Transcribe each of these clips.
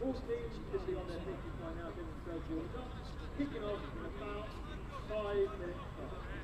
All teams should be on their pitches by now, demonstrate warmed up. Kicking off in about 5 minutes time.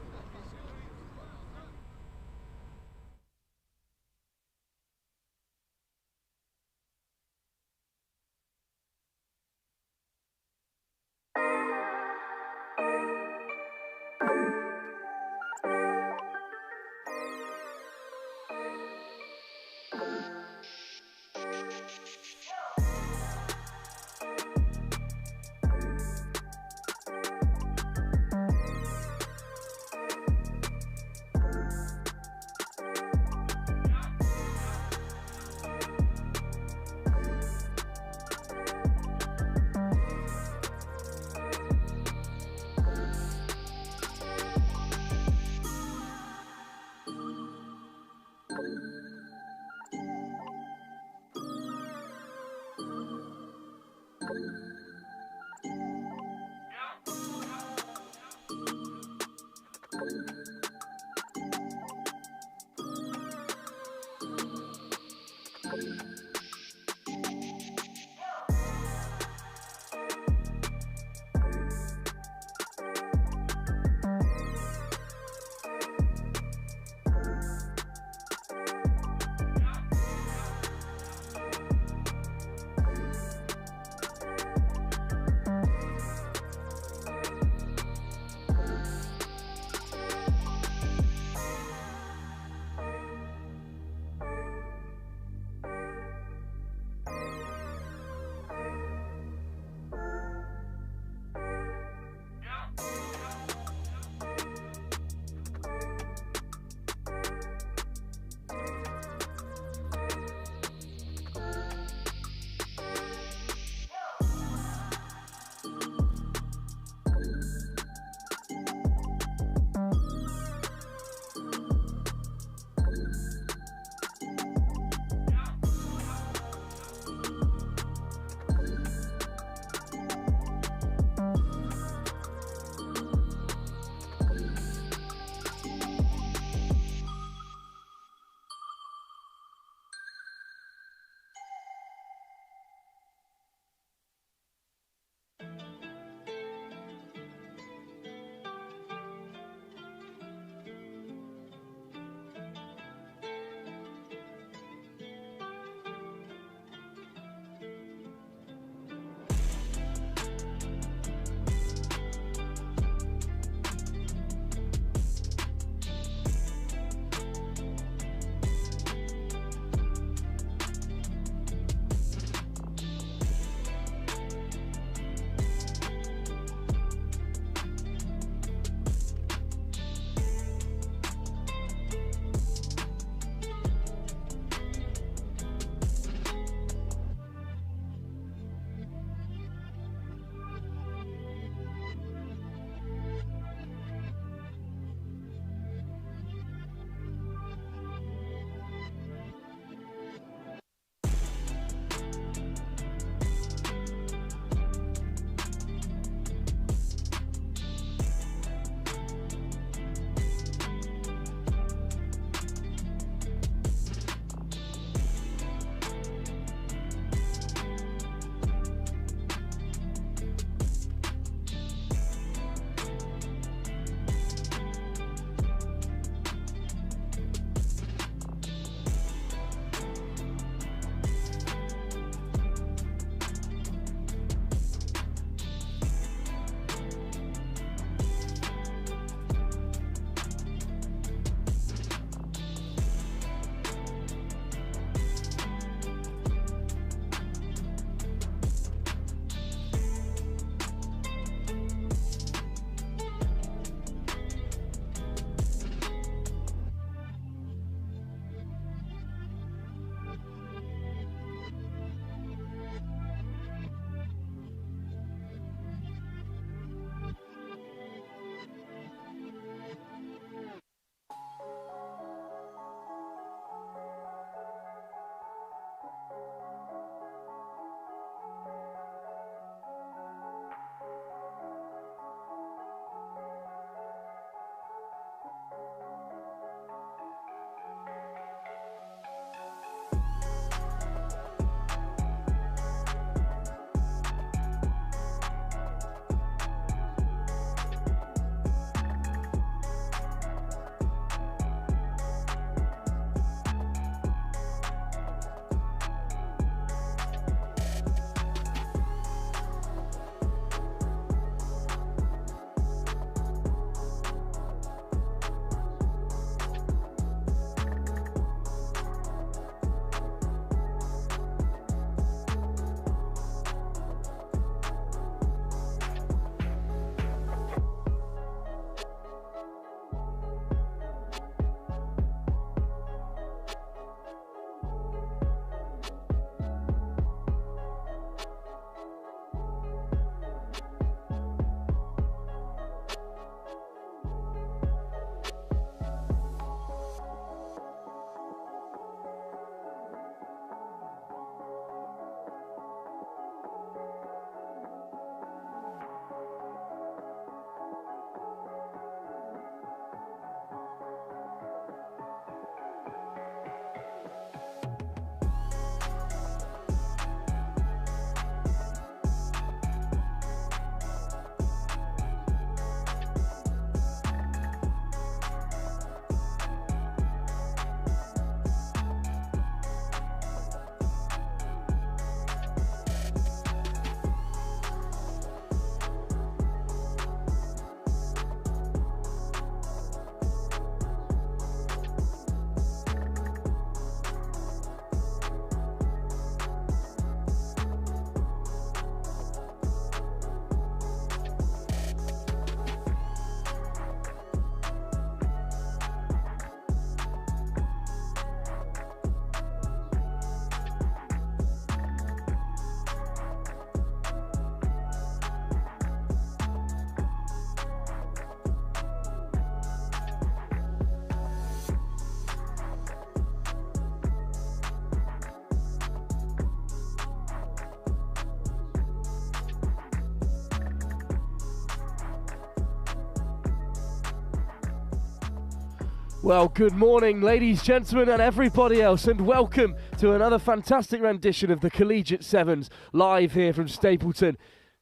Well, good morning, ladies, gentlemen, and everybody else, and welcome to another fantastic rendition of the Collegiate Sevens, live here from Stapleton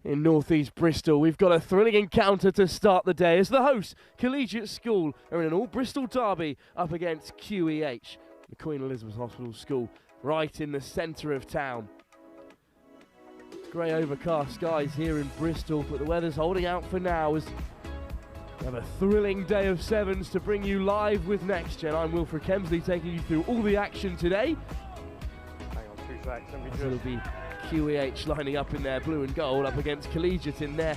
in northeast Bristol. We've got a thrilling encounter to start the day as the hosts, Collegiate School, are in an all-Bristol derby up against QEH, the Queen Elizabeth Hospital School, right in the centre of town. Grey overcast skies here in Bristol, but the weather's holding out for now as we have a thrilling day of sevens to bring you live with Next Gen. I'm Wilfred Kemsley, taking you through all the action today. Hang on 2 seconds, It'll be QEH lining up in their blue and gold up against Collegiate in their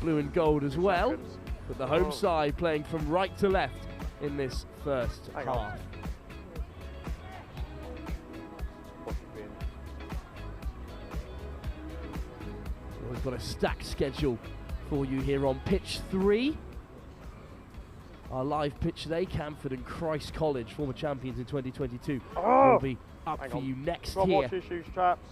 blue and gold as well. But the home side playing from right to left in this first half. We've got a stacked schedule for you here on pitch 3. Our live pitch today, Canford and Christ College, former champions in 2022, will be up for you next here. Watch your shoes, chaps.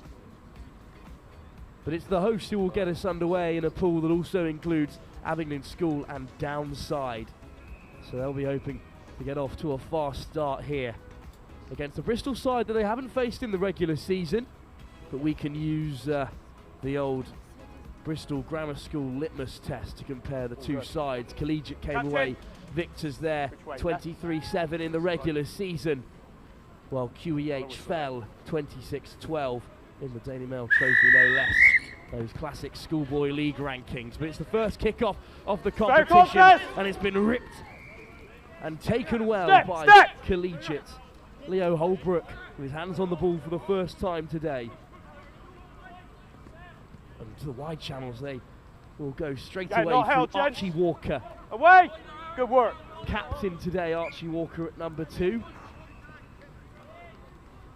But it's the hosts who will get us underway in a pool that also includes Abingdon School and Downside. So they'll be hoping to get off to a fast start here against the Bristol side that they haven't faced in the regular season. But we can use the old Bristol Grammar School litmus test to compare the two sides. Collegiate came away victors there, 23-7 in the regular season, while QEH fell 26-12 in the Daily Mail Trophy, no less. Those classic schoolboy league rankings. But it's the first kickoff of the competition, and it's been ripped and taken well by Collegiate. Leo Holbrook with his hands on the ball for the first time today. And to the wide channels, they will go straight away from Archie Walker. Away! Good work. Captain today, Archie Walker at number 2.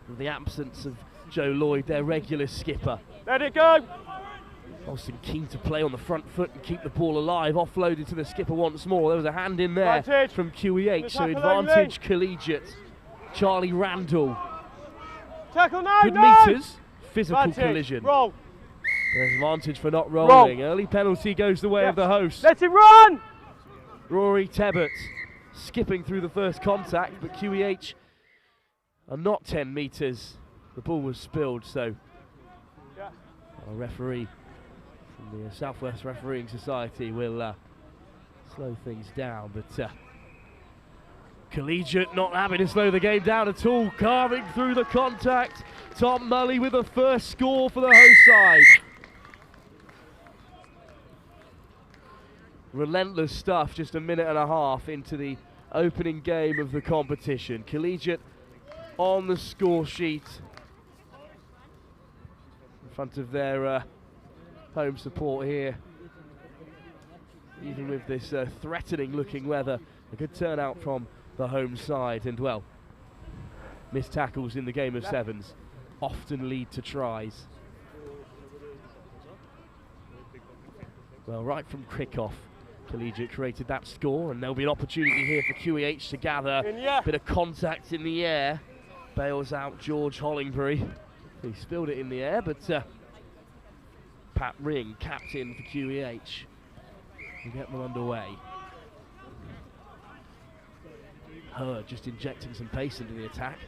With the absence of Joe Lloyd, their regular skipper. Let it go! Austin keen to play on the front foot and keep the ball alive. Offloaded to the skipper once more. There was a hand in there from QEH, so advantage Collegiate. Charlie Randall. Tackle now, good meters. Physical collision. Roll. There's advantage for not rolling. Early penalty goes the way of the host. Let it run! Rory Tebbett skipping through the first contact, but QEH are not 10 metres. The ball was spilled, so our referee from the South West Refereeing Society will slow things down. But Collegiate not having to slow the game down at all, carving through the contact. Tom Mully with the first score for the host side. Relentless stuff, just a minute and a half into the opening game of the competition. Collegiate on the score sheet in front of their home support here. Even with this threatening looking weather, a good turnout from the home side, and well, missed tackles in the game of sevens often lead to tries. Well, right from kickoff, Collegiate created that score, and there'll be an opportunity here for QEH to gather. Bit of contact in the air, bails out George Hollingbury. He spilled it in the air, but Pat Ring, captain for QEH, will get them underway. Hurd just injecting some pace into the attack.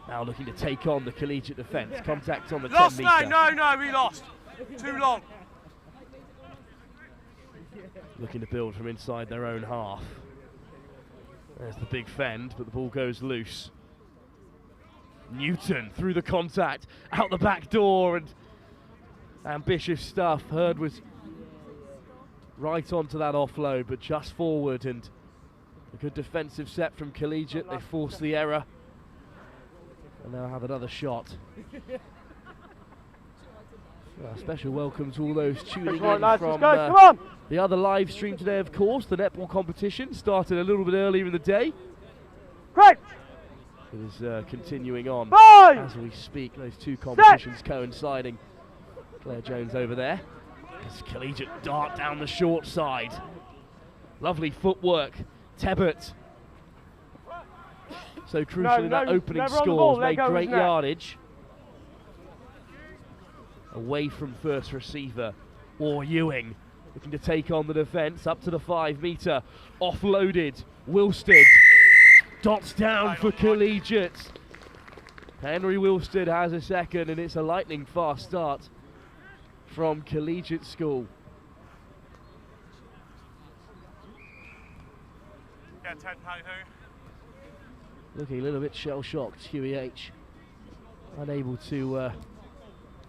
Now looking to take on the Collegiate defence. Contact on the 10 metre. No, we lost. Too long. Looking to build from inside their own half. There's the big fend, but the ball goes loose. Newton through the contact, out the back door, and ambitious stuff. Hurd was right onto that offload, but just forward, and a good defensive set from Collegiate. They force the error, and now have another shot. Well, special welcome to all those tuning in from the other live stream today, of course. The netball competition started a little bit earlier in the day. Great. It is continuing on as we speak. Those two competitions coinciding. Claire Jones over there. As Collegiate dart down the short side. Lovely footwork. Tebbett. So crucial in that opening scores. Made great yardage. Away from first receiver, or Ewing looking to take on the defence up to the 5 metre, offloaded. Wilstead dots down for Collegiate. Henry Wilstead has a second, and it's a lightning fast start from Collegiate School. Yeah, 10 pound Looking a little bit shell-shocked, QEH. Unable to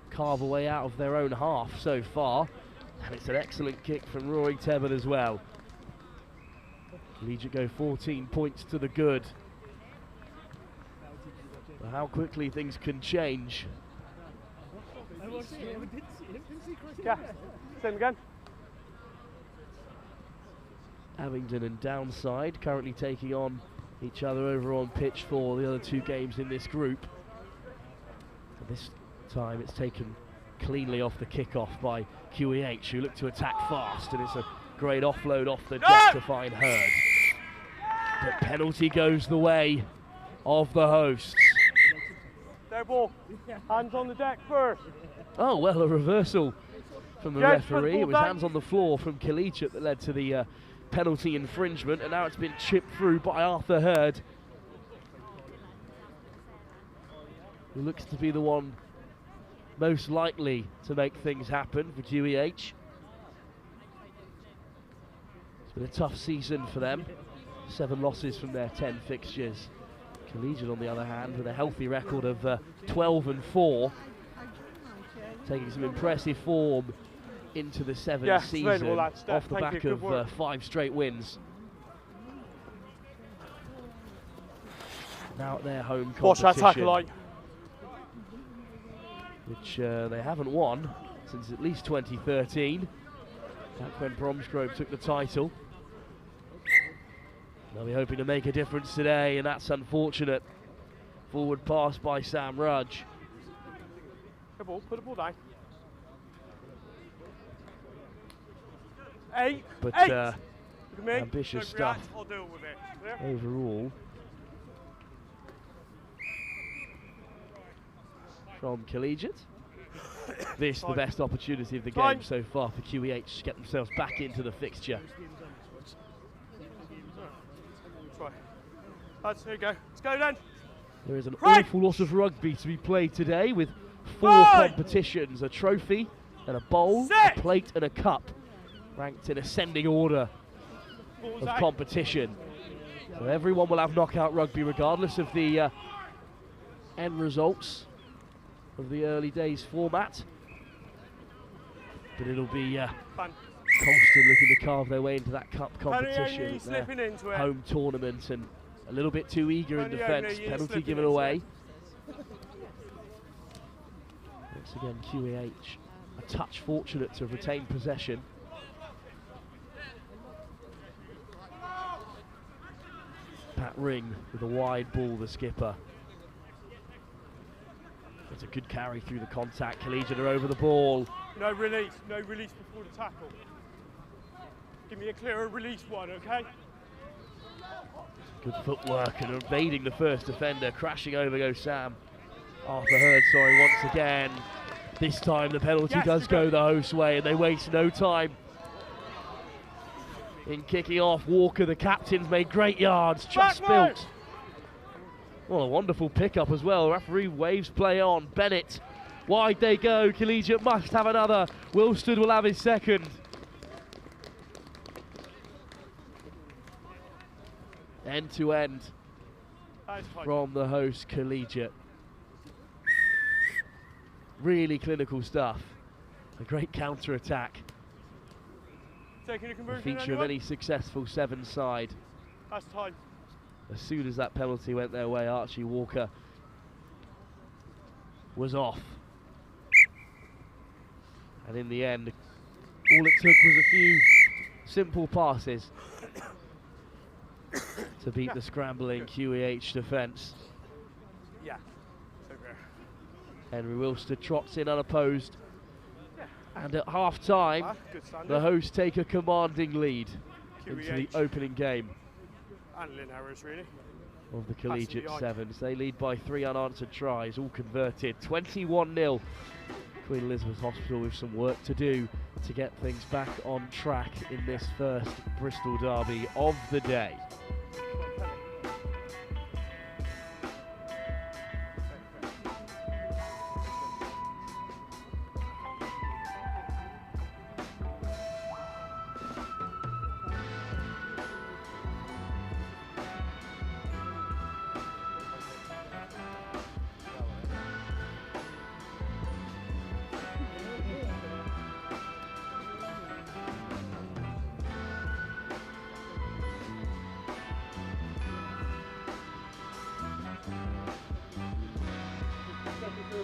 carve a way out of their own half so far. And it's an excellent kick from Rory Tebben as well. Collegiate go 14 points to the good. But how quickly things can change. Yeah, same again. Abingdon and Downside currently taking on each other over on pitch for the other two games in this group. And this time it's taken cleanly off the kickoff by QEH, who look to attack fast, and it's a great offload off the deck to find Hurd. But penalty goes the way of the hosts. Their ball. Hands on the deck first. Oh, well, a reversal from the Yes, referee. It was down. hands on the floor from Collegiate that led to the penalty infringement, and now it's been chipped through by Arthur Hurd, who looks to be the one most likely to make things happen for QEH. It's been a tough season for them. 7 losses from their 10 fixtures. Collegiate, on the other hand, with a healthy record of 12-4, taking some impressive form into the 7th season off the back of 5 straight wins. Now at their home Watch that tackle competition, line. which they haven't won since at least 2013. That's when Bromsgrove took the title. They'll be hoping to make a difference today, and that's unfortunate. Forward pass by Sam Rudge. Good ball, put the ball down. 8. But 8. Look at me. ambitious Don't react, stuff I'll deal with it. Clear? overall from Collegiate. This the best opportunity of the game so far for QEH to get themselves back into the fixture. Try. There you go. Let's go then. There is an Right. awful lot of rugby to be played today, with 4 Right. competitions: a trophy and a bowl, Set. a plate and a cup, ranked in ascending order Ball's of out. competition. So everyone will have knockout rugby regardless of the end results of the early days format. But it'll be Fun. Colston looking to carve their way into that cup Only competition. It's slipping their into it. home tournament, and a little bit too eager in Only defence. you're Penalty slipping given into away. it. Once again, QEH a touch fortunate to retain possession. Pat Ring with a wide ball, the skipper. It's a good carry through the contact. Collegiate are over the ball. No release before the tackle. Give me a clearer release one, okay? Good footwork and evading the first defender. Crashing over goes Sam. Arthur Hurd, sorry, once again. This time the penalty does go the host's way, and they waste no time in kicking off. Walker, the captain's made great yards, just spilt. Well, a wonderful pickup as well. Referee waves play on. Bennett, wide they go. Collegiate must have another. Wilstead will have his second. End to end from the host Collegiate. Really clinical stuff. A great counter-attack. Taking a The conversion, feature of anyone? any successful 7 side. That's time. As soon as that penalty went their way, Archie Walker was off. And in the end, all it took was a few simple passes to beat the scrambling QEH defence. Yeah. So fair. Henry Wilstead trots in unopposed. And at half-time, Good standard. the hosts take a commanding lead into the QEH. opening game And Lynn Harris, really. of the Collegiate behind. Sevens. They lead by 3 unanswered tries, all converted. 21-0. Queen Elizabeth Hospital with some work to do to get things back on track in this first Bristol derby of the day.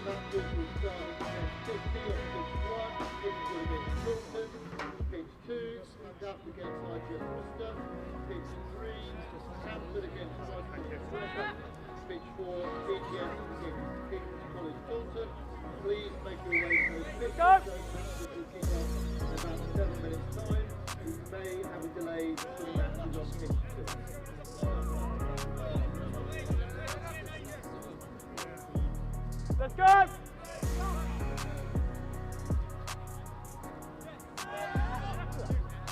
matches will start against pitch P on pitch 1, Kingswood against Taunton, pitch 2, Llandaff against RGS Worcester, pitch 3, Canford against RGS Worcester, pitch 4, KES against King's College Taunton. Please make your way to those pitches. Those matches will kick off in about 7 minutes' time. We may have a delay for the matches on pitch 2. Let's go!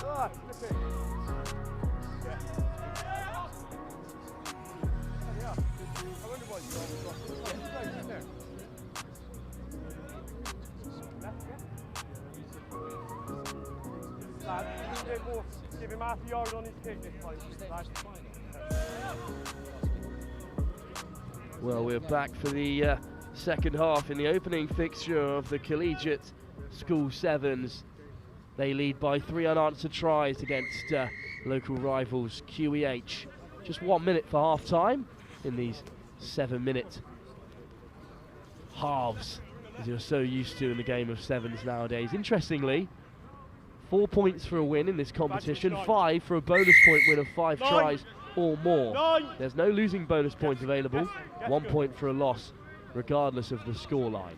Ah, flip it. Yeah. I wonder why you got there. Lad, give him half a yard on his kick this time. Well, we're back for the second half in the opening fixture of the Collegiate School Sevens. They lead by 3 unanswered tries against local rivals QEH. Just 1 minute for half time in these 7-minute halves, as you're so used to in the game of sevens nowadays. Interestingly, 4 points for a win in this competition, 5 for a bonus point win of 5 tries or more. There's no losing bonus points available, 1 point for a loss, regardless of the scoreline.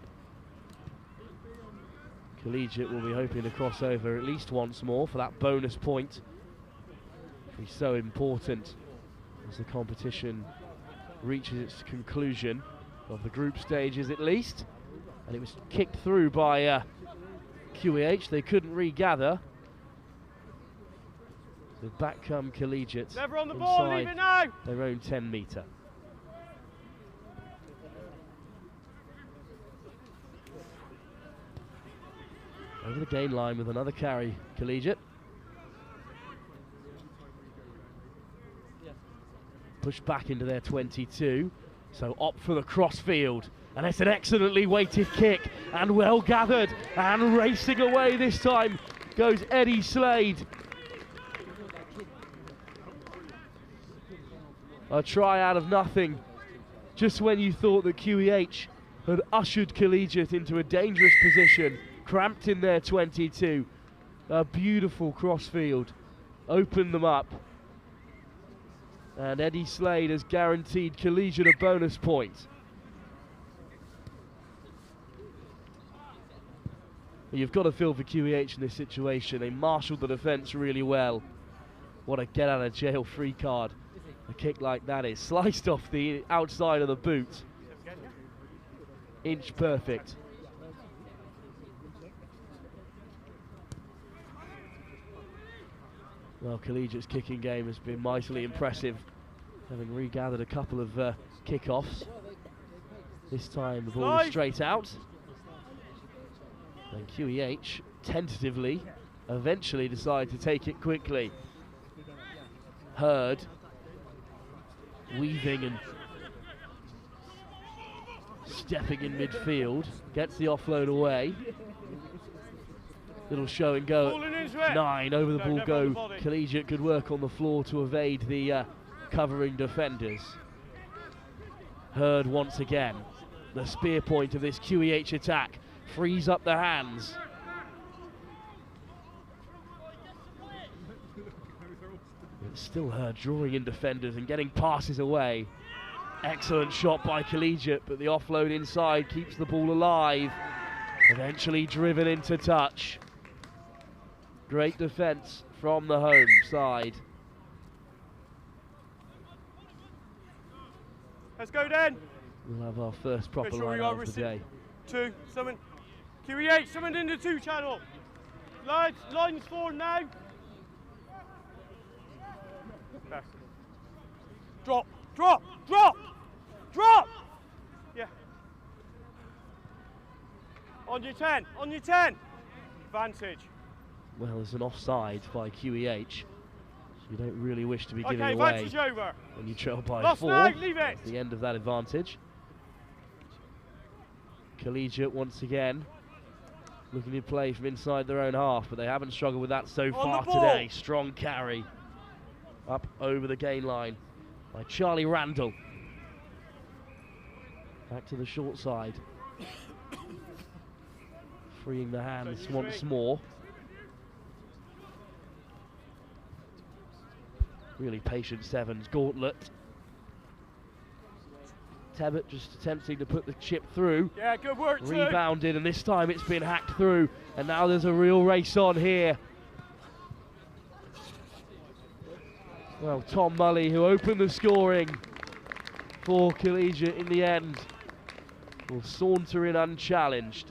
Collegiate will be hoping to cross over at least once more for that bonus point. It'll be so important as the competition reaches its conclusion of the group stages at least. And it was kicked through by QEH. They couldn't regather. So back come Collegiate. Never on the ball, leave it now. Their own 10-metre. Over the gain line with another carry, Collegiate. Pushed back into their 22, so opt for the crossfield. And it's an excellently weighted kick, and well gathered, and racing away this time goes Eddie Slade. A try out of nothing, just when you thought that QEH had ushered Collegiate into a dangerous position, cramped in their 22. A beautiful crossfield, opened them up. And Eddie Slade has guaranteed Collegiate a bonus point. You've got to feel for QEH in this situation. They marshalled the defence really well. What a get out of jail free card. A kick like that is sliced off the outside of the boot. Inch perfect. Well, Collegiate's kicking game has been mightily impressive, having regathered a couple of kick-offs. This time the ball is straight out. And QEH tentatively, eventually decide to take it quickly. Hurd weaving and stepping in midfield, gets the offload away. Little show and go at 9, over the ball go. Collegiate could work on the floor to evade the covering defenders. Hurd once again, the spear point of this QEH attack, frees up the hands. It's still Hurd drawing in defenders and getting passes away. Excellent shot by Collegiate, but the offload inside keeps the ball alive. Eventually driven into touch. Great defence from the home side. Let's go then. We'll have our first proper line out of the day. 2, summon. QEH, summoned in the 2 channel. Lines forward now. Drop, drop, drop, drop. Yeah. On your 10, on your 10. Advantage. Well, there's an offside by QEH. So you don't really wish to be giving away over. when you trail by Lost 4. now, leave it. The end of that advantage. Collegiate once again looking to play from inside their own half, but they haven't struggled with that so far today. Strong carry up over the gain line by Charlie Randall. Back to the short side. Freeing the hands once more. Really patient sevens gauntlet. Tebbett just attempting to put the chip through. Yeah, good work, Rebounded, and this time it's been hacked through, and now there's a real race on here. Well, Tom Mully, who opened the scoring for Collegiate in the end, will saunter in unchallenged.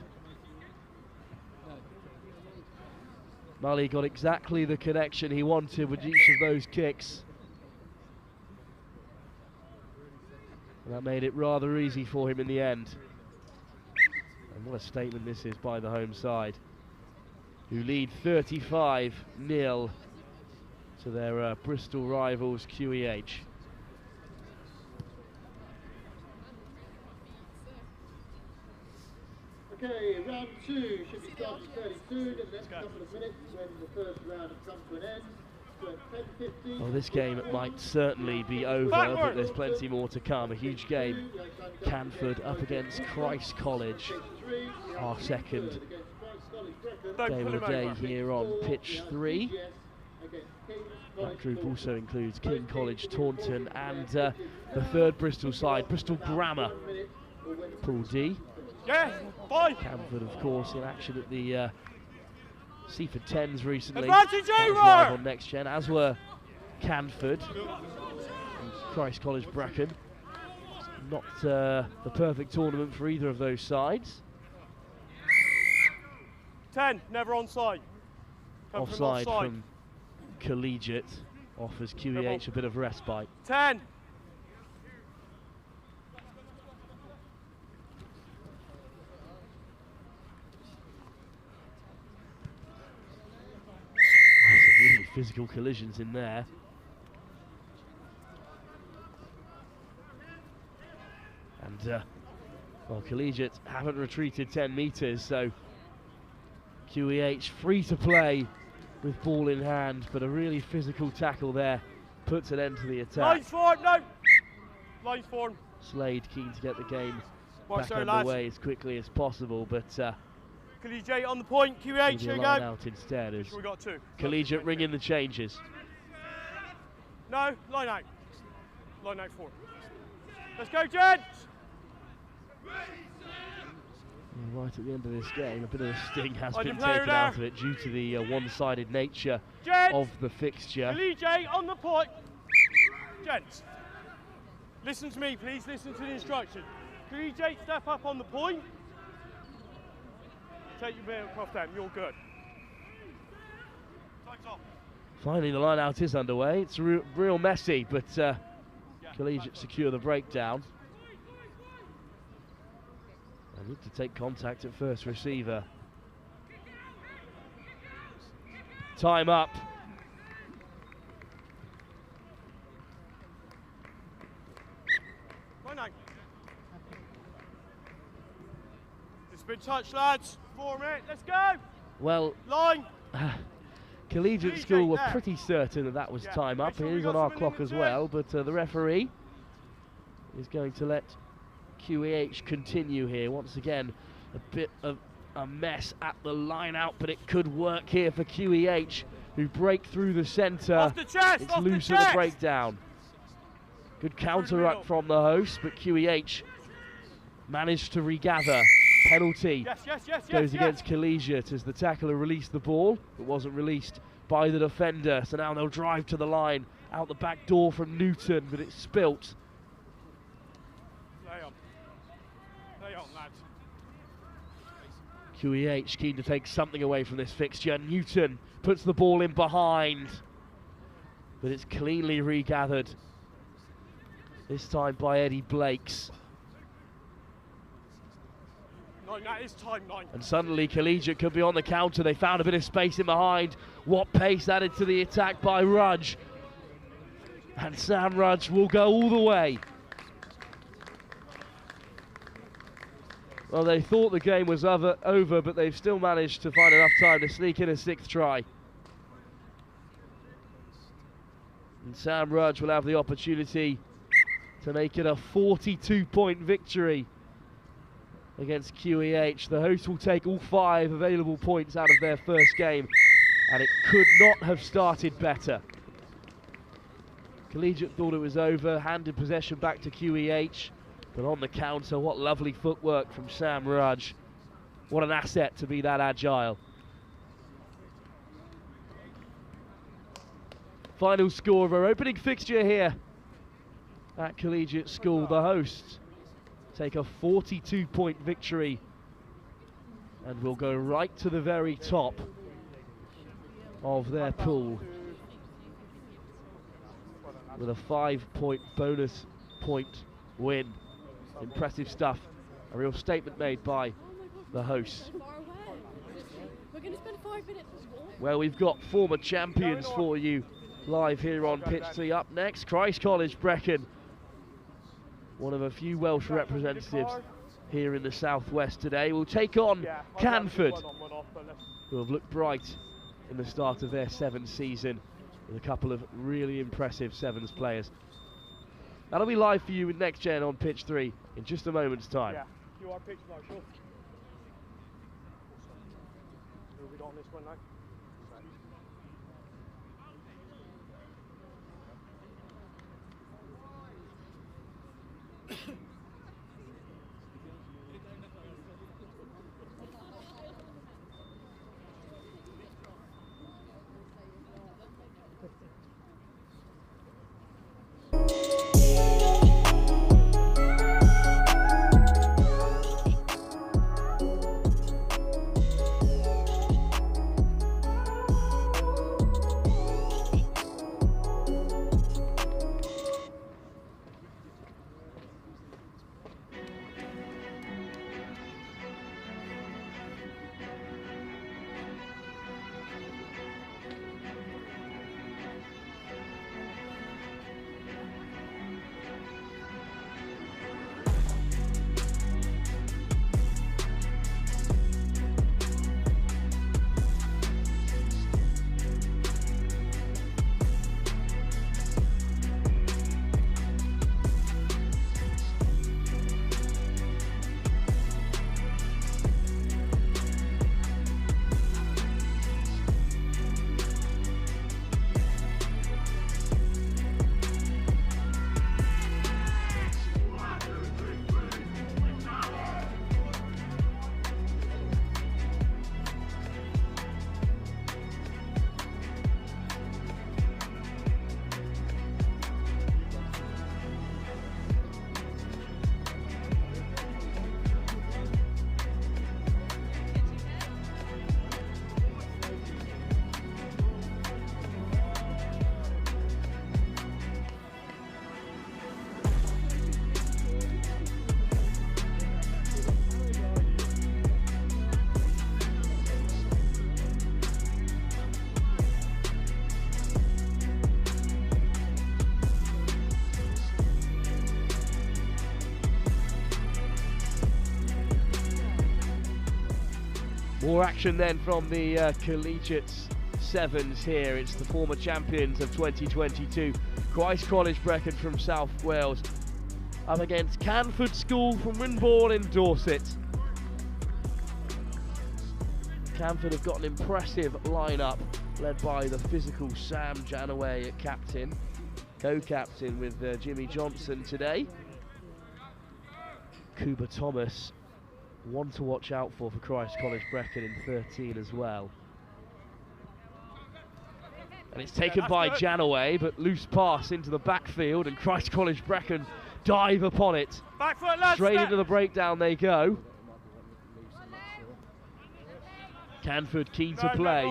Mully got exactly the connection he wanted with each of those kicks. And that made it rather easy for him in the end. And what a statement this is by the home side, who lead 35-0 to their Bristol rivals QEH. Okay, round 2 should be starting fairly soon in the next couple of minutes when the first round has come to an end. So 10-15. Well, this game might certainly be over, but there's plenty more to come. A huge game. Canford up against Christ College, our second game of the day here on pitch 3. That group also includes King College, Taunton, and the third Bristol side, Bristol Grammar, Pool D. Yeah, fine. Canford, of course, in action at the Seaford 10s recently. Advantage That was live on Next Gen, as were Canford and Christ College Brecon. Not the perfect tournament for either of those sides. 10, never onside. Offside from Collegiate offers QEH a bit of respite. 10. Really physical collisions in there. And well, Collegiate haven't retreated 10 metres, so QEH free to play with ball in hand, but a really physical tackle there puts an end to the attack. Lines form, no! Lines form. Slade keen to get the game Watch back underway as quickly as possible, but Collegiate on the point, QEH, here we go. line out instead as We got 2. Collegiate ring in the changes. No, line out. Line out 4. Let's go, gents! Right at the end of this game, a bit of a sting has On been your player taken out of it due to the one-sided nature Gents! of the fixture. Collegiate on the point. Gents, listen to me, please. Listen to the instruction. Collegiate, step up on the point. Take your bit off them. You're good. Time's off. Finally, the line-out is underway. It's real messy, but Collegiate secure the breakdown. I need to take contact at first receiver. Time up. Right now. It's been touched, lads. 4 minutes. Let's go. Well, Line. Collegiate School were pretty certain that was time up. It is on our clock as well, but the referee is going to let QEH continue here. Once again, a bit of a mess at the line out, but it could work here for QEH, who break through the centre. Off the chest, It's off loose the at the chest. breakdown. Good counter up from the host, but QEH managed to regather. Penalty goes against Collegiate as the tackler released the ball, but wasn't released by the defender. So now they'll drive to the line, out the back door from Newton, but it's spilt. Lay on, lads. QEH keen to take something away from this fixture. Newton puts the ball in behind, but it's cleanly regathered. This time by Eddie Blakes. That is time 9. And suddenly Collegiate could be on the counter. They found a bit of space in behind. What pace added to the attack by Rudge. And Sam Rudge will go all the way. Well, they thought the game was over, but they've still managed to find enough time to sneak in a 6th try. And Sam Rudge will have the opportunity to make it a 42-point victory against QEH. The hosts will take all 5 available points out of their first game, and it could not have started better. Collegiate thought it was over, handed possession back to QEH, but on the counter, what lovely footwork from Sam Rudge. What an asset to be that agile. Final score of our opening fixture here at Collegiate School. The hosts take a 42-point victory and will go right to the very top of their pool with a 5-point bonus point win. Impressive stuff. A real statement made by the hosts. Well, we've got former champions for you live here on Pitch 3. Up next, Christ College Brecon, one of a few Welsh representatives here in the southwest today, will take on Canford, who have looked bright in the start of their 7 season with a couple of really impressive 7s players. That'll be live for you with Next Gen on Pitch 3 in just a moment's time. Yeah, you are pitch marshal. We'll be on this one now. More action then from the Collegiate 7s here. It's the former champions of 2022, Christ College Brecon from South Wales, up against Taunton School from Winborne in Dorset. Canford have got an impressive lineup led by the physical Sam Janaway at captain, co-captain with Jimmy Johnson today. Cuba Thomas, one to watch out for Christ College Brecon in 13 as well. And it's taken by Janaway, but loose pass into the backfield, and Christ College Brecon dive upon it. Back foot, lads, straight into the breakdown they go. Canford keen to play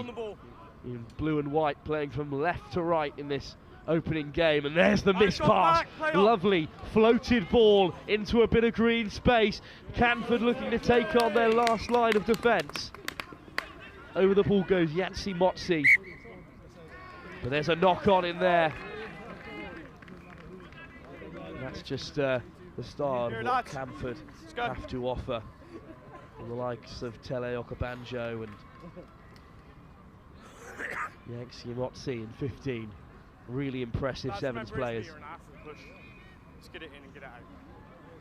in blue and white, playing from left to right in this opening game, and there's the missed pass. Lovely floated ball into a bit of green space. Canford looking to take on their last line of defence. Over the ball goes Yatsi Motsi, but there's a knock on in there. That's just the start of what Canford have to offer, from the likes of Tele Okabanjo and Yatsi Motsi in 15. Really impressive sevens players. Let's get it in and get it out.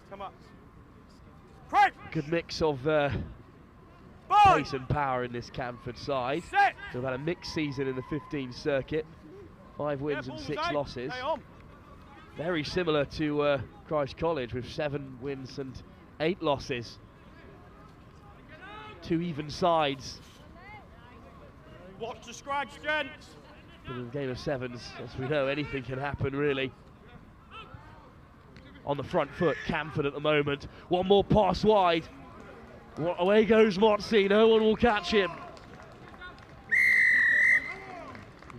Come up. Good mix of pace and power in this Canford side. They've had a mixed season in the 15 circuit, 5 wins and 6 losses. Very similar to Christ College with 7 wins and 8 losses. 2 even sides. Watch the scrags, gents. But in a game of 7s, as we know, anything can happen really. On the front foot, Canford at the moment. One more pass wide. Away goes Motzi, no one will catch him.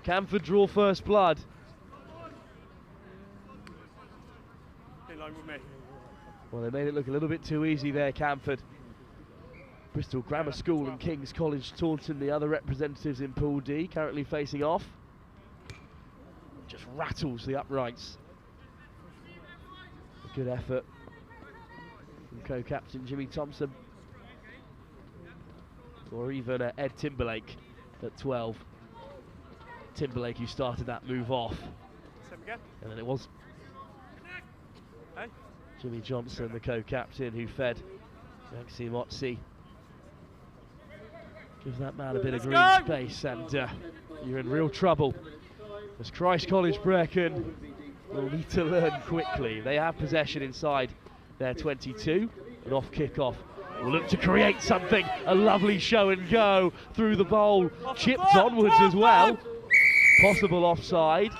Canford draw first blood. In line with me. Well, they made it look a little bit too easy there, Canford. Bristol Grammar School and King's College Taunton, the other representatives in Pool D, currently facing off. Just rattles the uprights. A good effort from co-captain Jimmy Thompson. Or even Ed Timberlake at 12. Timberlake who started that move off. And then it was Jimmy Johnson, the co-captain, who fed Maxi Motzi. Give that man a bit of green space and you're in real trouble. As Christ College Brecon will need to learn quickly. They have possession inside their 22. An off kick-off will look to create something. A lovely show and go through the bowl. Chipped onwards as well. Possible offside.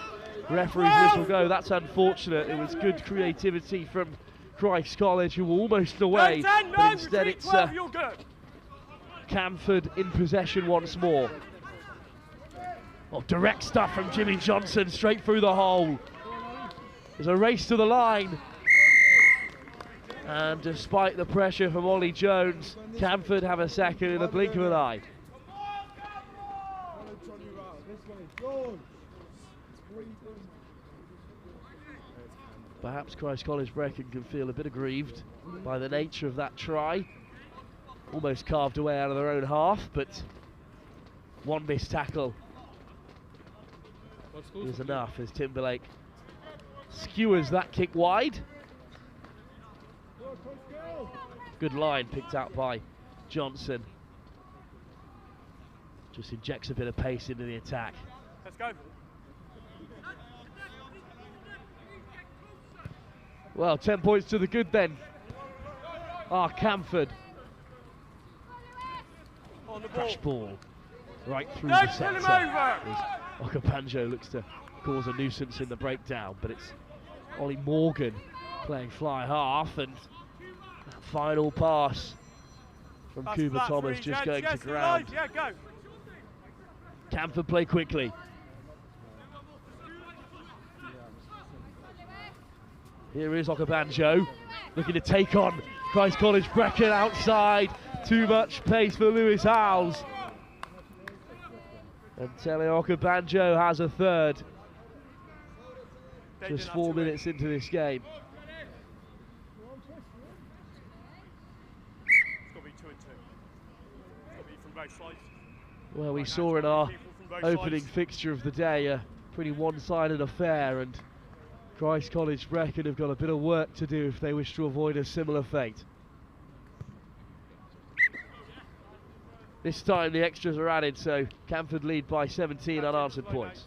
Referee's whistle go. That's unfortunate. It was good creativity from Christ College, who were almost away. But instead it's Canford in possession once more. Oh, direct stuff from Jimmy Johnson straight through the hole. There's a race to the line. And despite the pressure from Ollie Jones, Canford have a second in a blink of an eye. Perhaps Christ College Brecon can feel a bit aggrieved by the nature of that try. Almost carved away out of their own half, but one missed tackle is enough as Timberlake skewers that kick wide. Good line picked out by Johnson. Just injects a bit of pace into the attack. Let's go. Well, 10 points to the good then. Canford. Crash ball right through the centre. Okapanjo looks to cause a nuisance in the breakdown, but it's Ollie Morgan playing fly half, and that final pass from Cooper Thomas just going to ground. Canford play quickly. Here is Okapanjo looking to take on Christ College Brecon outside. Too much pace for Lewis Howells. And Tele Okapanjo has a third. Just 4 minutes into this game. It's got to be 2 and 2. It's got to be from both sides. Well, we saw in our opening fixture of the day a pretty one-sided affair, and Christ College Brecon have got a bit of work to do if they wish to avoid a similar fate. This time the extras are added, so Canford lead by 17 unanswered points.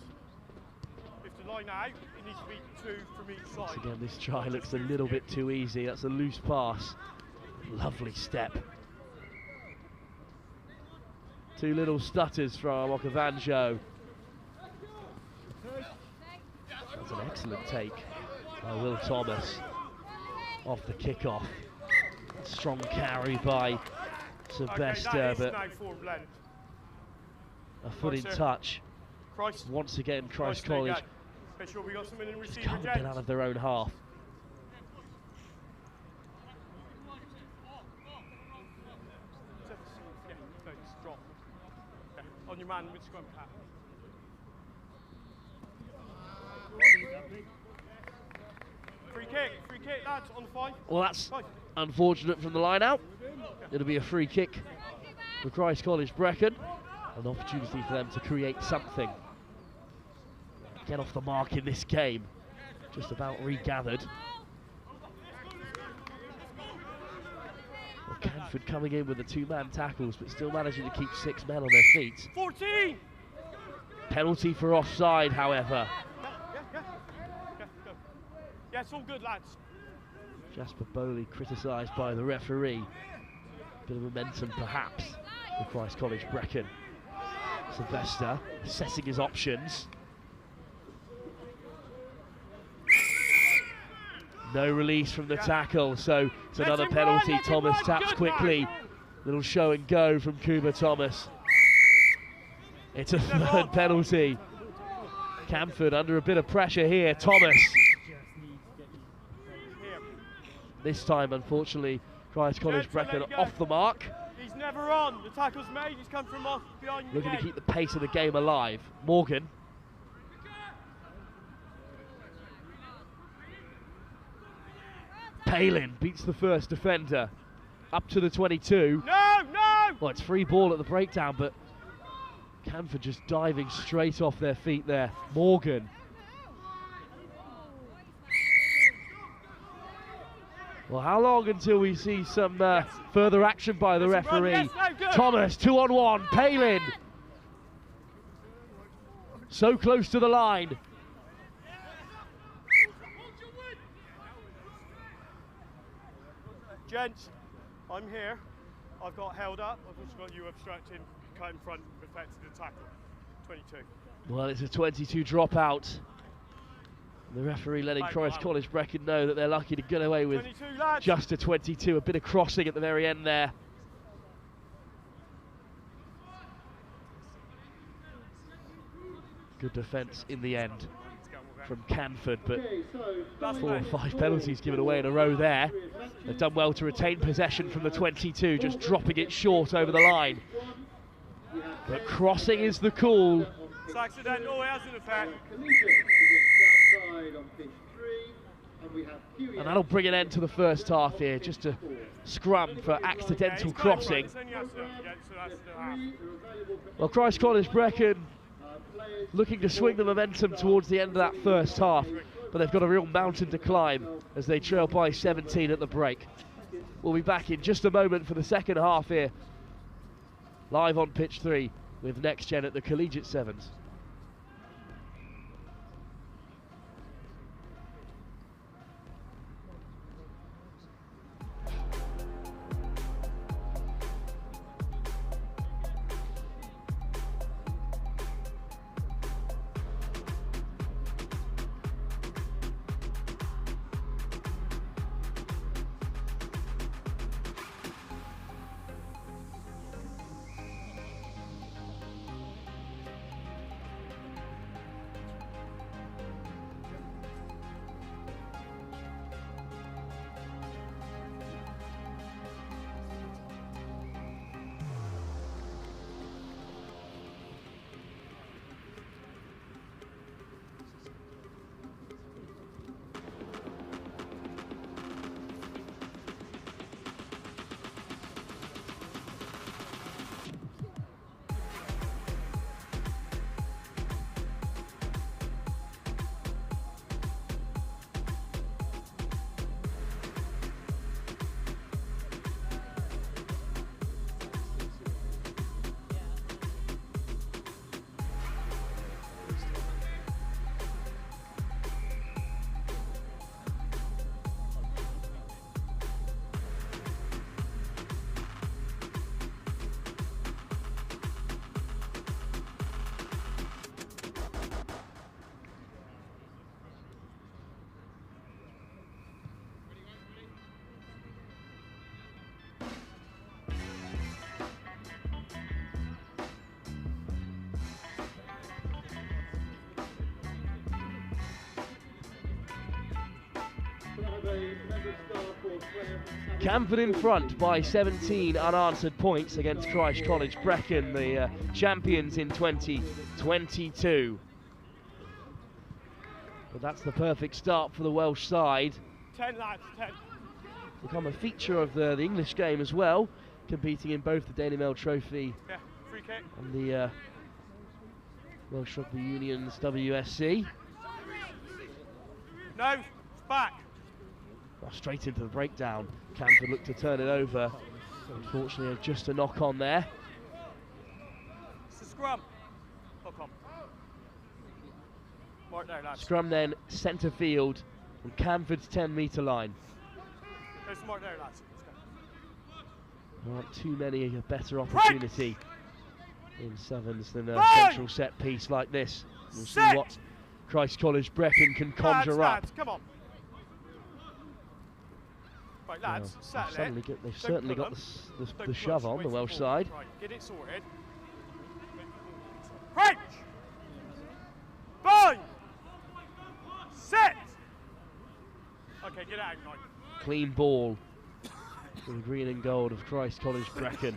If the line out, it needs to be 2 from each side. Once again, this try looks a little bit too easy. That's a loose pass. Lovely step. 2 little stutters from Okapanjo. That's an excellent take by Will Thomas off the kickoff. Strong carry by Sylvester, but a foot in touch. Once again, Christ College just can't get out of their own half. On your man with scrum cap. Free kick, lads, on the 5. Well, that's unfortunate from the line out. It'll be a free kick for Christ College Brecon. An opportunity for them to create something. Get off the mark in this game. Just about regathered. Canford coming in with the 2-man tackles, but still managing to keep 6 men on their feet. 14! Penalty for offside, however. Yeah, it's all good, lads. Jasper Bowley criticised by the referee. Bit of momentum, perhaps, for Christ College Brecon. Sylvester assessing his options. No release from the tackle, so it's another penalty. Thomas taps quickly. Little show and go from Cooper Thomas. It's a third penalty. Canford under a bit of pressure here. Thomas. This time, unfortunately, Christ College Brecon off the mark. He's never on. The tackle's made. He's come from off behind the Looking gate. to keep the pace of the game alive. Morgan. Palin beats the first defender. Up to the 22. No, no! Well, it's free ball at the breakdown, but Canford just diving straight off their feet there. Morgan. Well, how long until we see some further action by the referee? Yes, no, Thomas, 2-on-1. Palin. So close to the line. Gents, I'm here. I've got held up. I've also got you obstructing, cut in front, affected the tackle. 22. Well, it's a 22 dropout. The referee letting Christ College Brecon know that they're lucky to get away with just a 22. A bit of crossing at the very end there. Good defence in the end from Canford, but 4 or 5 penalties given away in a row there. They've done well to retain possession from the 22, just dropping it short over the line. But crossing is the call. It's accidental, it has an effect. And that'll bring an end to the first half here, just a scrum for accidental crossing. Well, Christ College Brecon looking to swing the momentum towards the end of that first half, but they've got a real mountain to climb as they trail by 17 at the break. We'll be back in just a moment for the second half here, live on pitch 3 with Next Gen at the Collegiate 7's. Canford in front by 17 unanswered points against Christ College Brecon, the champions in 2022. But that's the perfect start for the Welsh side. 10 lads, 10. Become a feature of the English game as well, competing in both the Daily Mail Trophy free kick. and the Welsh Rugby Union's WSC. No, it's back. Straight into the breakdown. Canford looked to turn it over. Unfortunately, just a knock on there. It's a scrum. Knock on. Mark there, lads. Scrum then centre field on Canford's 10-metre line. There's the mark there, lads. Not too many a better opportunity in 7's than a central set piece like this. We'll see what Christ College Brecon can conjure up. Lads, come on. Right, lads, settle it. They've certainly got the shove on the Welsh side. Right, get it sorted. French! 5! Set! Okay, get out now. Clean ball for the green and gold of Christ College Brecon.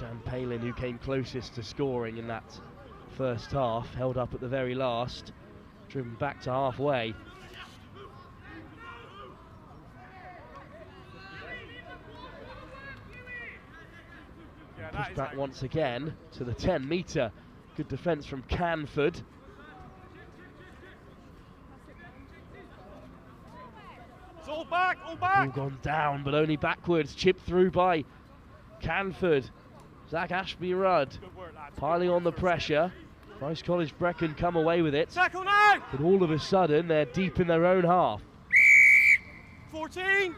Dan Palin, who came closest to scoring in that first half, held up at the very last, driven back to halfway. Pushed back once again to the 10-metre. Good defence from Canford. It's all back, all back. All gone down, but only backwards. Chipped through by Canford. Zach Ashby-Rudd piling on the pressure. Christ College Brecon come away with it. Tackle now! But all of a sudden, they're deep in their own half. 14!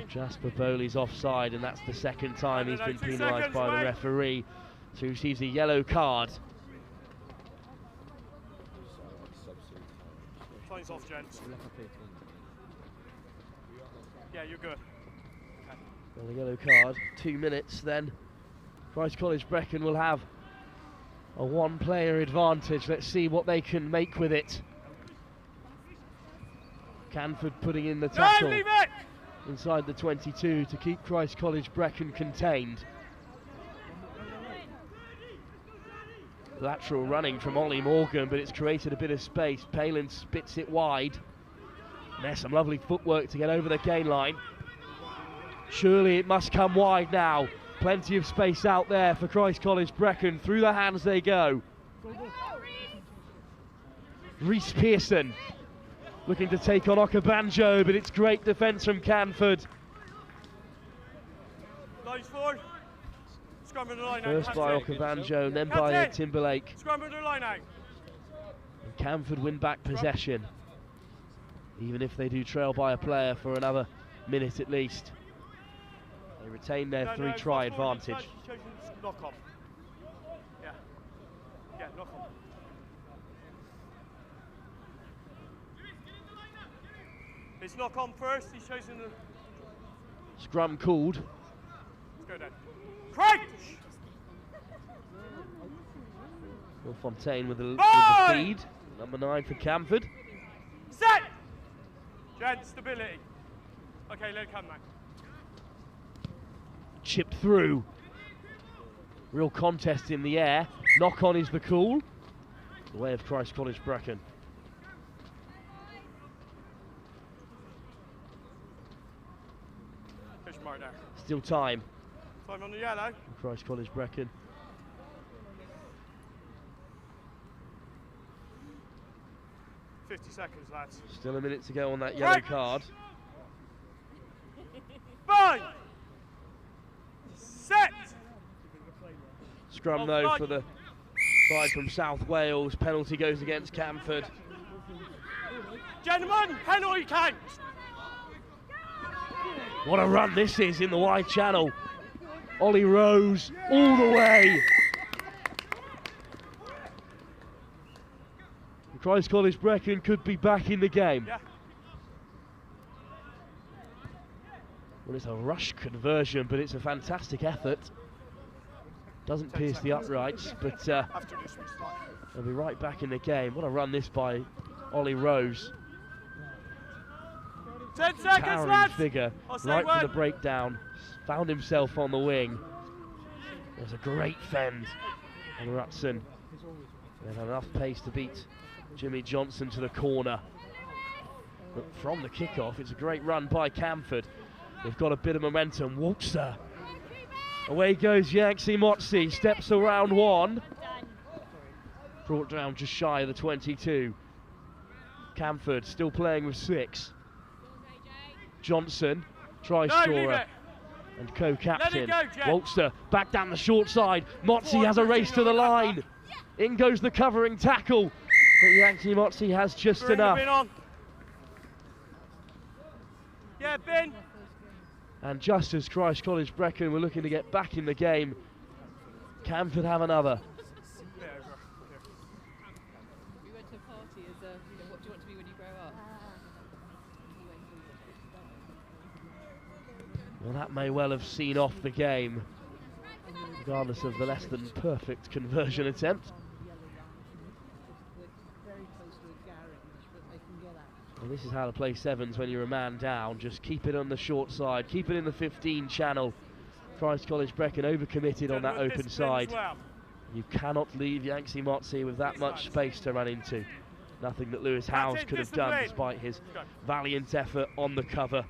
Jasper Bowley's offside, and that's the second time he's been penalised by the referee. So he receives a yellow card. Time's off, gents. Yeah, you're good. Okay. Well, a yellow card, 2 minutes, then Christ College Brecon will have a one-player advantage. Let's see what they can make with it. Canford putting in the tackle inside the 22 to keep Christ College Brecon contained. Lateral running from Ollie Morgan, but it's created a bit of space. Palin spits it wide. And there's some lovely footwork to get over the gain line. Surely it must come wide now. Plenty of space out there for Christ College Brecon. Through the hands they go. Reese Pearson looking to take on Okabanjo, but it's great defence from Canford. Lines forward. Scrum in the line out. First by Okabanjo, then by Timberlake. Scrum in the line out. And Canford win back possession, even if they do trail by a player for another minute at least. They retain their three-try advantage. Knock on. Yeah. Yeah, knock on. It's knock on first, he's chosen the... Scrum called. Let's go then. Crunch! Will Fontaine with the feed. Number 9 for Canford. Set! Gents, stability. Okay, let it come now. Chipped through. Real contest in the air. Knock on is the call. The way of Christ College Brecon. Still time. Time on the yellow. Christ College Brecon. $50, lads. Still a minute to go on that yellow card. 5! Set! Scrum though for the side from South Wales. Penalty goes against Canford. Gentlemen, penalty count! What a run this is in the wide channel. Ollie Rose all the way. Christ College Brecon could be back in the game. Yeah. Well, it's a rush conversion, but it's a fantastic effort. Doesn't pierce the uprights, but they'll be right back in the game. What a run this by Ollie Rose. 10 seconds, Towering lads. figure, right from the breakdown, found himself on the wing. There's a great fend on Rutson. They have enough pace to beat Jimmy Johnson to the corner. But from the kickoff, it's a great run by Canford. They've got a bit of momentum. Waltzer. Away goes Yanksi Motsi, steps around one. brought down just shy of the 22. Canford still playing with 6. Johnson, try scorer and co-captain. Worcester back down the short side. Motzi has a race to the line. In goes the covering tackle, but Yankee Motzi has just enough. Yeah, bin. And just as Christ College Brecon were looking to get back in the game, Canford have another. We went to a party as a, what do you want to be when you grow up? Well, that may well have seen off the game, regardless of the less than perfect conversion attempt. And this is how to play 7s when you're a man down. Just keep it on the short side, keep it in the 15 channel. Christ College Brecon overcommitted on that open side. You cannot leave Yankee Motzi with that much space to run into. Nothing that Lewis Howes could have done despite his valiant effort on the cover.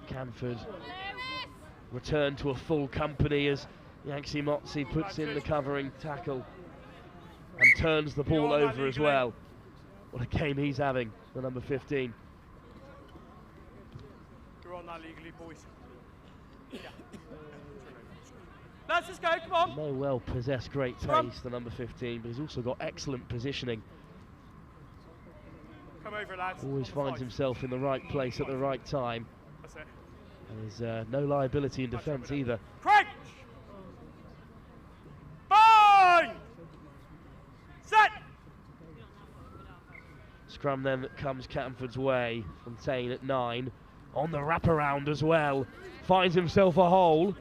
Canford return to a full company as Yankee Motzi puts in the covering tackle and turns the ball over as well. What a game he's having, the number 15. You're on that legally, boys. Yeah. Let's just go, come on. May well possess great taste, the number 15, but he's also got excellent positioning. Come over, lads. Always finds himself in the right place at the right time. That's it. And there's no liability in defence either. Crunch! Fine! Set! Scrum then that comes Canford's way. Fontaine at 9. On the wraparound as well. Finds himself a hole.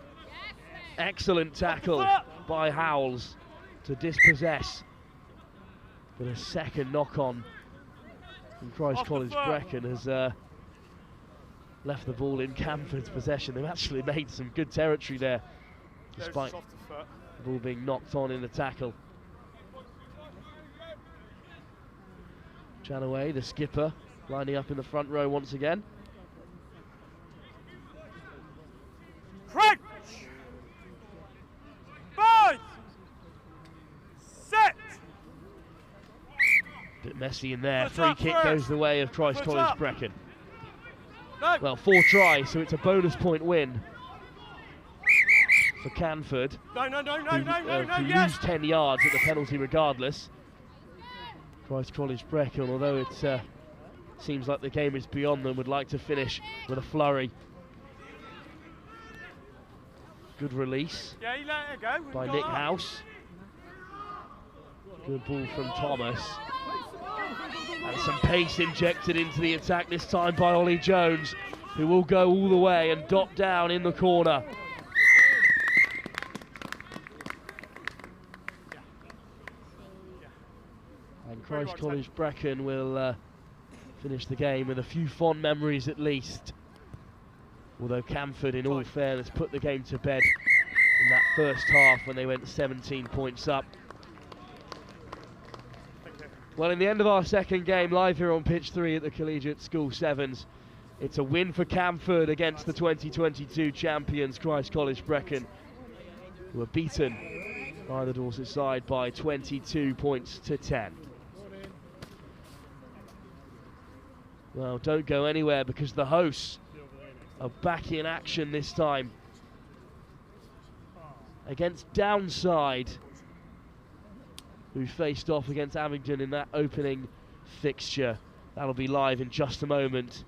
Excellent tackle by Howells to dispossess. But a second knock-on from Christ College Brecon has left the ball in Canford's possession. They've actually made some good territory there, despite the ball being knocked on in the tackle. Janaway, the skipper, lining up in the front row once again. Crunch! 5! Set! Bit messy in there. Free kick goes the way of Christ College Brecon. Well, 4 tries, so it's a bonus point win for Canford. Who lose 10 yards at the penalty regardless. Christ College Brecon, although it seems like the game is beyond them, would like to finish with a flurry. Good release by Nick House. Good ball from Thomas. And some pace injected into the attack this time by Ollie Jones, who will go all the way and dot down in the corner. And Christ College Brecon will finish the game with a few fond memories at least. Although Canford, in all fairness, put the game to bed in that first half when they went 17 points up. Well, in the end of our second game, live here on pitch 3 at the Collegiate School 7s, it's a win for Canford against the 2022 champions, Christ College Brecon, who were beaten by the Dorset side by 22 points to 10. Well, don't go anywhere because the hosts are back in action this time against Downside, who faced off against Abingdon in that opening fixture. That'll be live in just a moment.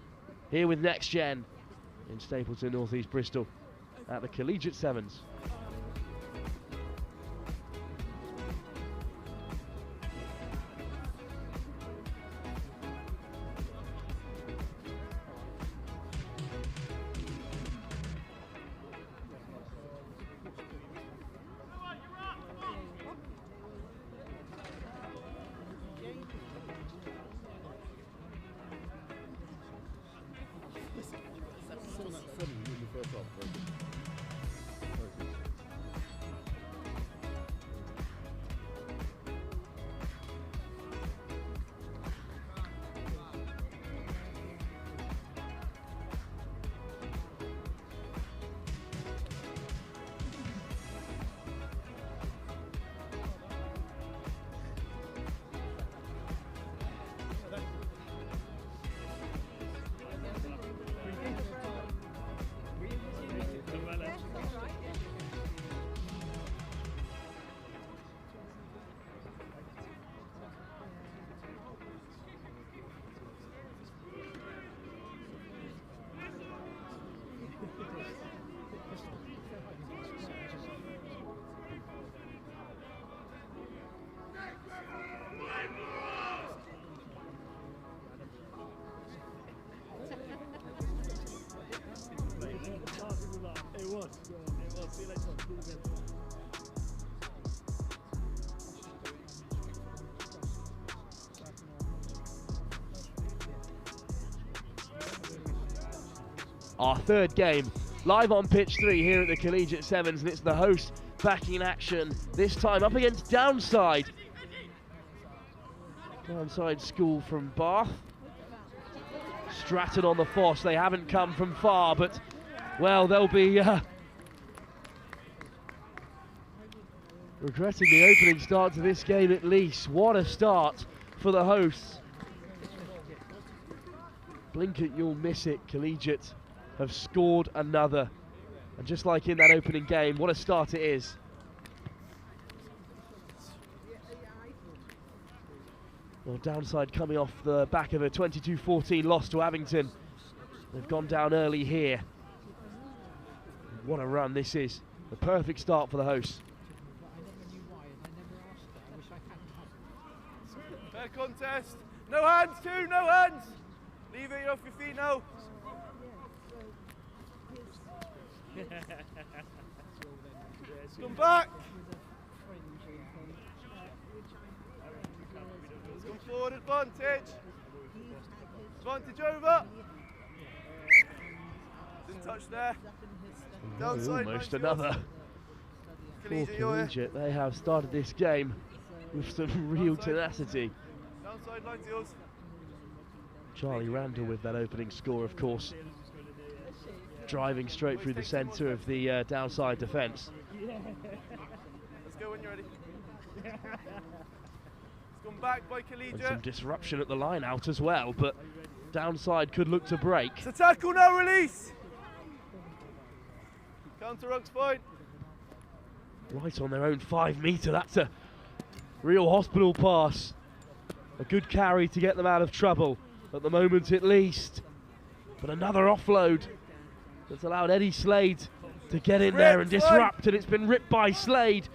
Here with Next Gen in Stapleton, North East Bristol at the Collegiate 7s. our third game live on pitch 3 here at the Collegiate Sevens, and it's the host back in action, this time up against Downside. Downside School from Bath. Stratton on the Foss, they haven't come from far, but well, they'll be regretting the opening start to this game at least. What a start for the hosts. Blink it, you'll miss it. Collegiate have scored another. And just like in that opening game, what a start it is. Well, Downside coming off the back of a 22-14 loss to Abingdon. They've gone down early here. What a run this is. The perfect start for the hosts. Fair contest. No hands, two, no hands. Leave it off your feet now. Come back. Let's come forward, advantage. Advantage over. Didn't touch there. Downside, Almost another. Collegiate, they have started this game with some real tenacity. Downside, 90 yours. Charlie Randall with that opening score, of course, driving straight through the centre of the Downside defence. Let's go when you're ready. It's gone back by Collegiate. And some disruption at the line out as well, but Downside could look to break. It's a tackle now, release. Counter ruck's fine. Right on their own 5 metre, that's a real hospital pass. A good carry to get them out of trouble, at the moment at least. But another offload that's allowed Eddie Slade to get in there and disrupt, and it's been ripped by Slade.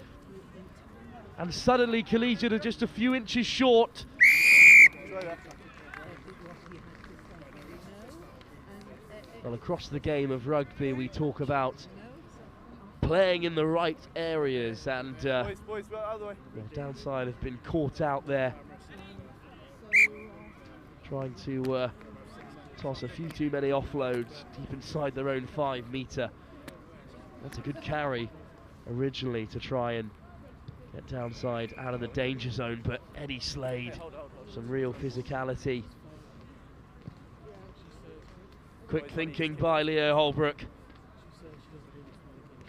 And suddenly Collegiate are just a few inches short. Well, across the game of rugby we talk about playing in the right areas, and boys, out of the way. well, Downside have been caught out there trying to toss a few too many offloads deep inside their own 5 metre. That's a good carry originally to try and get Downside out of the danger zone, but Eddie Slade, some real physicality. Quick thinking by Leo Holbrook.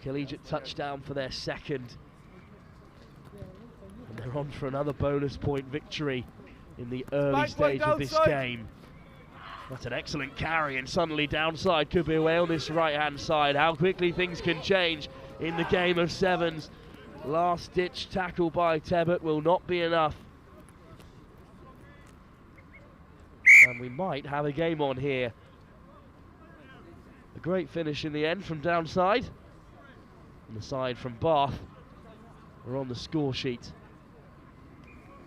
Collegiate touchdown for their second. And they're on for another bonus point victory in the early stage of this game. That's an excellent carry, and suddenly Downside could be away on this right-hand side. How quickly things can change in the game of sevens. Last-ditch tackle by Tebbett will not be enough. And we might have a game on here. A great finish in the end from Downside. And the side from Bath are on the score sheet,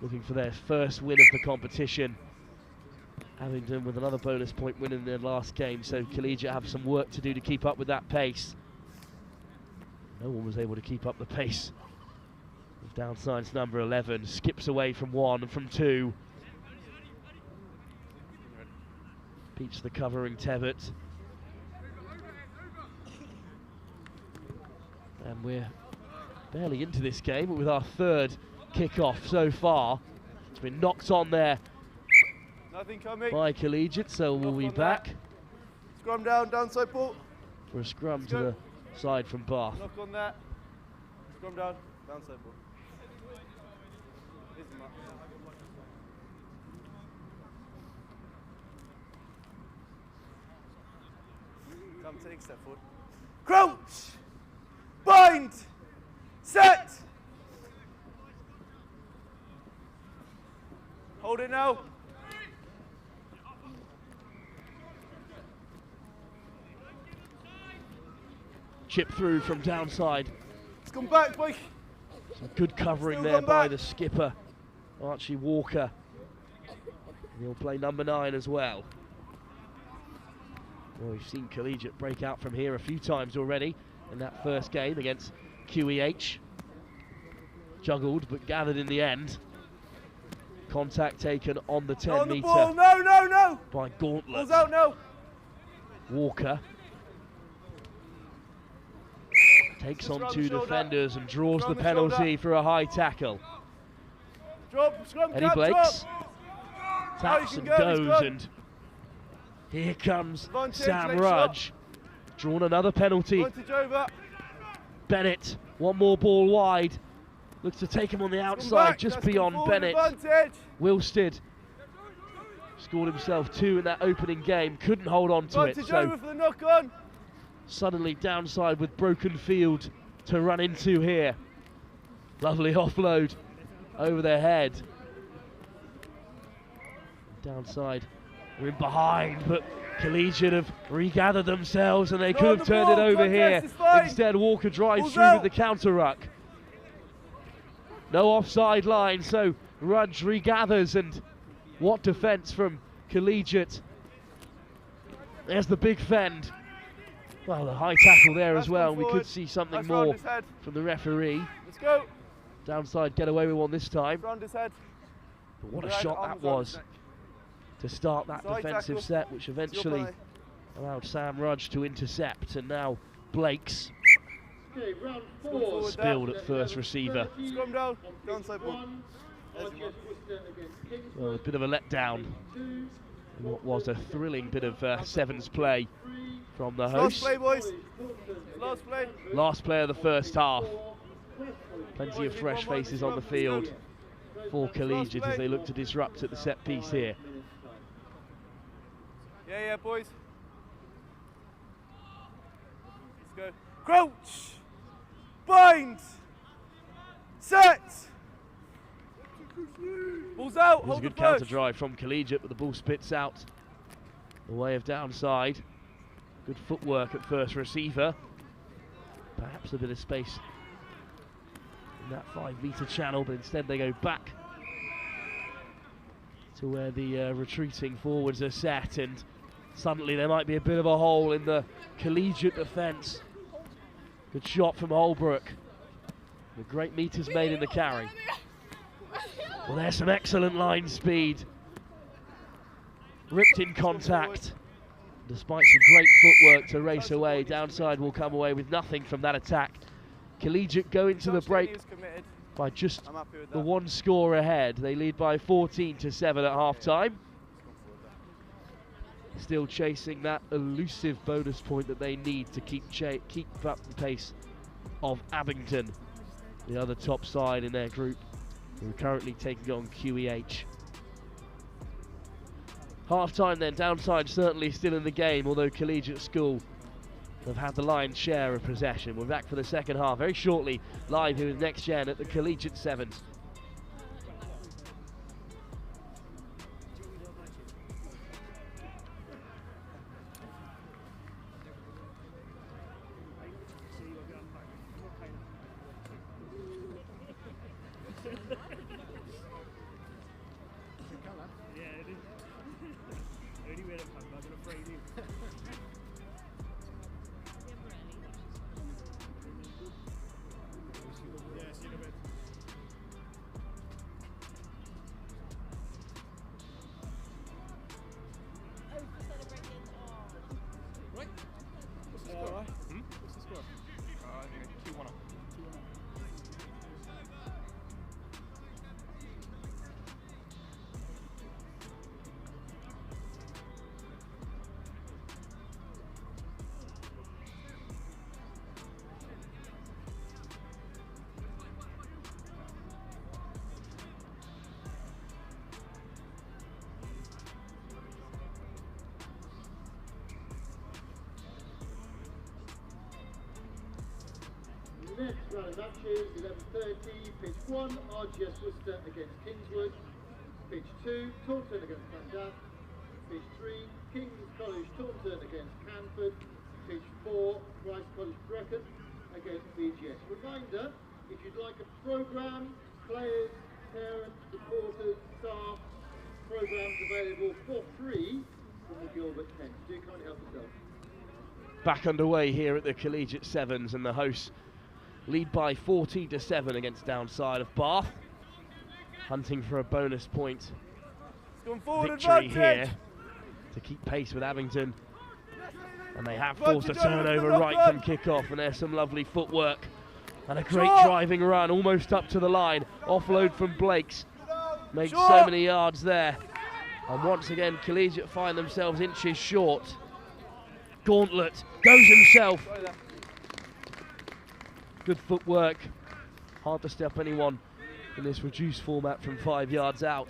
looking for their first win of the competition. Abingdon with another bonus point win in their last game, so Collegiate have some work to do to keep up with that pace. No one was able to keep up the pace. Downside's number 11 skips away from 1 and from 2. Beats the covering Tebbett. And we're barely into this game with our third kick-off so far. It's been knocked on there Nothing coming. by Collegiate, so we'll be back that. Scrum down, Downside ball. for a scrum to the side from Bath. Knock on that. Scrum down, Downside ball. Here's the mark. Come, take a step forward. Crouch! Bind! Set! Hold it now. Chip through from Downside. Let's come back, boy. Some good covering Still there gone by back. the skipper, Archie Walker. And he'll play number 9 as well. Well, we've seen Collegiate break out from here a few times already in that first game against QEH. Juggled but gathered in the end. Contact taken on the 10 On the metre ball, no! by Gauntlet. Ball's out now. Walker Takes Just on round two the shoulder. defenders and draws the Round the penalty shoulder. for a high tackle. Drop, scrum, Eddie cap, Blakes drop. taps you and can go, he's goes, gone. and here comes Advantage, Sam late Rudge. Drawn another penalty. Advantage over. Bennett, one more ball wide. Looks to take him on the Come outside, back, just that's come beyond forward, Bennett. Advantage. Wilstead scored himself 2 in that opening game, couldn't hold on to it. Advantage So over for the knock on. suddenly downside with broken field to run into here. Lovely offload over their head. Downside, we're in behind, but Collegiate have regathered themselves and they Not could on have the turned ball, it over here. contest is fine. Instead, Walker drives Ball's through out. with the counter ruck. No offside line, so Rudge regathers, and what defence from Collegiate. There's the big fend. Well, the high tackle there That's as well. gone We could forward. see something That's round more his head. from the referee. Let's go. Downside get away with one this time. Round his head. But what a Right, shot arms that round his was neck. to start that Side defensive tackle. set, which eventually play. allowed Sam Rudge to intercept, and now Blakes Okay, round forward four. there. spilled at first receiver. Scrum down. Downside ball. One, RGS Worcester against Kingswood. Well, a bit of a letdown. Two, in what was a thrilling bit of sevens play three, from the Last hosts. play, boys. Taunton Last play. Last play of the first half. four, Plenty of fresh faces on the field for Collegiate as they look to disrupt at the set piece here. Yeah, yeah, boys. Let's go. Crouch. Bind. Set. Ball's out. There's a Hold good the counter push. drive from Collegiate, but the ball spits out the way of downside. Good footwork at first receiver. Perhaps a bit of space in that 5-metre channel, but instead they go back to where the retreating forwards are set, and suddenly there might be a bit of a hole in the Collegiate defence. Good shot from Holbrook. The great metres made in the carry. Well, there's some excellent line speed. Ripped in contact. Despite some great footwork to race away, downside will come away with nothing from that attack. Collegiate go into the break by just I'm happy with the that. one score ahead. They lead by 14-7 at half-time. Still chasing that elusive bonus point that they need to keep up the pace of Abingdon, the other top side in their group, who are currently taking on QEH. Half-time then, downside certainly still in the game, although Collegiate School have had the lion's share of possession. We're back for the second half very shortly, live here with Next Gen at the Collegiate Sevens. Next round of matches, 11:30, pitch 1, RGS Worcester against Kingswood. Pitch 2, Taunton against Llandaff. Pitch 3, King's College Taunton against Canford. Pitch 4, Christ College Brecon against BGS. Reminder, if you'd like a programme, players, parents, supporters, staff, programmes available for free from the Gilbert tent. Do come and help yourself. Back underway here at the Collegiate Sevens, and the hosts lead by 14-7 against downside of Bath. Hunting for a bonus point Going forward, victory advantage. here to keep pace with Abingdon And they have forced a turnover right from kick-off, and there's some lovely footwork. And a great driving run, almost up to the line. Offload from Blakes. Makes so many yards there. And once again, Collegiate find themselves inches short. Gauntlet goes himself. Good footwork. Hard to step anyone in this reduced format from 5 yards out.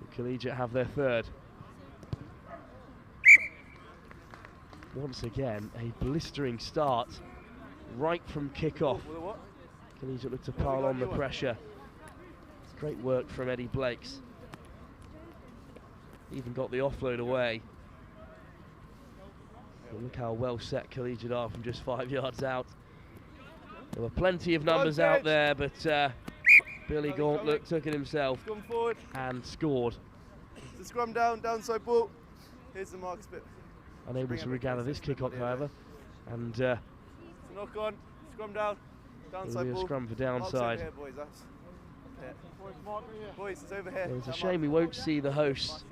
The Collegiate have their third. Once again, a blistering start right from kick-off. Collegiate look to pile on the pressure. Great work from Eddie Blakes. Even got the offload away. But look how well set Collegiate are from just 5 yards out. There were plenty of numbers out there, but Billy Gauntlet took it himself and scored. The scrum down, downside ball. Here's the marks bit. Unable to regather this kick-off, however. And knock on, scrum down, downside ball. A scrum for downside. Here, boys, that's boys, it's over here. Well, it's a shame we won't see the hosts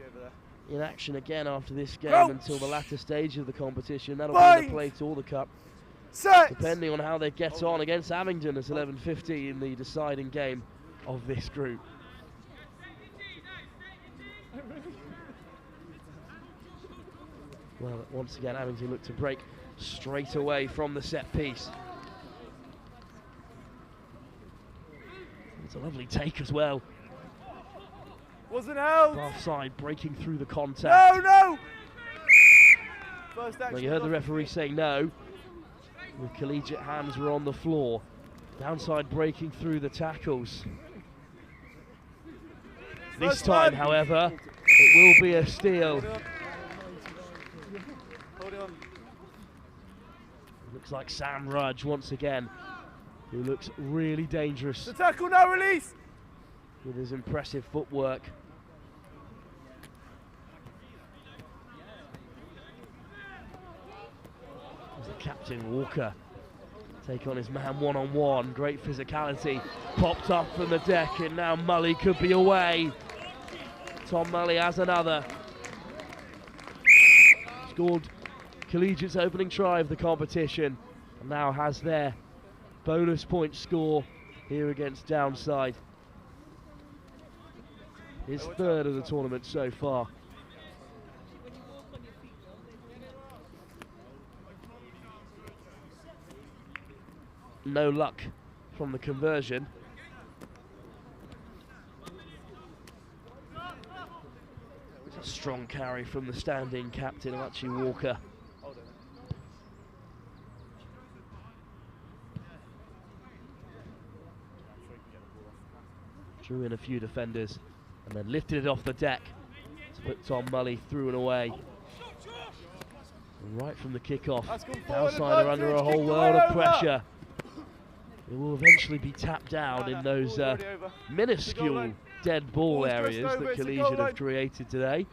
in action again after this game until the latter stage of the competition. That'll be the play to all the cup. Depending on how they get on against Abingdon at 11:50 in the deciding game of this group. Well, once again, Abingdon look to break straight away from the set piece. It's a lovely take as well. Wasn't out. Half side breaking through the contact. No, no. First action. Well, you heard the referee say no. The Collegiate hands were on the floor. Downside breaking through the tackles. This time, however, it will be a steal. Hold on. Looks like Sam Rudge once again, who looks really dangerous. The tackle now, release! With his impressive footwork. As the captain, Walker, take on his man one-on-one. Great physicality. Popped up from the deck, and now Mully could be away. Tom Mully has another. Scored Collegiate's opening try of the competition, and now has their bonus point score here against Downside. His third of the tournament so far. No luck from the conversion. It's a strong carry from the standing captain, Archie Walker. Drew in a few defenders and then lifted it off the deck to put Tom Mully through and away. And right from the kickoff, Downside are under a whole world of pressure. It will eventually be tapped down in those minuscule dead ball areas that Collegiate have created today.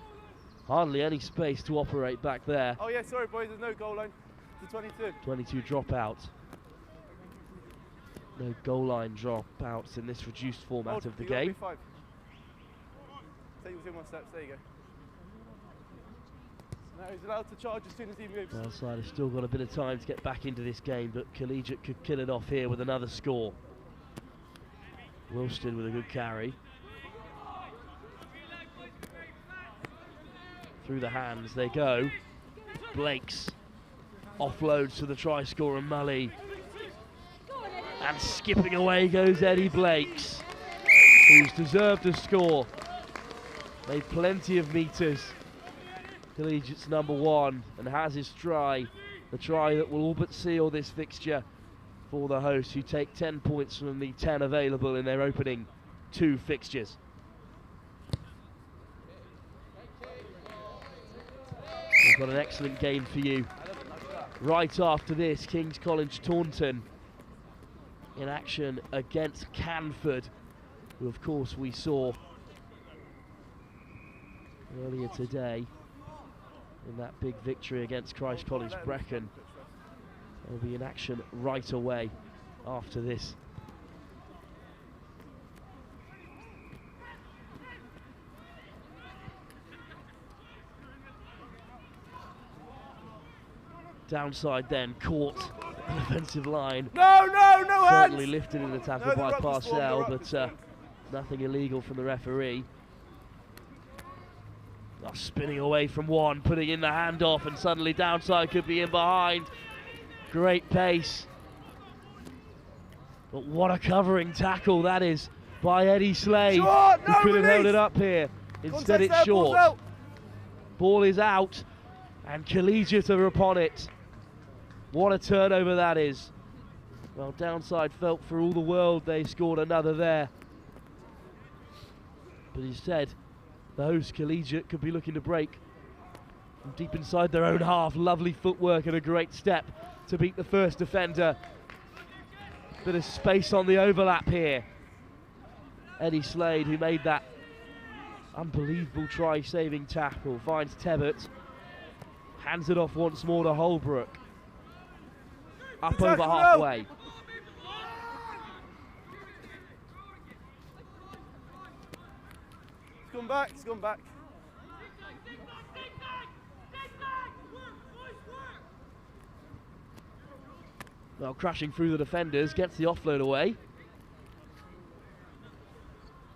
Hardly any space to operate back there. Oh yeah, sorry boys, there's no goal line. It's a 22. 22 dropout. No goal line dropouts in this reduced format of the game. Take within 1 step, there you go. Now he's allowed to charge as soon as he moves. Downside has still got a bit of time to get back into this game, but Collegiate could kill it off here with another score. Wilston with a good carry. Through the hands they go. Blakes offloads to the try scorer Mully. And skipping away goes Eddie Blakes, who's deserved a score. Made plenty of metres. Collegiate's #1 and has his try. The try that will all but seal this fixture for the hosts, who take 10 points from the 10 available in their opening 2 fixtures. We've got an excellent game for you. Right after this, King's College Taunton in action against Canford, who of course we saw earlier today in that big victory against Christ College Brecon. They'll be in action right away after this. Downside then caught the defensive line. No Certainly hands! lifted in the tackle No, the by rugby's form, the Parcell, rugby's but form. nothing illegal from the referee. Oh, spinning away from one, putting in the handoff, and suddenly Downside could be in behind. Great pace. But what a covering tackle that is by Eddie Slade, Short, who no could have held release. it up here. Instead Context it's there, ball's short. out. Ball is out, and Collegiate are upon it. What a turnover that is. Well, Downside felt for all the world they scored another there. But instead, the host Collegiate could be looking to break from deep inside their own half. Lovely footwork and a great step to beat the first defender. Bit of space on the overlap here. Eddie Slade, who made that unbelievable try-saving tackle, finds Tebbert, hands it off once more to Holbrook. Up Good over tackle, no. halfway. It's gone back, it's gone back. Well, crashing through the defenders, gets the offload away.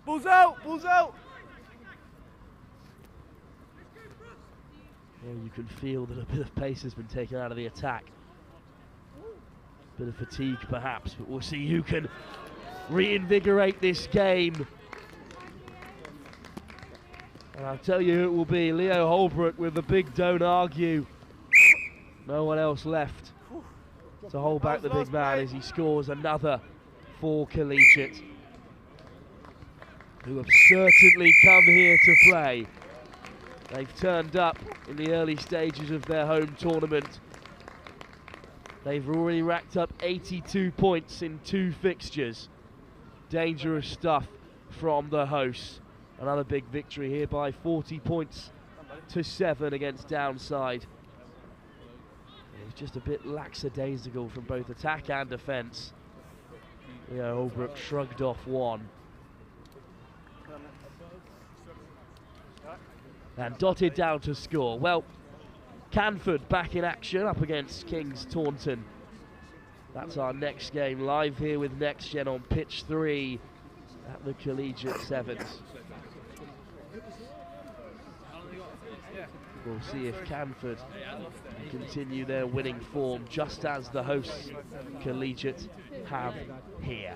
Ball's out, ball's out. Well, you can feel that a bit of pace has been taken out of the attack. Bit of fatigue perhaps, but we'll see who can reinvigorate this game. And I'll tell you who it will be. Leo Holbrook with the big don't argue. No one else left to hold back the big man as he scores another for Collegiate, who have certainly come here to play. They've turned up in the early stages of their home tournament. They've already racked up 82 points in 2 fixtures. Dangerous stuff from the hosts. Another big victory here by 40 points to 7 against Downside. It was just a bit lackadaisical from both attack and defence. Leo Holbrook shrugged off one. And dotted down to score. Well, Canford back in action up against King's Taunton. That's our next game, live here with Next Gen on pitch 3 at the Collegiate 7s. We'll see if Canford continue their winning form, just as the hosts Collegiate have here.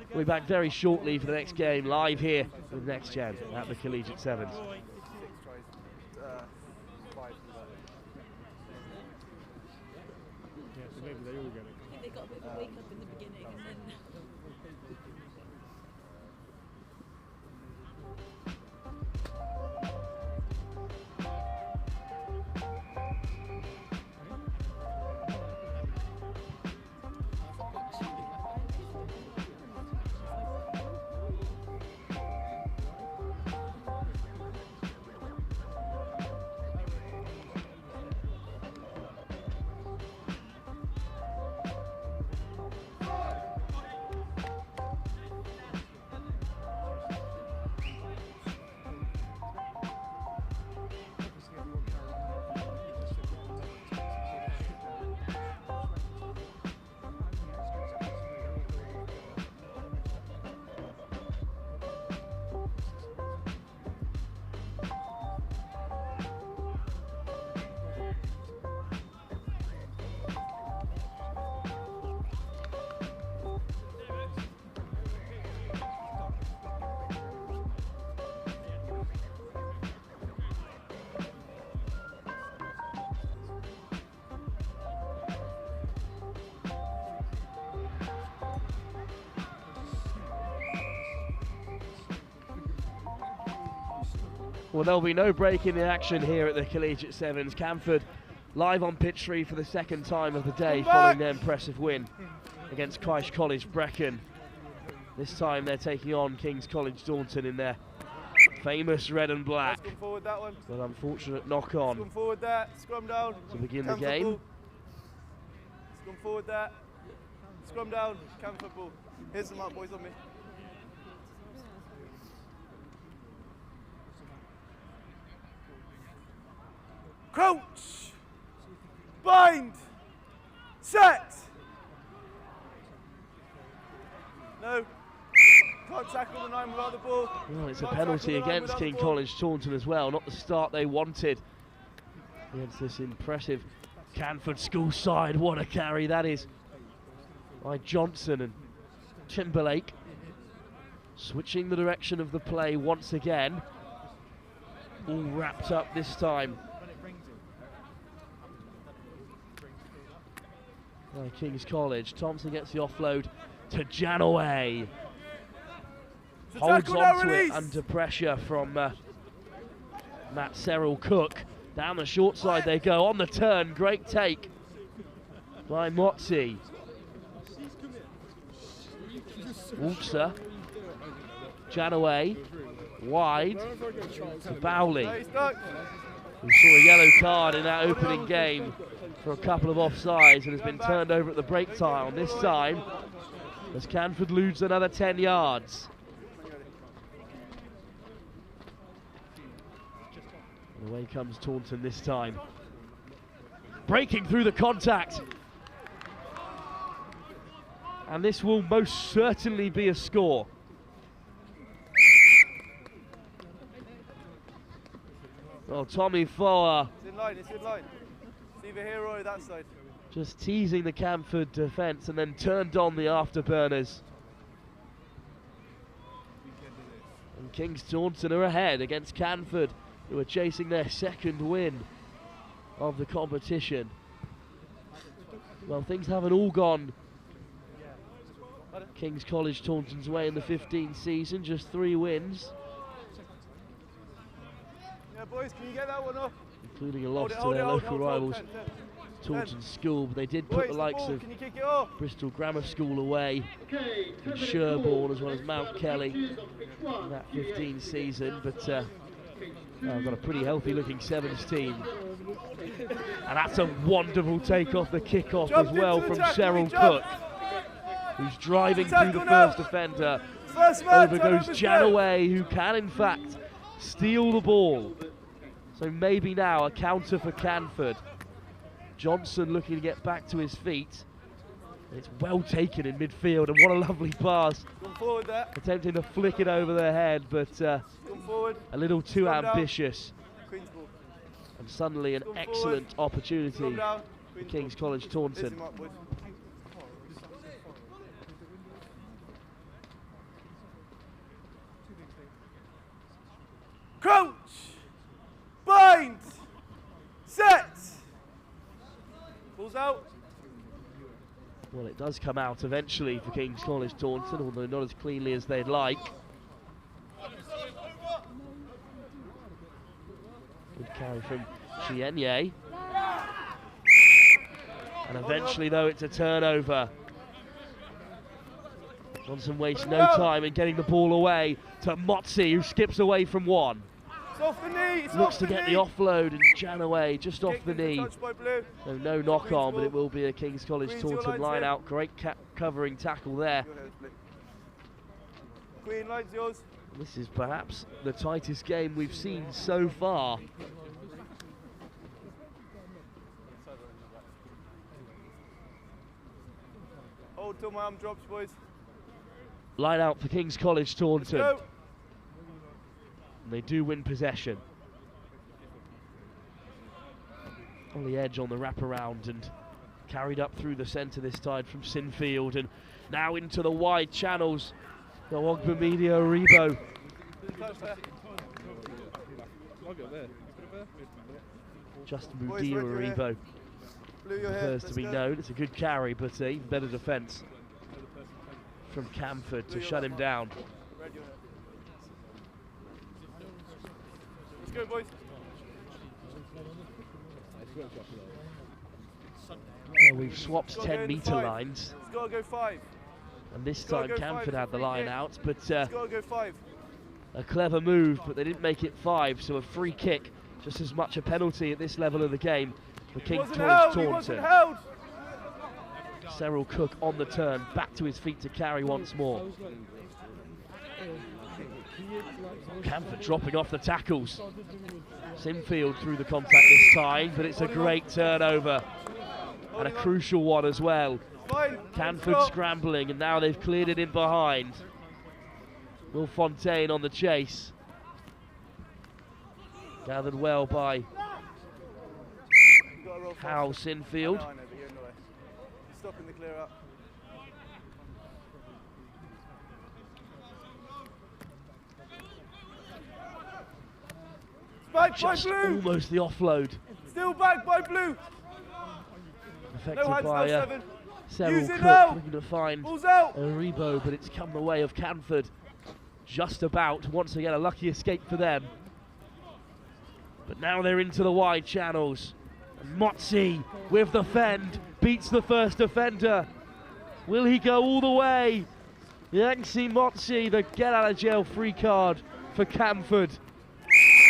We'll be back very shortly for the next game, live here with Next Gen at the Collegiate 7s. Maybe they all get it. I think they got a bit of a wake up in the beginning and then. Well, there'll be no break in the action here at the Collegiate 7s. Canford live on pitch 3 for the second time of the day following their impressive win against Christ College Brecon. This time they're taking on King's College Taunton in their famous red and black. Let's come forward that one. But unfortunate knock Let's on come forward that. Scrum down. to begin the Canford game. ball. Let's come forward that. Scrum down. Canford ball. Here's the mark, boys, on me. Crouch! Bind. Set. No. Can't tackle the 9 without the ball. Well, it's a penalty against King College Taunton as well. Not the start they wanted against this impressive Canford School side. What a carry that is by Johnson and Timberlake. Switching the direction of the play once again. All wrapped up this time by King's College. Thompson gets the offload to Janaway. Holds on to it under pressure from Matt Cyril Cook. Down the short side they go, on the turn, great take by Motzi. Walter, Janaway, wide to Bowley, who saw a yellow card in that opening game for a couple of offsides and has been turned over at the break time. This time, as Canford loses another 10 yards. And away comes Taunton this time. Breaking through the contact. And this will most certainly be a score. Well, Tommy Foa. It's in line, it's in line. It's either here or that side. Just teasing the Canford defence and then turned on the afterburners. And Kings Taunton are ahead against Canford, who are chasing their second win of the competition. Well, things haven't all gone Kings College Taunton's way in the 15th season, just 3 wins. Yeah, boys, can you get that one off? Including a loss to their local rivals, Taunton School, but they did put the likes of Bristol Grammar School away, and Sherborne as well as Mount Kelly in that 15th season, but I've got a pretty healthy looking 7's team. And that's a wonderful take off the kickoff as well from Cyril Cook, who's driving through the first defender. Over goes Janaway, who can in fact steal the ball. So maybe now a counter for Canford. Johnson looking to get back to his feet. It's well taken in midfield, and what a lovely pass. Attempting to flick it over their head, but a little too ambitious. And suddenly an excellent opportunity for King's College Taunton. Crouch! Bind! Set! Ball's out. Well, it does come out eventually for King's College Taunton, although not as cleanly as they'd like. Good carry from Chienye. And eventually, though, it's a turnover. Johnson wastes no time in getting the ball away to Motzi, who skips away from one. Off the knee, looks to get the offload, and Janaway just off the knee. So no knock on, but it will be a King's College Taunton line out. Great covering tackle there. Queen, line's yours. This is perhaps the tightest game we've seen so far. Hold till my arm drops, boys. Line out for King's College Taunton. And they do win possession. On the edge on the wraparound and carried up through the centre this time from Sinfield, and now into the wide channels. The Ogbamedia Aribo. Just Mudia Aribo prefers to be known. It's a good carry, but even better defence from Canford to shut him down. Let's go, boys. Well, we've swapped 10-metre lines. It's got to go 5. And this time Canford had the line out, but it's got to go 5. A clever move, but they didn't make it 5, so a free kick, just as much a penalty at this level of the game for King's College Taunton. Cyril Cook on the turn, back to his feet to carry once more. Canford dropping off the tackles. Sinfield through the contact this time, but it's a great turnover and a crucial one as well. Fine. Canford scrambling, and now they've cleared it in behind. Will Fontaine on the chase. Gathered well by Hal Sinfield. I know, but you're in the way. Stopping the clear up. Back by Just blue. almost the offload. Still back by blue. Affected No hands, by no 7. Cyril Use it Cook, now. looking to find Ball's out. a rebo, but it's come the way of Canford. Just about, once again, a lucky escape for them. But now they're into the wide channels. And Motzi with the fend, beats the first defender. Will he go all the way? Yangsi Motzi, the get out of jail free card for Canford.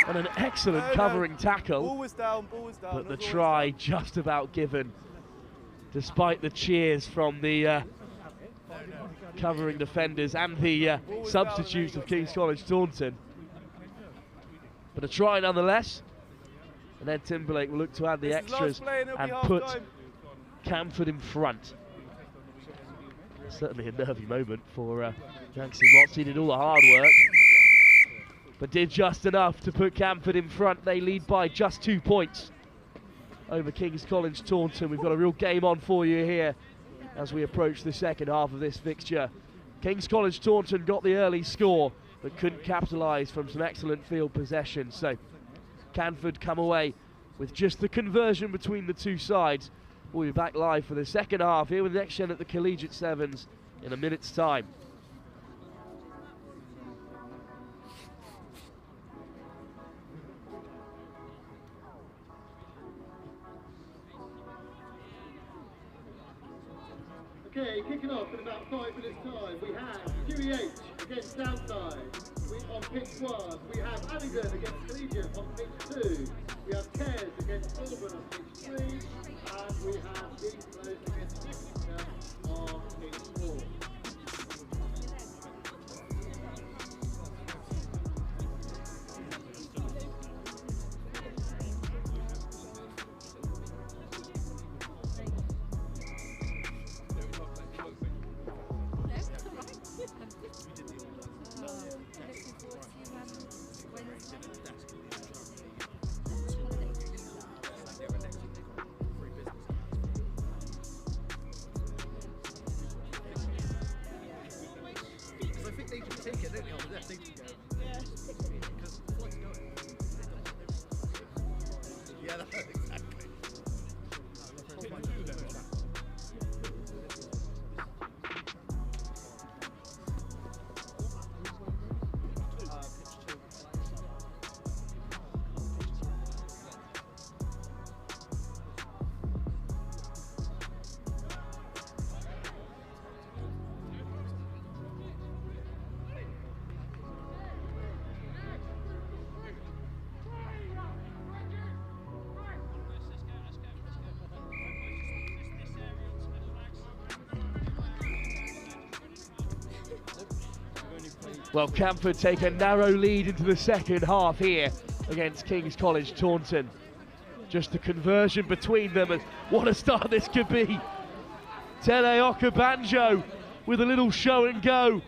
And an excellent covering tackle. Ball was down, but the try just about given, despite the cheers from the covering defenders and the substitutes of King's College Taunton. But a try nonetheless. And then Timberlake will look to add the extras and put Canford in front. Certainly a nervy moment for Yangsi Motzi. Did all the hard work, but did just enough to put Canford in front. They lead by just 2 points over King's College Taunton. We've got a real game on for you here as we approach the second half of this fixture. King's College Taunton got the early score, but couldn't capitalise from some excellent field possession. So Canford come away with just the conversion between the two sides. We'll be back live for the second half here with Next Gen at the Collegiate Sevens in a minute's time. Okay, kicking off in about 5 minutes' time, we have QEH against Downside. On pitch 1, we have Abingdon against Collegiate on pitch 2. We have KES against Malvern on pitch 3. And we have Kingswood against Exeter on pitch 4. Well, Canford take a narrow lead into the second half here against King's College Taunton. Just the conversion between them, and what a start this could be. Tele Okabanjo with a little show and go.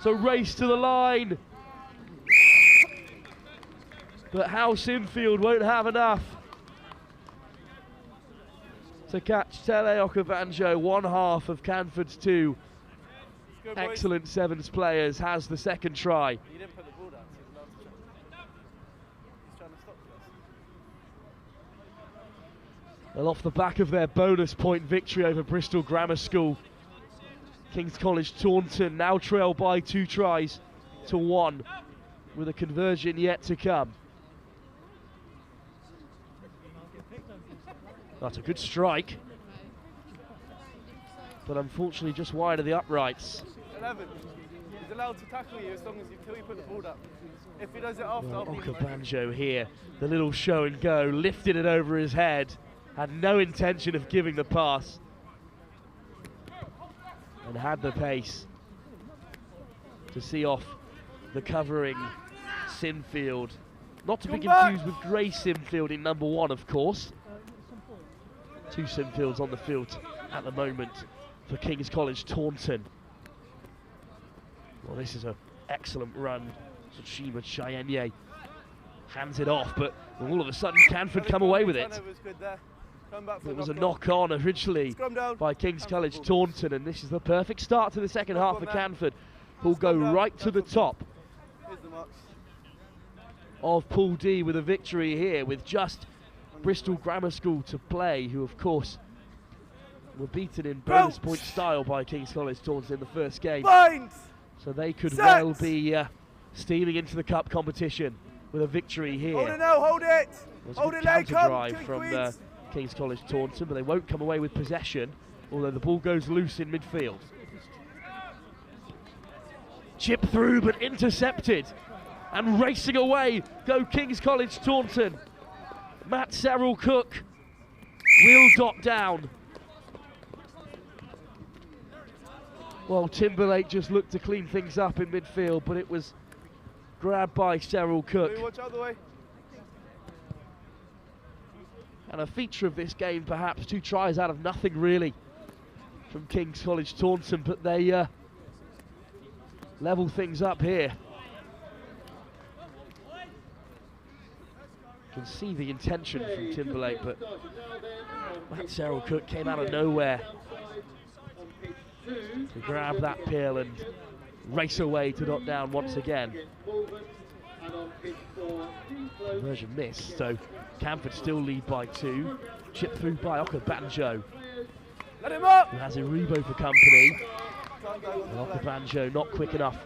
So race to the line. But House Infield won't have enough to catch Tele Okabanjo. One half of Canford's two excellent Sevens players has the second try. You didn't put the ball down, so he's trying to stop us. Well, off the back of their bonus point victory over Bristol Grammar School, King's College Taunton now trail by 2 tries to 1, with a conversion yet to come. That's a good strike, but unfortunately just wide of the uprights. 11. He's allowed to tackle you as long as until you put the ball down. If he does it after, Well, Okabanjo here, the little show and go, lifted it over his head, had no intention of giving the pass, and had the pace to see off the covering Sinfield. Not to be confused with Gray Sinfield in number 1, of course. Two Simfields on the field at the moment for King's College Taunton. Well, this is an excellent run. Tsushima Chayenye hands it off, but all of a sudden Canford come away with it. It was a knock-on originally by King's College Taunton, and this is the perfect start to the second half for Canford, who'll go right to the top of Pool D with a victory here, with just Bristol Grammar School to play, who of course were beaten in bonus point style by King's College Taunton in the first game. So they could well be steaming into the cup competition with a victory here. Hold it now, hold it! Hold it, counter drive from King's College Taunton, but they won't come away with possession, although the ball goes loose in midfield. Chip through, but intercepted, and racing away go King's College Taunton. Matt Serrell Cook will dot down. Well, Timberlake just looked to clean things up in midfield, but it was grabbed by Serrell Cook. Watch out the way. And a feature of this game, perhaps, 2 tries out of nothing really from King's College Taunton, but they level things up here. You can see the intention from Timberlake, but Matt Serrell Cook came out of nowhere to grab that pill and race away to dot down once again. Conversion missed, so Canford still lead by 2. Chip through by Okabanjo, Let him up! who has Iribo for company. Okabanjo not quick enough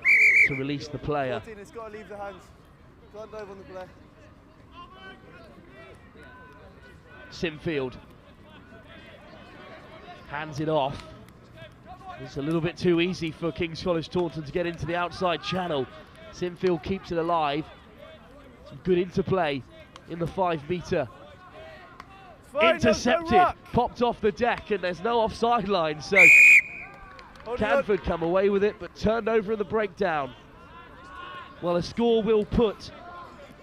to release the player. 14, it's got to leave the hands. Can't dive on the play. Simfield hands it off. It's a little bit too easy for King's College Taunton to get into the outside channel. Simfield keeps it alive. Some good interplay in the 5-metre. Intercepted, popped off the deck, and there's no offside line, so Canford come away with it, but turned over in the breakdown. Well, a score will put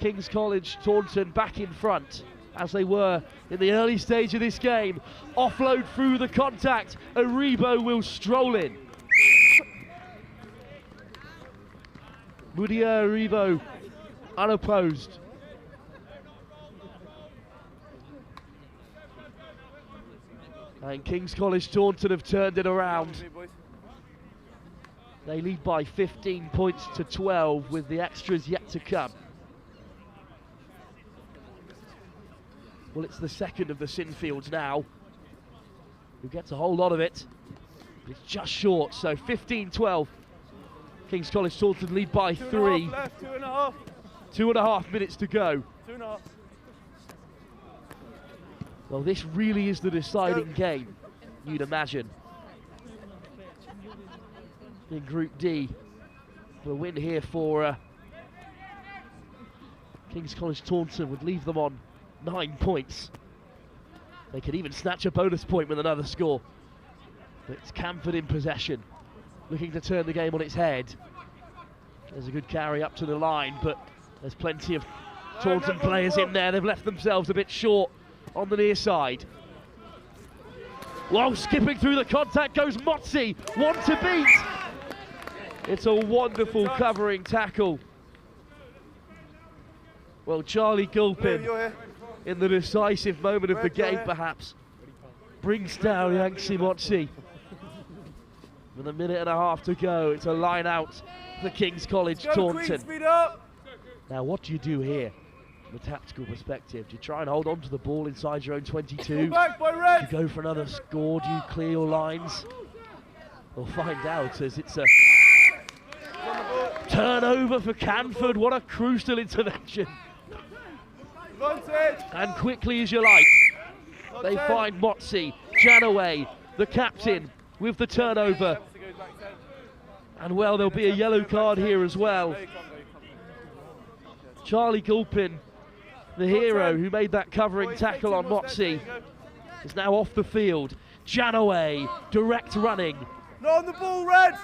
King's College Taunton back in front, as they were in the early stage of this game. Offload through the contact, Iribo will stroll in. Mudia Iribo unopposed. And King's College Taunton have turned it around. They lead by 15 points to 12 with the extras yet to come. Well, it's the second of the Sinfields now, who gets a whole lot of it. It's just short, so 15-12. King's College Taunton lead by 3. 2.5. 2.5 minutes to go. 2.5. Well, this really is the deciding game, you'd imagine. In Group D, the win here for King's College Taunton would leave them on 9 points. They could even snatch a bonus point with another score. But it's Canford in possession, looking to turn the game on its head. There's a good carry up to the line, but there's plenty of Taunton players in there. They've left themselves a bit short on the near side. While skipping through the contact goes Motzi, 1 to beat. It's a wonderful covering tackle. Well, Charlie Gulpin, in the decisive moment of the game perhaps, brings down Yangtze Motzi. With a minute and a half to go, it's a line out for King's College Taunton. Now, what do you do here from a tactical perspective? Do you try and hold on to the ball inside your own 22? Do you go for another score? Do you clear your lines? We'll find out, as it's a turnover for Canford. What a crucial intervention. And quickly as you like, they find Motzi. Janaway, the captain, with the turnover. And well, there'll be a yellow card here as well. Charlie Gulpin, the hero who made that covering tackle on Motzi, is now off the field. Janaway, direct running. Not on the ball, Red!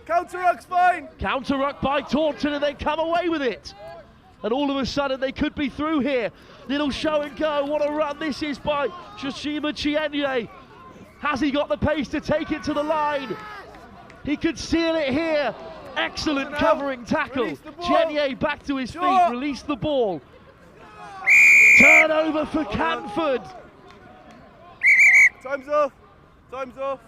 Counter-ruck's fine! Counter-ruck by Taunton, and they come away with it. and all of a sudden they could be through here. Little show and go. What a run this is by Shoshima Chienye. Has he got the pace to take it to the line? He could seal it here. Excellent covering tackle. Chienye back to his feet, release the ball. Turnover for Canford. Time's off. Time's off.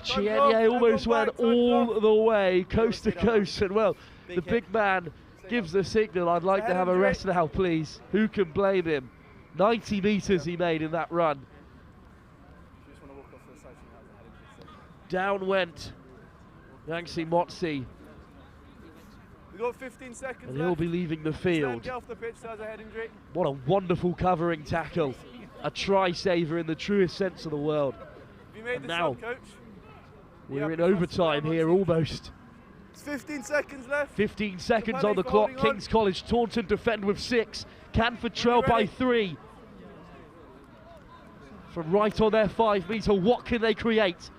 Chienye almost went all the way, coast to coast, and well, the big man gives the signal, I'd like to have a rest now, please. Who can blame him? 90 metres he made in that run. Down went Yangsi Motsi. We've got 15 seconds and he'll be leaving the field. Get off the pitch, so has a head injury. What a wonderful covering tackle. A try-saver in the truest sense of the world. Have you made and the now, sub, coach? we're in overtime here, almost. It's 15 seconds left. 15 seconds on the clock. King's College Taunton defend with 6. Canford trail by 3. From right on their 5 metre, what can they create?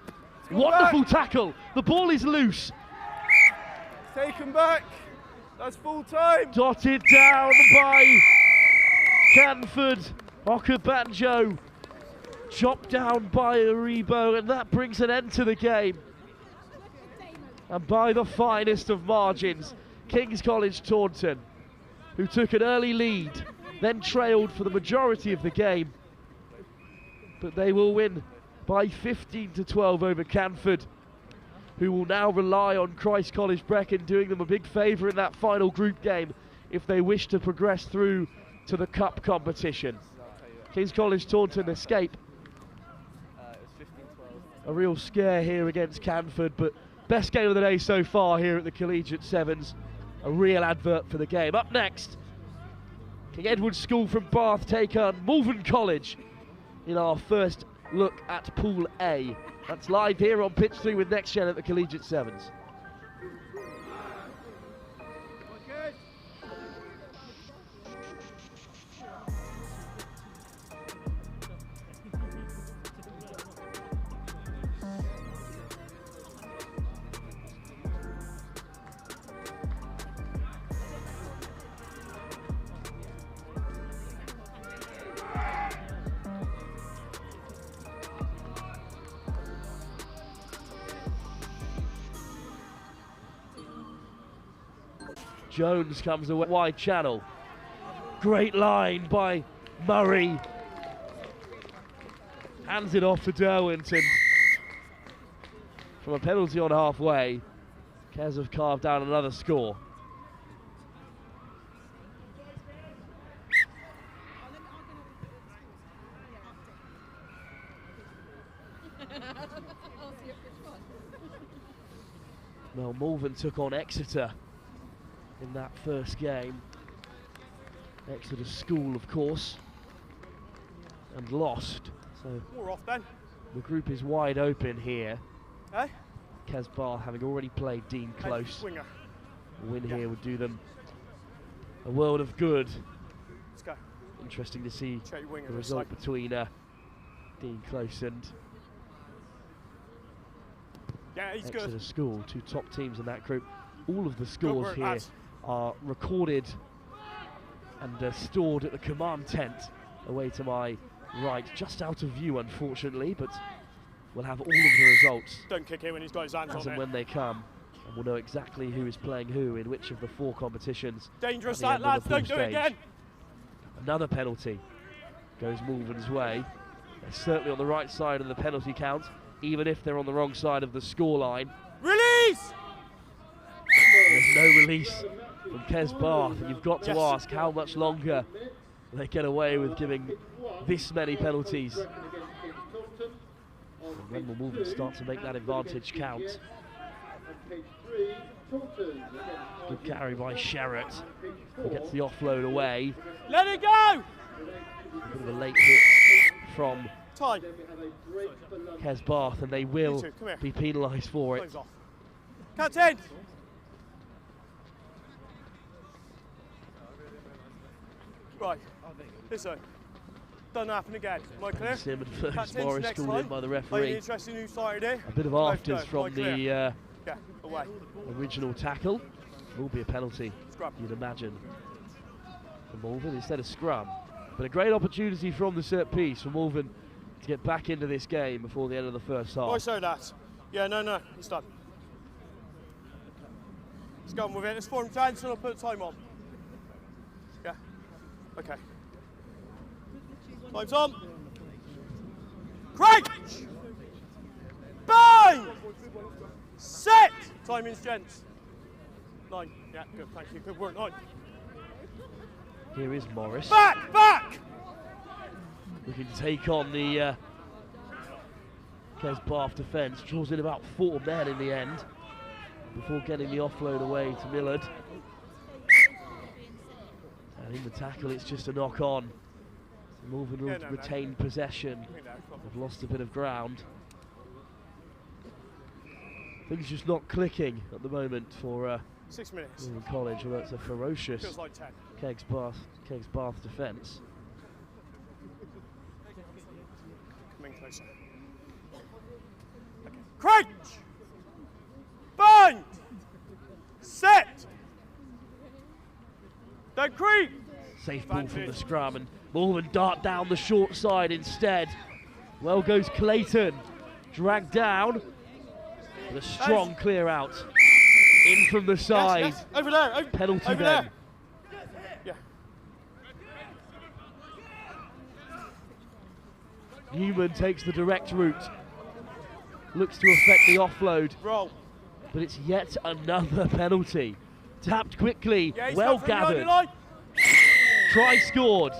Wonderful tackle. The ball is loose. Taken back. That's full time. Dotted down by Canford. Okabanjo chopped down by Aribo, and that brings an end to the game. And by the finest of margins, King's College Taunton, who took an early lead, then trailed for the majority of the game, but they will win by 15-12 over Canford, who will now rely on Christ College Brecon doing them a big favour in that final group game if they wish to progress through to the cup competition. King's College Taunton escape. A real scare here against Canford, but best game of the day so far here at the Collegiate Sevens. A real advert for the game. Up next, King Edward's School from Bath take on Malvern College in our first look at Pool A. That's live here on Pitch 3 with Next Gen at the Collegiate Sevens. Jones comes away wide channel. Great line by Murray. Hands it off to Derwent, and from a penalty on halfway, KES have carved down another score. Well, Malvern took on Exeter in that first game. Exeter School, of course, and lost. So we're off then. The group is wide open here. Eh? KES Bath having already played Dean Close. A win here would do them a world of good. Let's go. Interesting to see the result like between Dean Close and Exeter good. School, two top teams in that group. All of the scores here are recorded and stored at the command tent away to my right, just out of view unfortunately, but we'll have all of the results. Don't kick him when he's got his hands on it. As and when they come, and we'll know exactly who is playing who in which of the 4 competitions. Dangerous that, lads, don't do it again. Another penalty goes Malvern's way. They're certainly on the right side of the penalty count, even if they're on the wrong side of the scoreline. Release! There's no release from KES Bath. You've got to ask how much longer they get away with giving this many penalties. And when will Malvern start to make that advantage count? Good carry by Sherratt, who gets the offload away. Let it go! A bit of a late hit from KES Bath, and they will be penalised for it. Captain! Right, listen, doesn't happen again. Am I clear? Sim and Fergus Morris called in by the referee. Interesting who started it. A bit of afters from the away. original tackle. Will be a penalty, Scrum. you'd imagine, for Malvern instead of scrum. But a great opportunity from the set piece for Malvern to get back into this game before the end of the first half. Why so, that? Yeah, no, it's done. Let's go on with it. Let's form chance and I'll put time on. Yeah. Okay. Time's on. Crouch! Bang! Set! Timing's gents. 9. Yeah, good, thank you. Good work, 9. Here is Morris. Back! Looking to take on the KES Bath defence. Draws in about 4 men in the end before getting the offload away to Millard. And in the tackle, it's just a knock on. Malvern will retain possession. They've lost a bit of ground. Things just not clicking at the moment for 6 minutes. Malvern College, although it's a ferocious Feels like 10. KES Bath defence. Come in closer. Okay. Crouch! Bind! Set! Don't creep! Safe ball from the scrum, and Molin dart down the short side instead. Well goes Clayton, dragged down, with a strong clear out. In from the side. Yes. Over there. Penalty over then. There. Yeah. Newman takes the direct route. Looks to affect the offload. Roll. But it's yet another penalty. Tapped quickly, Yeah, well gathered. Line. Try scored.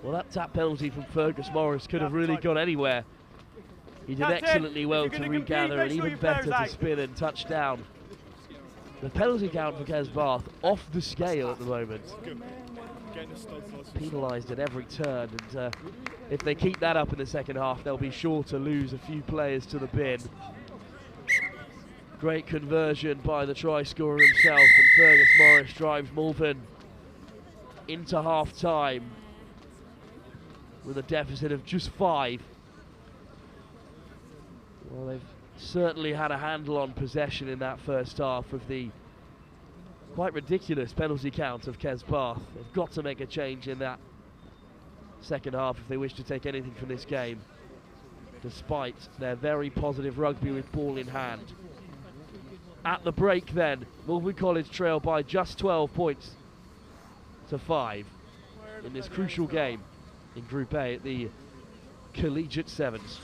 Well, that tap penalty from Fergus Morris could have really gone anywhere. He did excellently well to regather and even better to spin and touch down. The penalty count for KES Bath off the scale at the moment. Penalised at every turn, and if they keep that up in the second half, they'll be sure to lose a few players to the bin. Great conversion by the try scorer himself, and Fergus Morris drives Malvern into half time with a deficit of just 5. Well, they've certainly had a handle on possession in that first half of the quite ridiculous penalty count of KES Bath. They've got to make a change in that second half if they wish to take anything from this game, despite their very positive rugby with ball in hand. At the break then, Malvern College trail by just 12 points to 5 in this crucial game in Group A at the Collegiate Sevens.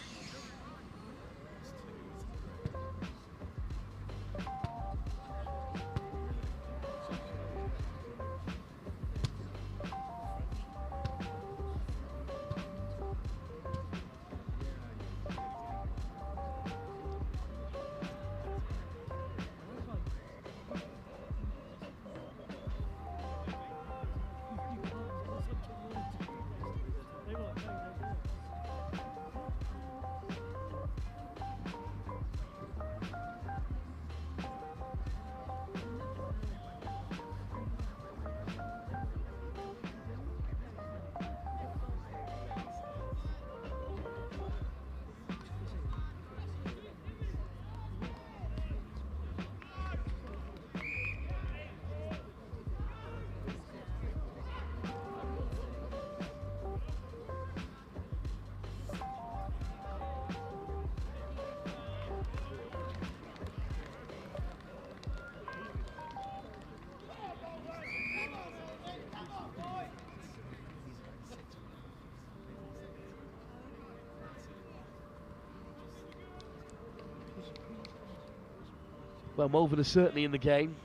Well, Malvern are certainly in the game,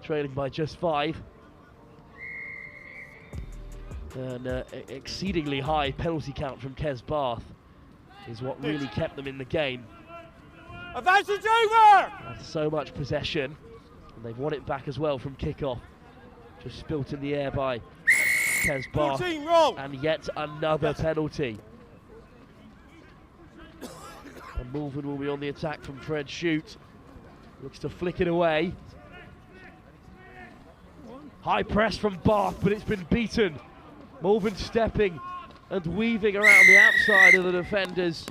trailing by just 5. An exceedingly high penalty count from KES Bath is what really kept them in the game. Advantage over! After so much possession, and they've won it back as well from kick-off. Just spilt in the air by KES Bath, 14, roll. And yet another penalty. And Malvern will be on the attack from Fred Shute. Looks to flick it away. High press from Bath, but it's been beaten. Malvern stepping and weaving around the outside of the defenders.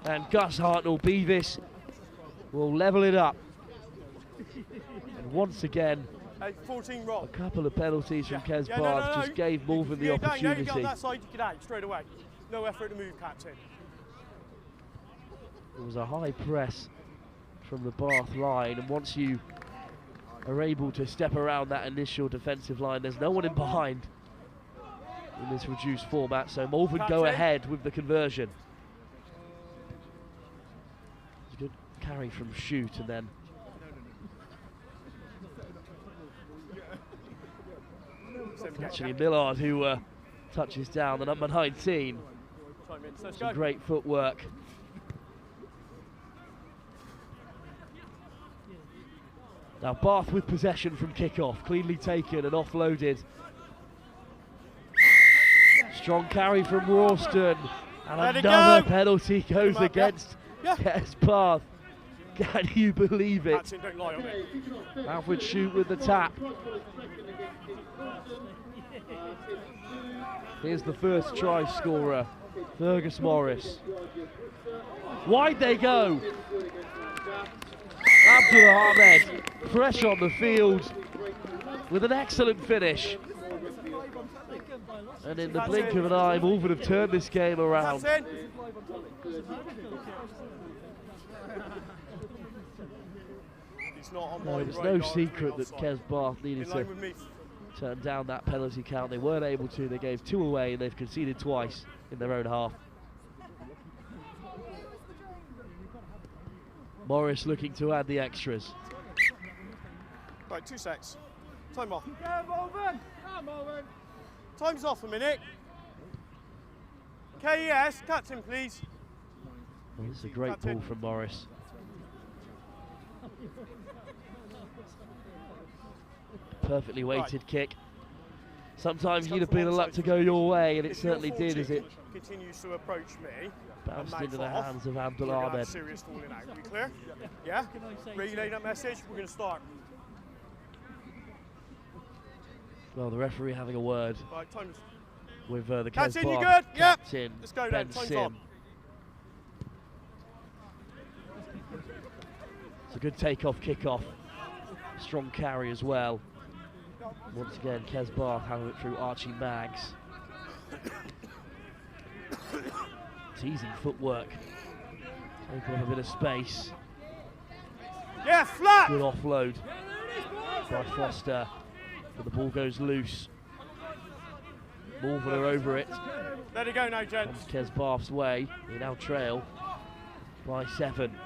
And Gus Hartnell-Beavis will level it up. And once again, Hey, 14 a roll. couple of penalties from KES Yeah, Bath no. just gave Malvern the Now you get opportunity. on that side, you get out straight away. No effort to move, captain. It was a high press from the Bath line, and once you are able to step around that initial defensive line, there's no one in behind in this reduced format, so Malvern go ahead with the conversion. It's a good carry from Shoot, and then actually Millard who touches down the number 19. Some great footwork. Now Bath with possession from kick-off, cleanly taken and offloaded. Strong carry from Rawston, and another penalty goes against KES Bath. Can you believe it? Alfred Shoot with the tap. Here's the first try scorer, Fergus Morris. Wide they go. Abdul Ahmed, fresh on the field, with an excellent finish. And in the blink of an eye, Malvern have turned this game around. No, it's no secret that KES Bath needed to turn down that penalty count. They weren't able to. They gave 2 away and they've conceded twice in their own half. Morris looking to add the extras. Right, 2 secs. Time off. Time's off a minute. KES, captain, please. Well, this is a great ball from Morris. Perfectly weighted kick. Sometimes you'd have been a luck to go your way, and it certainly did as it continues to approach me. Bounced into the hands of Abdul Ahmed. Serious falling out. We clear? Yeah? Relay that message. We're going to start. Well, the referee having a word with the KES Captain, you Bath good? Yeah. captain, Let's go Ben then. Time's Sim. on. It's a good take-off, kick-off. Strong carry as well. Once again, KES Bath having it through Archie Maggs. Teasing footwork. Taking up a bit of space. Yeah, flat! Good offload by Foster. But the ball goes loose. Malvern are over it. Let it go now, gents. Comes KES Bath's way. They now trail by 7.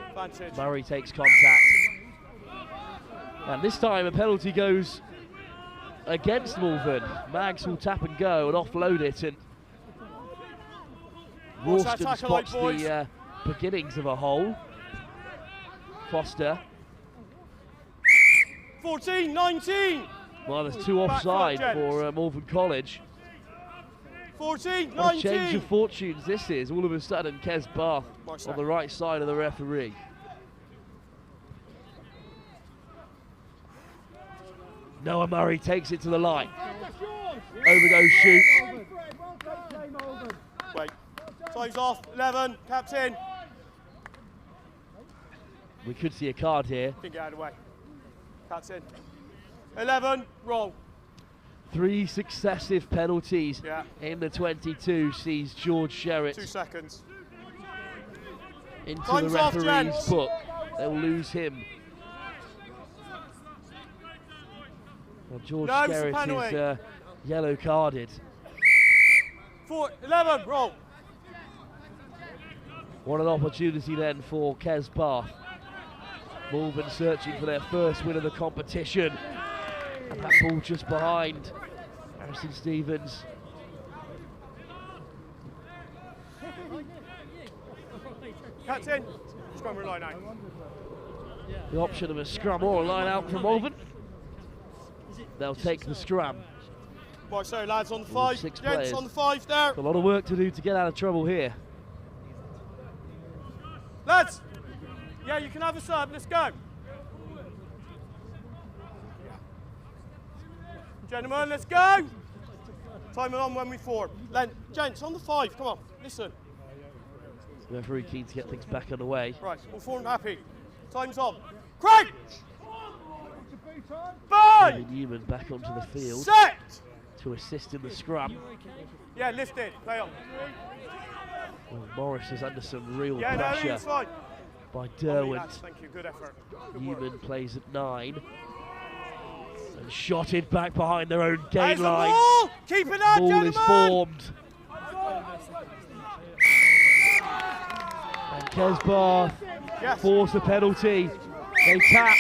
Advantage. Murray takes contact. And this time a penalty goes against Malvern. Maggs will tap and go and offload it, and Rawston spots the beginnings of a hole. Foster. 14, 19. Well, there's 2 offside for Malvern College. 14, 19. What a change of fortunes this is. All of a sudden, KES Bath on the right side of the referee. Noah Murray takes it to the line. Over goes Shoot. Wait. Time's off. 11. Captain. We could see a card here. Can get out of the way. Captain. 11. Roll. 3 successive penalties in the 22 sees George Sherritt 2 seconds. into Time's the off, referee's gents. book. They'll lose him. Well, George Sherritt is yellow carded. 11. Roll. What an opportunity then for KES Bath. Malvern searching for their first win of the competition. And that ball just behind Harrison Stevens. Captain. Scrum line out. The option of a scrum or a line out from Malvern. They'll take the scrum. Right, so lads on the 5. 6 Gents players. on the 5 there. A lot of work to do to get out of trouble here. Lads. Yeah, you can have a sub. Let's go. Gentlemen, let's go. Time on when we form. Gents on the 5. Come on. Listen. The referee keen to get things back underway. Right, all formed happy. Time's on. Crouch! 5! Newman back onto the field Set! to assist in the scrum. Yeah, lift it. Play on. Well, Morris is under some real Yeah, no, pressure it's fine. by Lovely, Derwent. lads, thank you. Good effort. Good Newman work. plays at 9 and shotted back behind their own There's gain the line. ball! Keep it up, Ball is gentlemen! formed. And KES Bath Yes. force a penalty. They tap.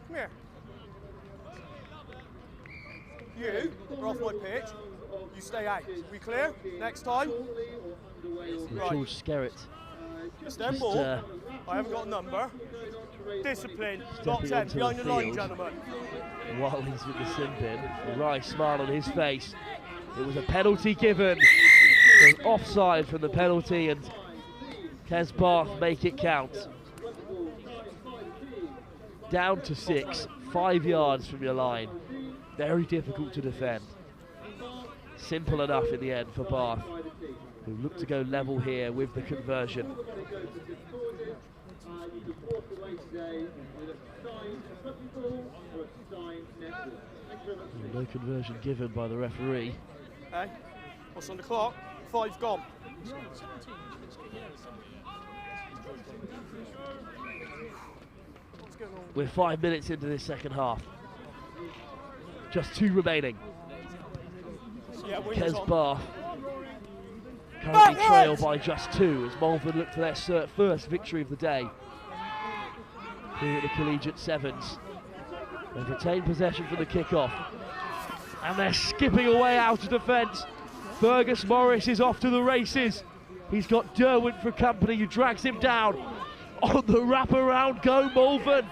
Come here. You are off my pitch. You stay out. We clear? Next time. Right. George Skerritt It's their just, ball. I haven't got a number. Discipline. Top 10. onto the Behind the line, field. gentlemen. while he's with the sin bin. A wry smile on his face. It was a penalty given. There's offside from the penalty, and KES Bath make it count. Down to 6, 5 yards from your line. Very difficult to defend. Simple enough in the end for Bath, who look to go level here with the conversion. No conversion given by the referee. Hey, what's on the clock? 5 gone. What's going on? We're 5 minutes into this second half. Just 2 remaining. Yeah, wingers KES on. Bath currently trail by just 2 as Malvern look for their first victory of the day here at the Collegiate Sevens. They've retained possession for the kick-off, and they're skipping away out of defence. Fergus Morris is off to the races. He's got Derwent for company, who drags him down. On the wraparound go Malvern.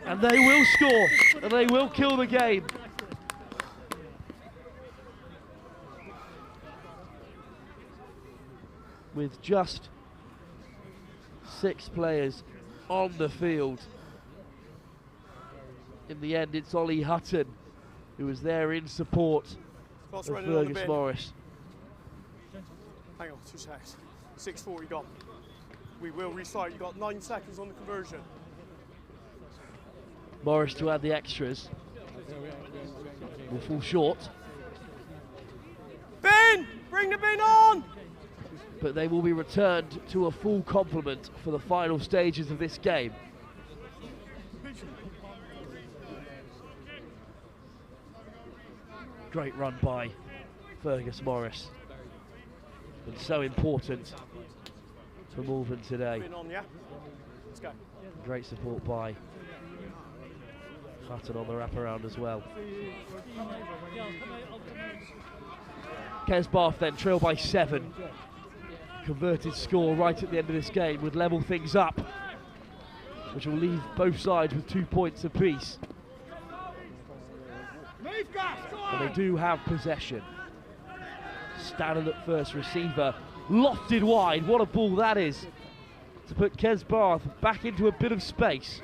And they will score, and they will kill the game. With just 6 players on the field. In the end, it's Ollie Hutton who was there in support Scott's of running on the Fergus bin. Morris. Hang on, 2 seconds. 6:40 gone. We will restart. You've got 9 seconds on the conversion. Morris to add the extras. Will fall short, Bin! Bring the bin on! but they will be returned to a full complement for the final stages of this game. Great run by Fergus Morris, and so important for Malvern today. Bin on, yeah? Let's go. Great support by Hutton on the wraparound as well. KES Bath then trail by 7. Converted score right at the end of this game would level things up, which will leave both sides with 2 points apiece. And they do have possession. Standing at first receiver, lofted wide. What a ball that is to put KES Bath back into a bit of space.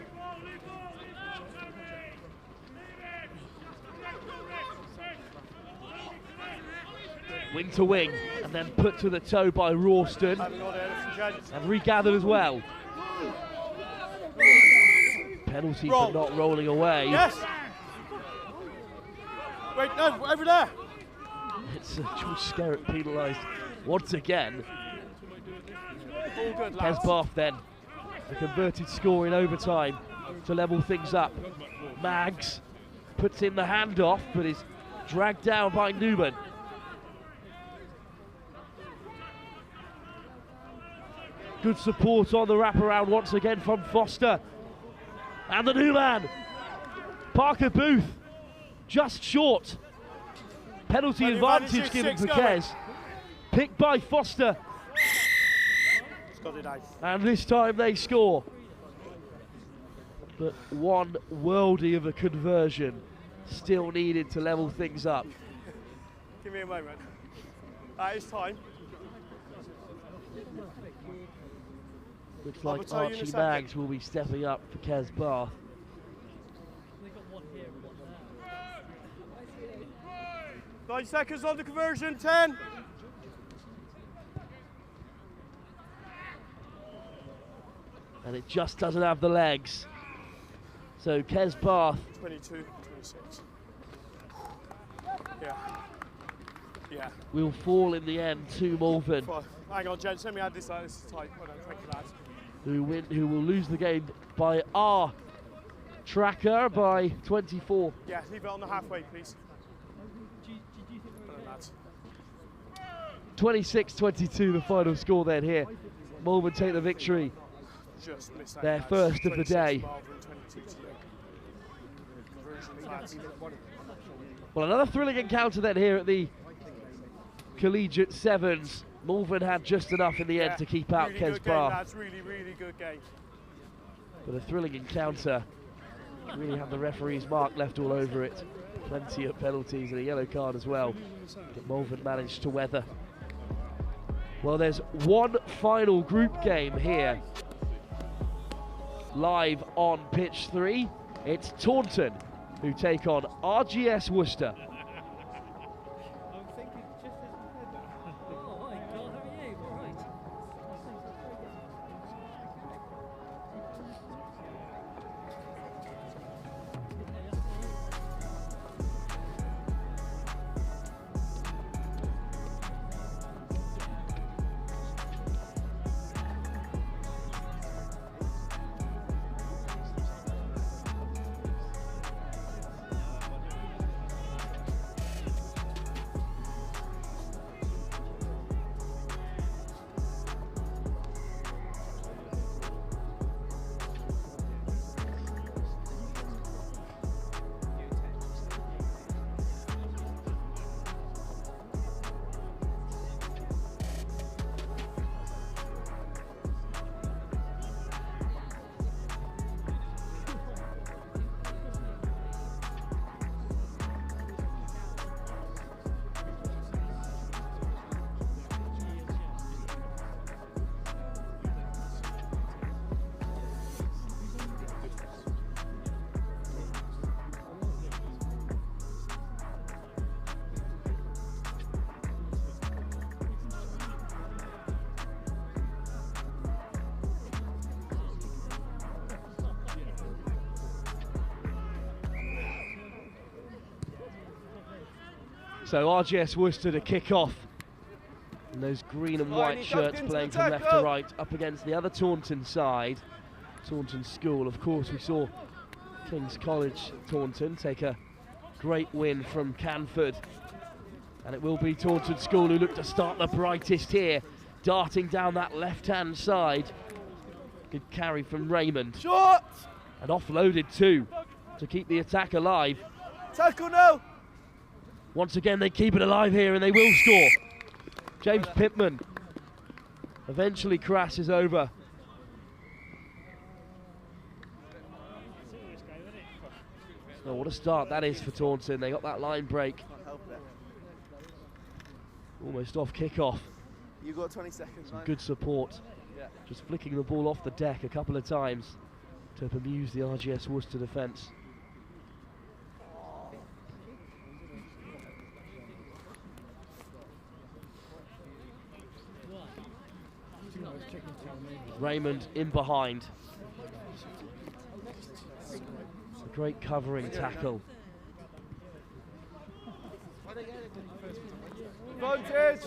Wing to wing, and then put to the toe by Rawston, Haven't got anything, gents. and regathered as well. Penalty Roll. for not rolling away. Yes! Wait, no, over there! It's George Skerritt penalised once again. All good, KES lads. Bath then, a converted score in overtime to level things up. Maggs puts in the handoff, but is dragged down by Newman. Good support on the wraparound once again from Foster. And the new man, Parker Booth, just short. Penalty And the advantage advantage is given 6 for going. KES. Picked by Foster, It's got it out. and this time they score. But one worldie of a conversion still needed to level things up. Give me a moment. That is time. Looks I'll like tell you in a Archie second. Maggs will be stepping up for KES Bath. They've got one here and one there. 5 seconds on the conversion, 10. And it just doesn't have the legs. So KES Bath 22, 26. Yeah. Yeah. will fall in the end to Malvern, Well, hang on, gents, let me add this out. This is tight. Well done, thank you, lads. who will lose the game by our tracker by 24. Yeah, leave it on the halfway, please. Well done, lads. 26-22 the final score then here. Malvern take the victory. Just missed that. Their lads. first of the 26 day. Malvern, 22 to you. Conversion, lads. Well, another thrilling encounter then here at the Collegiate Sevens. Malvern had just enough in the end to keep out really KES good game, Bath. lads. Really, really good game. But a thrilling encounter. Really had the referee's mark left all over it. Plenty of penalties and a yellow card as well that Malvern managed to weather. Well, there's one final group game here. Live on pitch 3. It's Taunton who take on RGS Worcester. I'm thinking just as you said. Oh my God, how are you? All right. So RGS Worcester to kick off. And those green and white shirts playing from left to right up against the other Taunton side. Taunton School, of course, we saw King's College Taunton take a great win from Canford. And it will be Taunton School who look to start the brightest here, darting down that left-hand side. Good carry from Raymond. Short! And offloaded too, to keep the attack alive. Tackle now! Once again, they keep it alive here and they will score. James Pittman eventually crashes over. Oh, what a start that is for Taunton. They got that line break. Almost off kick-off. You got 20 seconds, mate. Good support. Yeah. Just flicking the ball off the deck a couple of times to amuse the RGS Worcester defence. Raymond in behind. A great covering tackle. Advantage!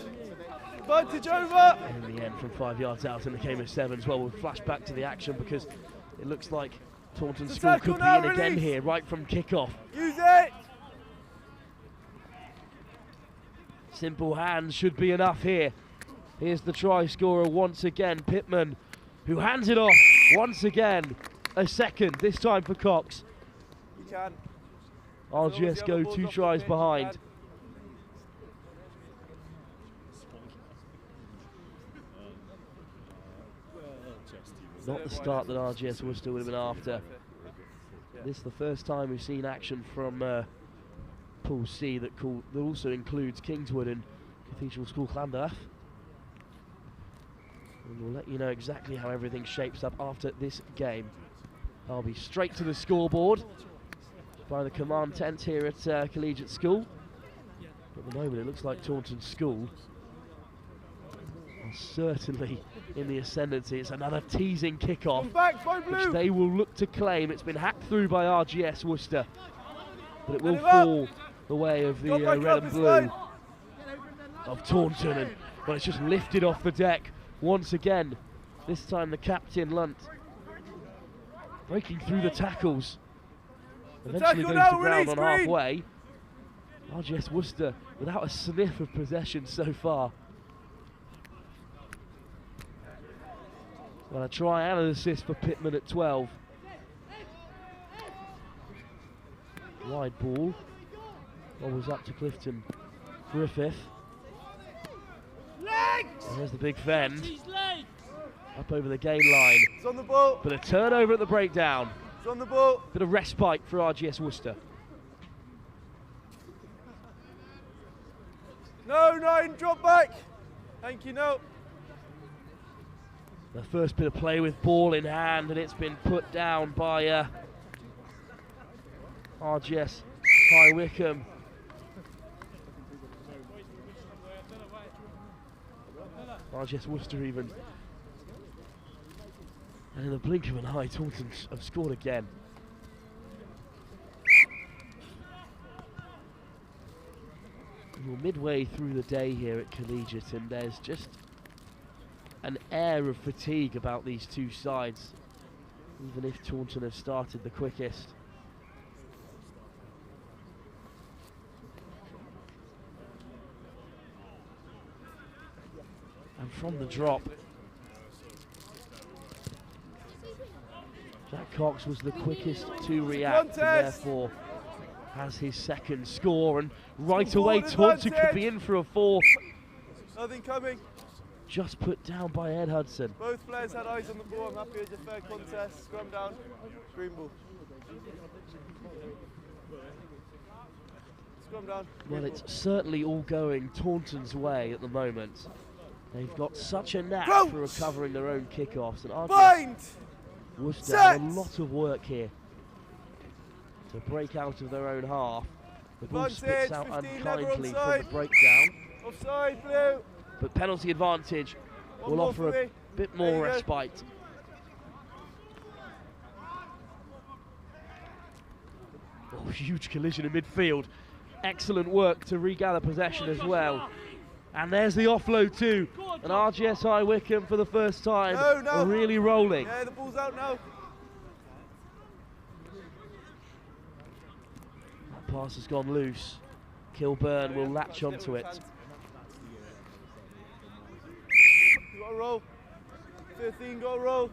Advantage over! And in the end, from 5 yards out in the game of 7 well, we'll flash back to the action because it looks like Taunton The School tackle could be now, in again release. here, right from kick-off. Use it! Simple hands should be enough here. Here's the try scorer once again, Pittman, who hands it off once again. A second, this time for Cox. You can. RGS go 2 tries behind. Not the start that RGS Worcester would have been after. This is the first time we've seen action from Pool C that also includes Kingswood and Cathedral School Llandaff. And we'll let you know exactly how everything shapes up after this game. I'll be straight to the scoreboard by the command tent here at Collegiate School. At the moment it looks like Taunton School are certainly in the ascendancy. It's another teasing kickoff, which they will look to claim. It's been hacked through by RGS Worcester, but it will fall the way of the red and blue of Taunton, and well, it's just lifted off the deck once again. This time the captain, Lunt, breaking through the tackles. Eventually goes to ground on halfway. RGS Worcester without a sniff of possession so far. Well, a try and an assist for Pittman at 12. Wide ball. Always up to Clifton Griffith. And there's the big fend. Up over the gain line. It's on the ball. But a turnover at the breakdown. It's on the ball. Bit of respite for RGS Worcester. No, 9, drop back. Thank you, no. The first bit of play with ball in hand, and it's been put down by RGS High Wycombe. RGS Worcester even. And in the blink of an eye, Taunton have scored again. We're midway through the day here at Collegiate, and there's just an air of fatigue about these two sides, even if Taunton have started the quickest. And from the drop, Jack Cox was the quickest to react, and therefore has his second score, and right away Taunton could be in for a fourth. Nothing coming. Just put down by Ed Hudson. Both players had eyes on the ball. I'm happy with the fair contest. Scrum down, green ball. Scrum down. Well, it's certainly all going Taunton's way at the moment. They've got such a knack for recovering their own kickoffs, and RGS Worcester have a lot of work here to break out of their own half. The ball spits out unkindly from the breakdown. Offside, blue. But penalty advantage will offer a bit more respite. Oh, huge collision in midfield. Excellent work to regather possession as well. And there's the offload too. And RGS High Wycombe for the first time are really rolling. Yeah, the ball's out now. That pass has gone loose. Kilburn will latch onto it. Got a roll. 15, got a roll.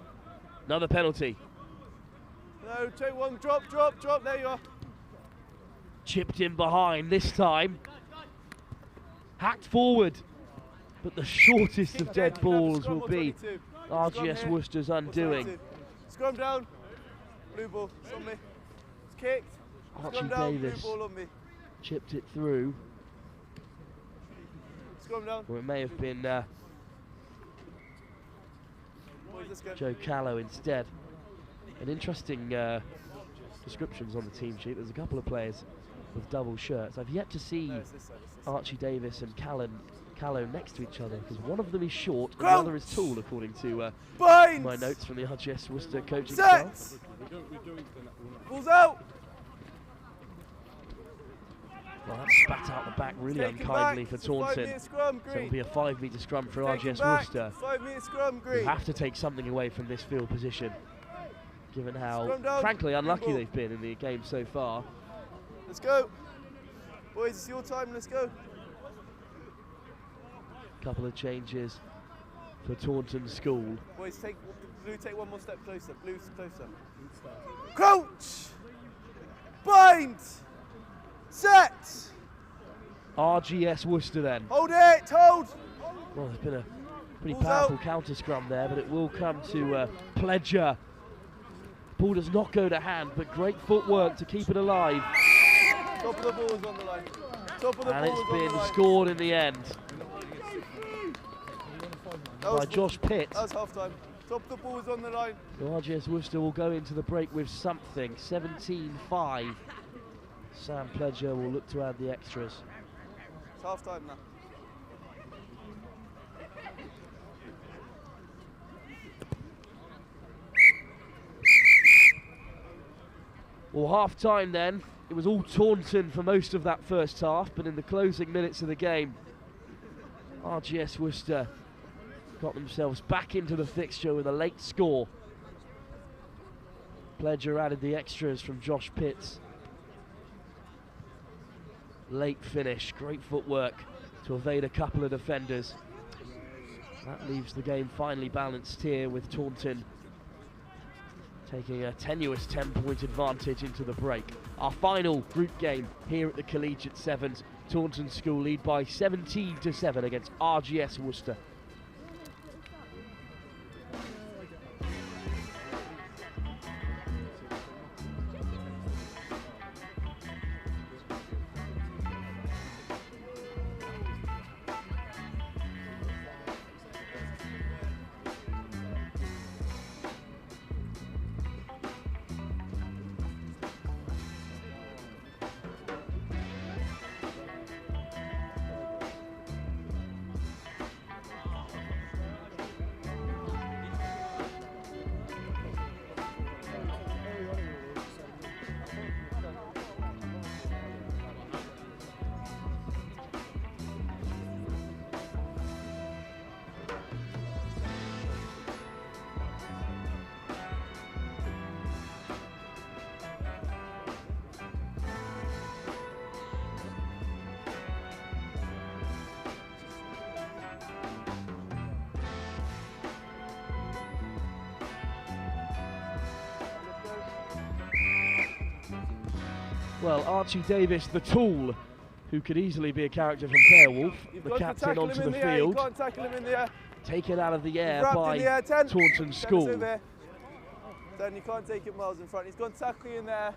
Another penalty. No, take one, drop, there you are. Chipped in behind this time. Hacked forward. But the shortest of dead balls will be RGS Worcester's undoing. Scrum down. Blue ball, it's on me. It's kicked. Archie Davis blue ball on me. chipped it through. Scrum down. Or it may have been Joe Callow instead. An interesting descriptions on the team sheet. There's a couple of players with double shirts. I've yet to see Archie Davis and Callow next to each other, because one of them is short and the other is tall, according to my notes from the RGS Worcester coaching staff. Balls out. Well, that spat out the back really unkindly for Taunton. So it'll be a 5 metre scrum for RGS Worcester. 5 metre scrum, green. You have to take something away from this field position, given how, frankly, unlucky they've been in the game so far. Let's go. Boys, it's your time, let's go. Couple of changes for Taunton School. Boys, take one more step closer. Blue's closer. Crouch! Bind! Set! RGS Worcester then. Hold it, hold! Well, there's been a pretty powerful counter scrum there, but it will come to Pledger. Ball does not go to hand, but great footwork to keep it alive. Top of the ball is on the line. Top of the and ball it's been scored in the end. by Josh Pitt. That was half time. Top of the ball was on the line. So RGS Worcester will go into the break with something, 17-5. Sam Pledger will look to add the extras. It's half time now. Well, half time then, it was all Taunton for most of that first half, but in the closing minutes of the game, RGS Worcester got themselves back into the fixture with a late score. Pledger added the extras from Josh Pitts. Late finish, great footwork to evade a couple of defenders. That leaves the game finely balanced here with Taunton taking a tenuous 10-point advantage into the break. Our final group game here at the Collegiate Sevens. Taunton School lead by 17-7 against RGS Worcester. Well, Archie Davis, the tool, who could easily be a character from Beowulf, the captain onto the field, You can't tackle him in the air. taken out of the air Wrapped by in the air, 10. Taunton School. Then you can't take it miles in front. He's gone to tackle you in there.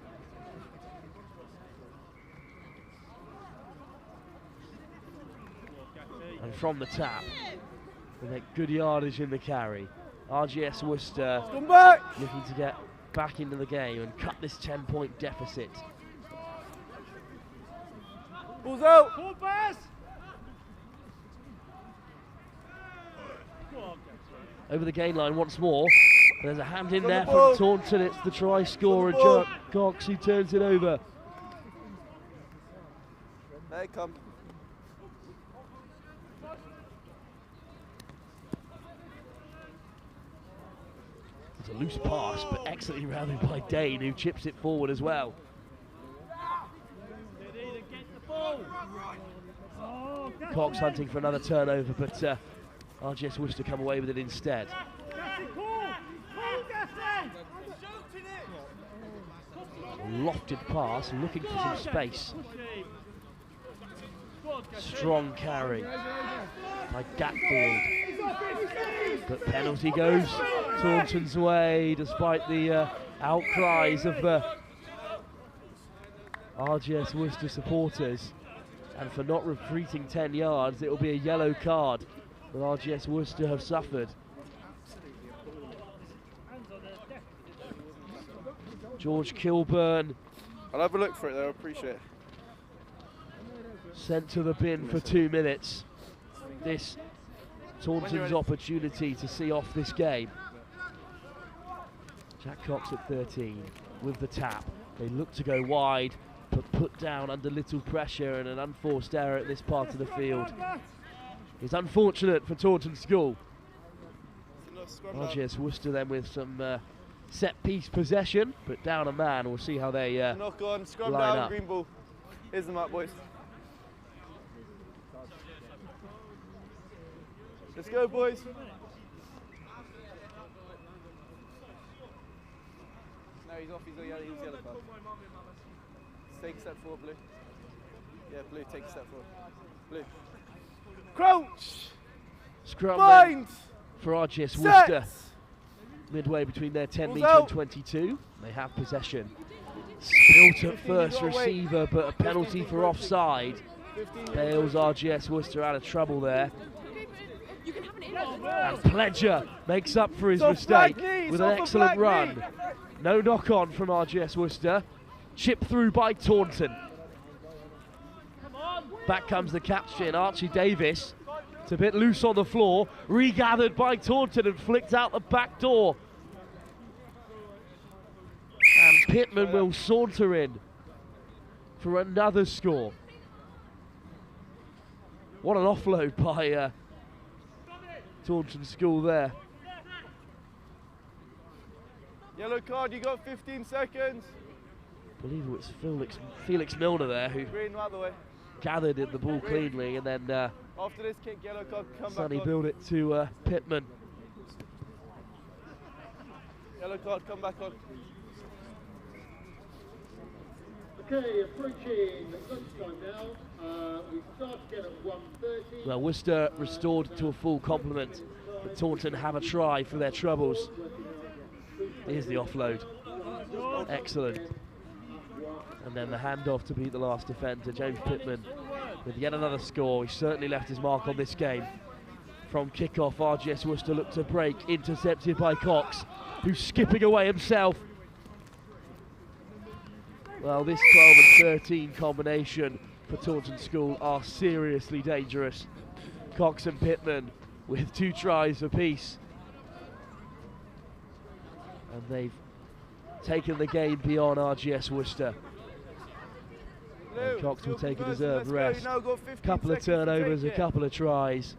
And from the tap, they make good yardage in the carry. RGS Worcester Come back! looking to get back into the game and cut this 10-point deficit. Ball's out! Full pass! Over the gain line once more. There's a hand in On there the from ball. Taunton. It's the try scorer, On the ball. Jack Cox, who turns it over. There they come. It's a loose pass, but excellently rounded by Dane, who chips it forward as well. Cox hunting for another turnover, but RGS Worcester come away with it instead. A lofted pass, looking for some space. Strong carry by Gatfield. But penalty goes Taunton's way, despite the outcries of the RGS Worcester supporters. And for not retreating 10 yards, it will be a yellow card that RGS Worcester have suffered. George Kilburn I'll have a look for it though, I appreciate it. sent to the bin for 2 minutes. This Taunton's opportunity to see off this game. Jack Cox at 13 with the tap. They look to go wide, but put down under little pressure, and an unforced error at this part of the field is unfortunate for Taunton School. RGS Worcester then with some set piece possession, but down a man. We'll see how they Knock on, scrum line down, up. green ball. Here's the mark, boys. Let's go, boys. No, he's off, he's a yellow card. Take a step forward, Blue. Yeah, Blue, take a step forward. Blue. Crouch! scrum Bind! for RGS Set! Worcester. Midway between their 10 Balls metre out. and 22. They have possession. Spilt at first you gotta wait. receiver, but a penalty for offside. 15 Bails RGS Worcester out of trouble there. You can have an And Pledger makes up for his It's off mistake Black Lee, with it's an off of excellent Black run. Lee. No knock on from RGS Worcester. Chipped through by Taunton. Back comes the captain, Archie Davis. It's a bit loose on the floor. Regathered by Taunton and flicked out the back door. And Pittman will saunter in for another score. What an offload by Taunton School there. Yellow card, you got 15 seconds. I believe it was Felix Milner there who Green, out the way. gathered in the ball cleanly, and then After this kick, yellow card, come Sonny back on. billed it to Pittman. Yellow card, come back on. Okay, approaching lunchtime now. We start again at 1:30. Well, Worcester restored to a full complement, but Taunton have a try for their troubles. Here's the offload. Excellent. And then the handoff to beat the last defender, James Pittman, with yet another score. He certainly left his mark on this game. From kickoff, RGS Worcester looked to break, intercepted by Cox, who's skipping away himself. Well, this 12 and 13 combination for Taunton School are seriously dangerous. Cox and Pittman with 2 tries apiece. And they've taken the game beyond RGS Worcester. And Cox will take a deserved rest. Couple of turnovers, a couple of tries.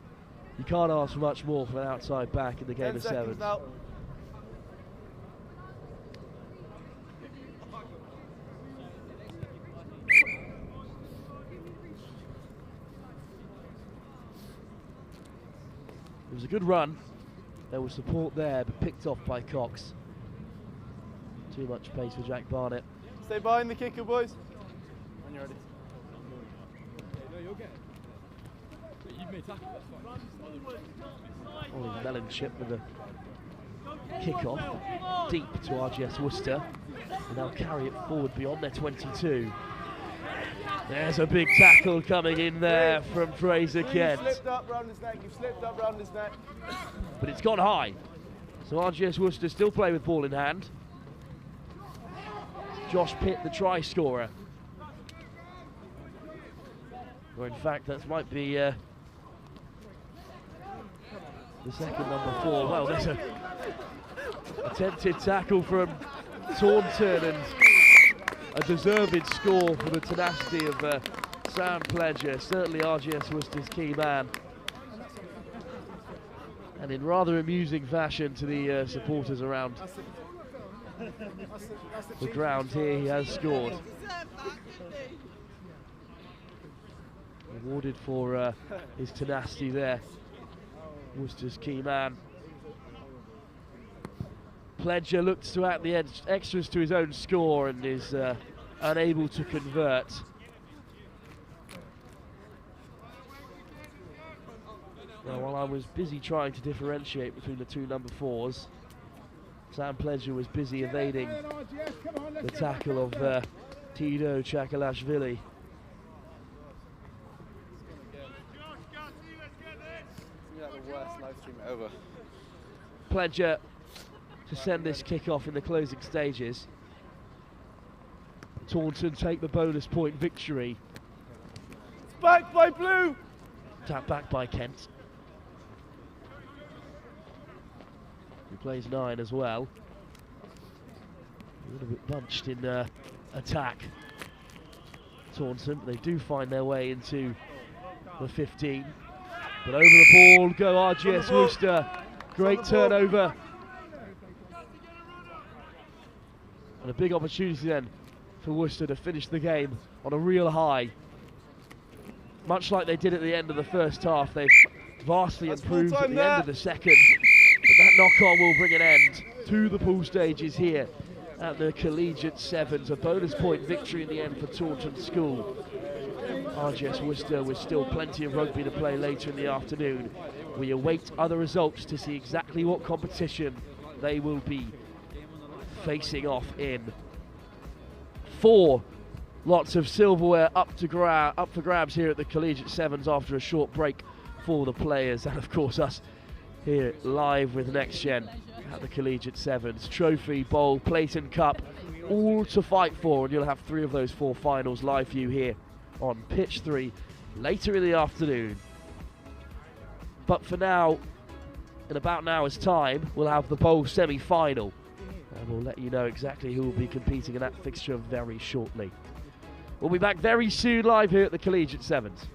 You can't ask for much more from an outside back in the game of sevens. It was a good run. There was support there, but picked off by Cox. Too much pace for Jack Barnett. Stay behind the kicker, boys. When you're ready. No, you'll get it. You've made tackle, that's fine. Ollie Mellenship with a kick-off deep to RGS Worcester. And they'll carry it forward beyond their 22. There's a big tackle coming in there from Fraser Kent. You slipped up round his neck, you slipped up round his neck. But it's gone high. So RGS Worcester still play with ball in hand. Josh Pitt, the try scorer. Or in fact, that might be the second number 4. Well, there's a attempted tackle from Taunton and a deserved score for the tenacity of Sam Pledger. Certainly RGS Worcester's key man. And in rather amusing fashion to the supporters around the ground here, he has scored. Awarded for his tenacity there. Worcester's key man. Pledger looks to add the extras to his own score and is unable to convert. Now, while I was busy trying to differentiate between the 2 number 4s, Sam Pledger was busy evading the tackle of Tito Chakalashvili. The worst live stream ever. Pledger to send this kick off in the closing stages. Taunton take the bonus point victory. It's back by Blue. Tap back by Kent, who plays 9 as well. A little bit bunched in attack. Taunton, they do find their way into the 15. But over the ball go RGS Worcester. Great turnover. And a big opportunity then for Worcester to finish the game on a real high. Much like they did at the end of the first half, they've vastly improved at the end of the second. But that knock-on will bring an end to the pool stages here at the Collegiate Sevens. A bonus point victory in the end for Taunton School. RGS Worcester with still plenty of rugby to play later in the afternoon. We await other results to see exactly what competition they will be facing off in. 4 lots of silverware up for grabs here at the Collegiate Sevens after a short break for the players, and of course us here live with Next Gen at the Collegiate Sevens. Trophy, bowl, plate and cup, all to fight for, and you'll have 3 of those 4 finals live for you here on Pitch 3 later in the afternoon. But for now, in about an hour's time, we'll have the bowl semi-final, and we'll let you know exactly who will be competing in that fixture very shortly. We'll be back very soon live here at the Collegiate Sevens.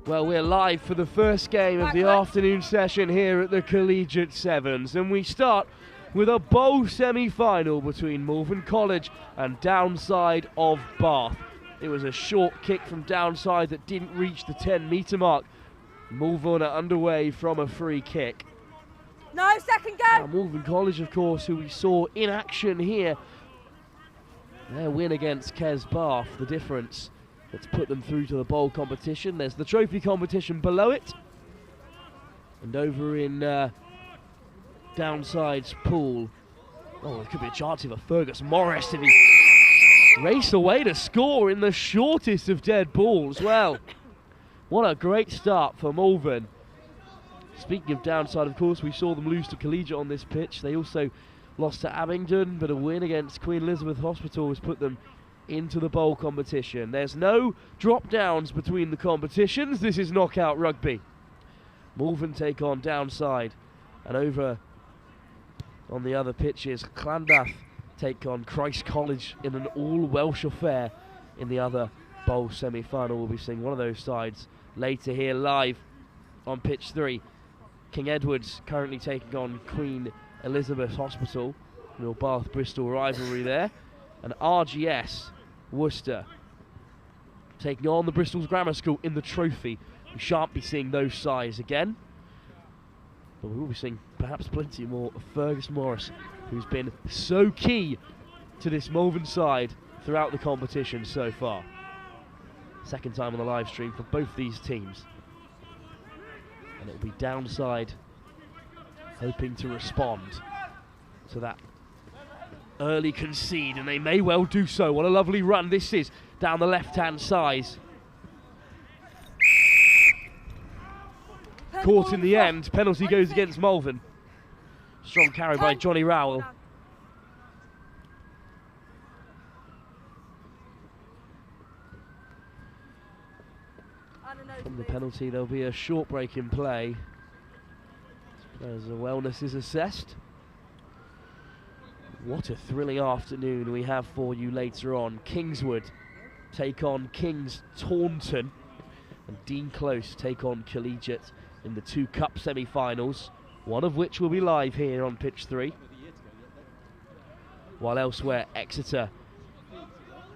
Well, we're live for the first game of the afternoon session here at the Collegiate Sevens, and we start with a bowl semi-final between Malvern College and Downside of Bath. It was a short kick from Downside that didn't reach the 10-metre mark. Malvern are underway from a free kick. No, second go! Now, Malvern College, of course, who we saw in action here. Their win against KES Bath, the difference that's put them through to the bowl competition. There's the trophy competition below it. And over in Downside's pool, oh, there could be a chance of a Fergus Morris if he race away to score in the shortest of dead balls. Well, what a great start for Malvern. Speaking of Downside, of course, we saw them lose to Collegiate on this pitch. They also lost to Abingdon, but a win against Queen Elizabeth Hospital has put them into the bowl competition. There's no drop-downs between the competitions. This is knockout rugby. Malvern take on Downside, and over on the other pitches, Llandaff take on Christ College in an all-Welsh affair in the other bowl semi-final. We'll be seeing one of those sides later here live on pitch 3. King Edward's currently taking on Queen Elizabeth Hospital, real Bath-Bristol rivalry there, and RGS Worcester taking on the Bristol Grammar School in the trophy. We shan't be seeing those sides again, but we will be seeing perhaps plenty more of Fergus Morris, who's been so key to this Malvern side throughout the competition so far. Second time on the live stream for both these teams, and it'll be Downside hoping to respond to that early concede, and they may well do so. What a lovely run this is down the left-hand side. Caught in the end. Penalty goes against Malvern. Strong carry by Johnny Rowell. From the penalty, there'll be a short break in play as the wellness is assessed. What a thrilling afternoon we have for you later on. Kingswood take on Taunton, and Dean Close take on Collegiate in the 2 cup semi-finals, one of which will be live here on pitch 3. While elsewhere, Exeter,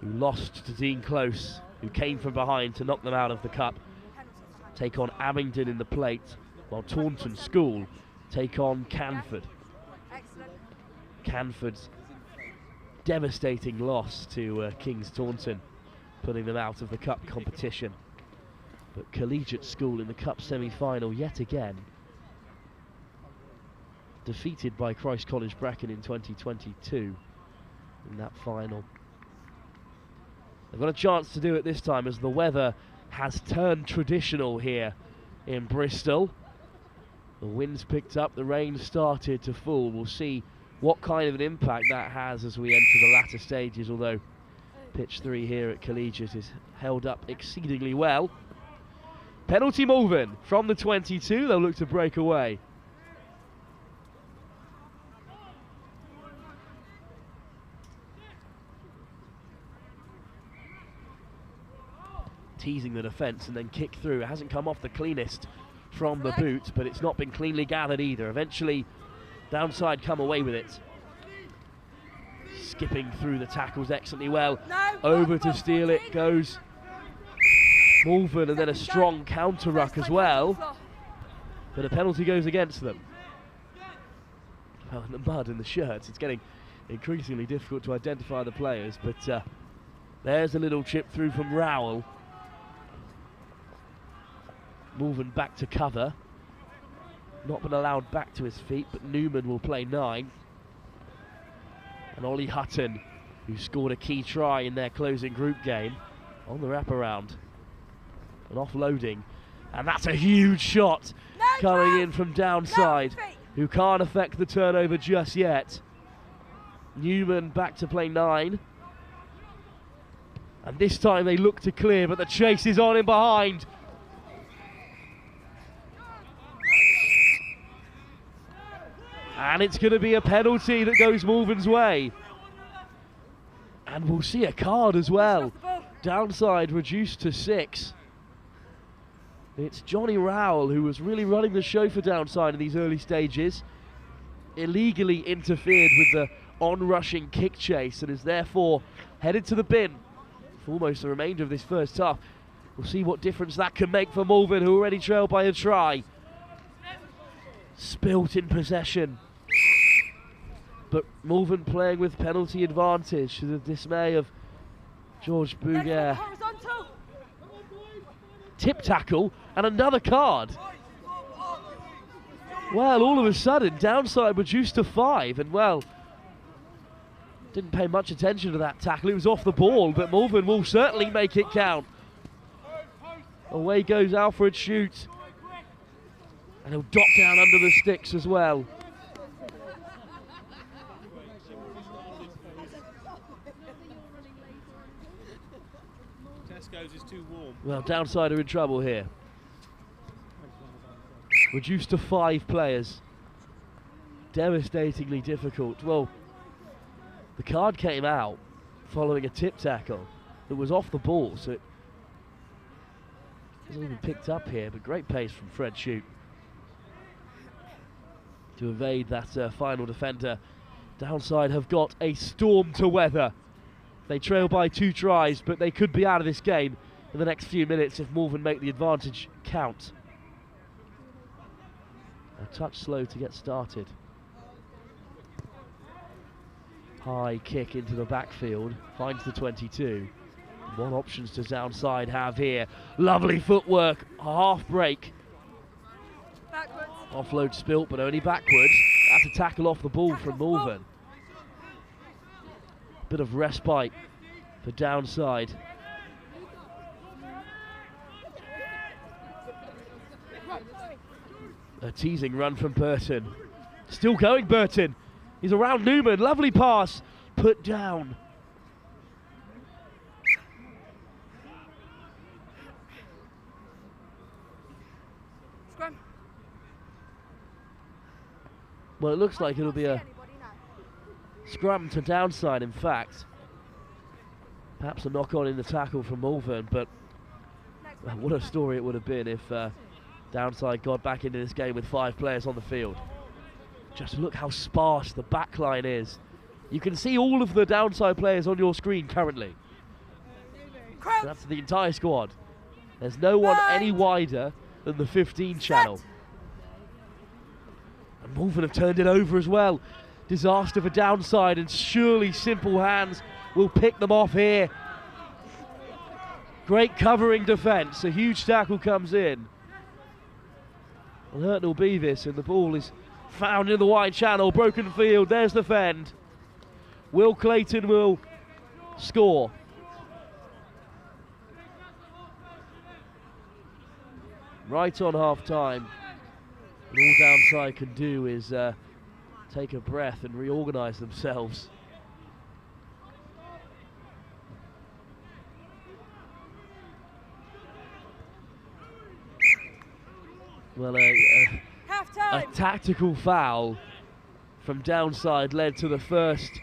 who lost to Dean Close, who came from behind to knock them out of the cup, take on Abingdon in the plate, while Taunton School take on Canford. Canford's devastating loss to King's Taunton, putting them out of the cup competition. But Collegiate School in the cup semi-final yet again, defeated by Christ College Brecon in 2022 in that final. They've got a chance to do it this time as the weather has turned traditional here in Bristol. The wind's picked up, the rain started to fall. We'll see what kind of an impact that has as we enter the latter stages, although pitch 3 here at Collegiate is held up exceedingly well. Penalty Malvern from the 22, they'll look to break away. Teasing the defence and then kick through. It hasn't come off the cleanest from the boot, but it's not been cleanly gathered either. Eventually, Downside come away with it. Skipping through the tackles excellently well. Over to steal it goes Malvern, and then a strong counter ruck as well. But a penalty goes against them. Well, in the mud and the shirts, it's getting increasingly difficult to identify the players, but there's a little chip through from Rowell. Malvern back to cover. Not been allowed back to his feet, but Newman will play 9. And Ollie Hutton, who scored a key try in their closing group game, on the wraparound. And offloading. And that's a huge shot coming in from Downside, who can't affect the turnover just yet. Newman back to play 9. And this time they look to clear, but the chase is on in behind. And it's going to be a penalty that goes Malvern's way. And we'll see a card as well. Downside reduced to 6. It's Johnny Rowell, who was really running the show for Downside in these early stages, illegally interfered with the on-rushing kick chase and is therefore headed to the bin for almost the remainder of this first half. We'll see what difference that can make for Malvern, who already trail by a try. Spilt in possession, but Malvern playing with penalty advantage to the dismay of George Bouguer. Tip tackle and another card. Well, all of a sudden, Downside reduced to 5, and well, didn't pay much attention to that tackle. It was off the ball, but Malvern will certainly make it count. Away goes Alfred Shute, and he'll drop down under the sticks as well. Tesco's is too warm. Well, Downside are in trouble here. Reduced to 5 players. Devastatingly difficult. Well, the card came out following a tip tackle that was off the ball, so it wasn't even picked up here, but great pace from Fred Shute to evade that final defender. Downside have got a storm to weather. They trail by 2 tries, but they could be out of this game in the next few minutes if Malvern make the advantage count. A touch slow to get started. High kick into the backfield, finds the 22. What options does Downside have here? Lovely footwork, a half break. Backwards. Offload spilt, but only backwards. That's a tackle off the ball from Malvern. Bit of respite for Downside. A teasing run from Burton. Still going, Burton. He's around Newman. Lovely pass. Put down. Scrum. Well, it looks like it'll be a scrum to Downside, in fact. Perhaps a knock-on in the tackle from Malvern, but what a story it would have been if Downside got back into this game with 5 players on the field. Just look how sparse the back line is. You can see all of the Downside players on your screen currently. That's the entire squad. There's no one any wider than the 15 channel. And Malvern have turned it over as well. Disaster for Downside, and surely Simple Hands will pick them off here. Great covering defence. A huge tackle comes in. Well, will be this, and the ball is found in the wide channel. Broken field. There's the fend. Will Clayton will score. Right on half time. And all Downside can do is take a breath and reorganise themselves. Well, a tactical foul from Downside led to the first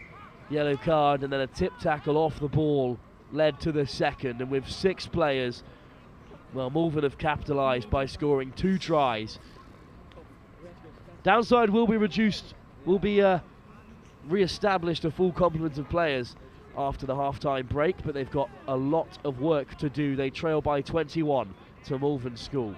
yellow card, and then a tip tackle off the ball led to the second. And with 6 players, well, Malvern have capitalised by scoring 2 tries. Downside will be reduced, will be re-established a full complement of players after the half-time break, but they've got a lot of work to do. They trail by 21 to Malvern School.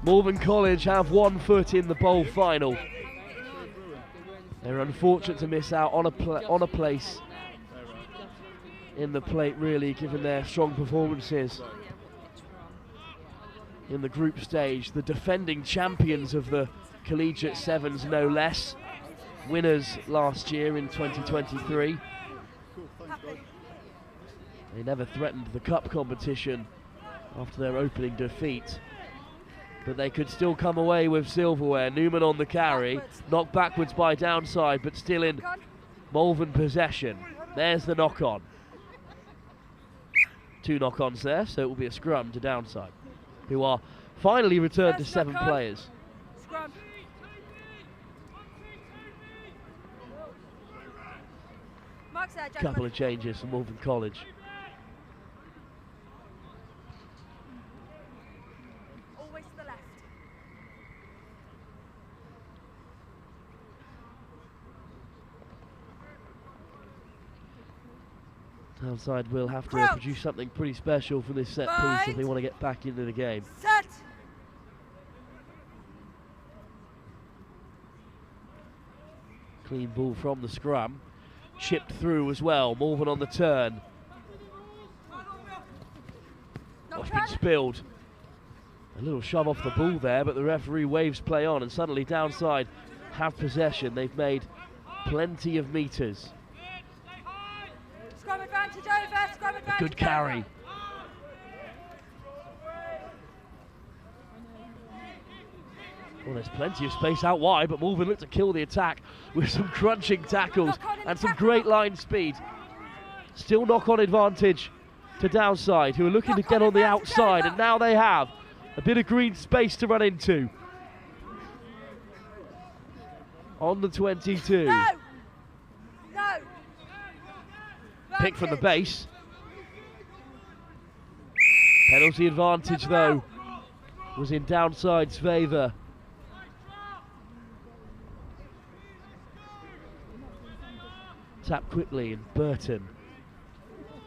Malvern College have 1 foot in the bowl final. They're unfortunate to miss out on a place in the plate, really, given their strong performances in the group stage. The defending champions of the Collegiate Sevens, no less. Winners last year in 2023. They never threatened the cup competition after their opening defeat, but they could still come away with silverware. Newman on the carry, knocked backwards by Downside, but still in Malvern possession. There's the knock-on. 2 knock-ons there, so it will be a scrum to Downside, who are finally returned to 7 players. Scrum. Mark's there, gentlemen. Couple of changes for Malvern College. Always to the left. Downside will have to Crouch. produce something pretty special for this set piece if they want to get back into the game. Set. Clean ball from the scrum. Chipped through as well. Malvern on the turn. It's been spilled. A little shove off the ball there, but the referee waves play on, and suddenly Downside have possession. They've made plenty of metres. Scrum advantage over. Scrum advantage. Good carry. Well, there's plenty of space out wide, but Malvern looked to kill the attack with some crunching tackles and some great line speed. Still knock-on advantage to Downside, who are looking to get on the outside, and now they have a bit of green space to run into. On the 22. No. Pick from the base. Penalty advantage, though, was in Downside's favour. Tap quickly, and Burton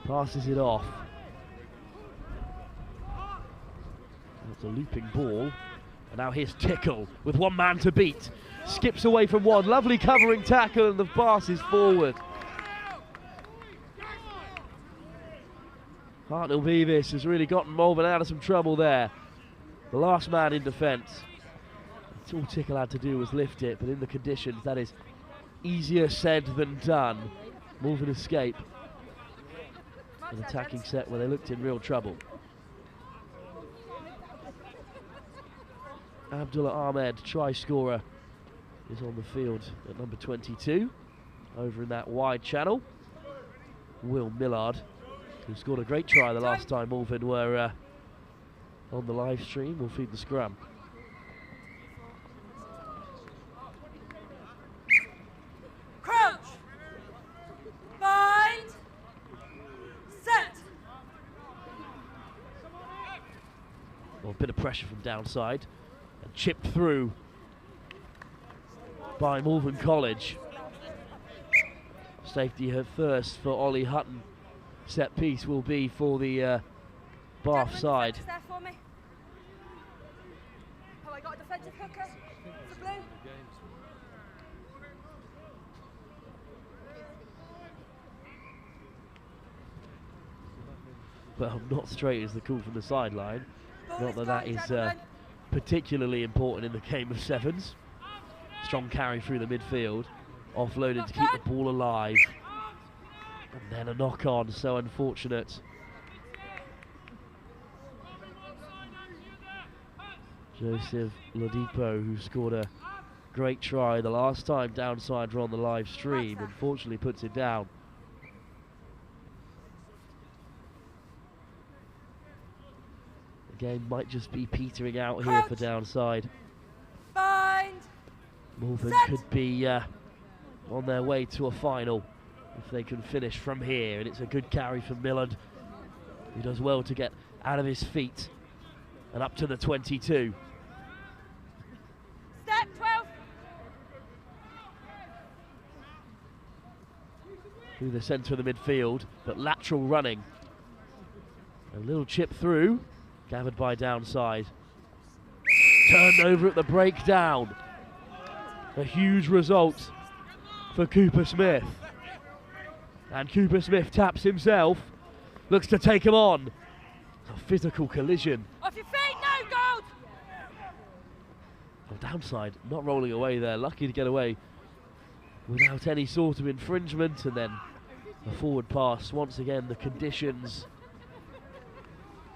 passes it off. That's a looping ball. And now here's Tickle with 1 man to beat. Skips away from 1. Lovely covering tackle, and the pass is forward. Hartnell Beavis has really gotten Malvern out of some trouble there. The last man in defence. All Tickle had to do was lift it, but in the conditions that is easier said than done. Malvern escape. An attacking set where they looked in real trouble. Abdullah Ahmed, try scorer, is on the field at number 22. Over in that wide channel, Will Millard, who scored a great try the last time Malvern were on the live stream, will feed the scrum. Crouch. Bind. Set. Well, a bit of pressure from Downside, and chipped through by Malvern College. Safety at first for Ollie Hutton. Set piece will be for the Bath side. There for me. Have I got a defensive hooker for blue? Well, not straight is the call from the sideline. Ball Not is that that going, is gentlemen. particularly important in the game of sevens. Strong carry through the midfield. Offloaded to keep the ball alive. And then a knock-on, so unfortunate. Joseph Ladipo, who scored a great try the last time Downside were on the live stream, unfortunately puts it down. The game might just be petering out here for Downside. Bind. Malvern could be on their way to a final if they can finish from here, and it's a good carry from Millard, who does well to get out of his feet and up to the 22. Step 12. Through the centre of the midfield, but lateral running. A little chip through, gathered by Downside. turned over at the breakdown. A huge result for Cooper Smith. And Cooper Smith taps himself, looks to take him on. A physical collision. Off your feet, no gold! On downside, not rolling away there, lucky to get away without any sort of infringement, and then a forward pass. Once again, the conditions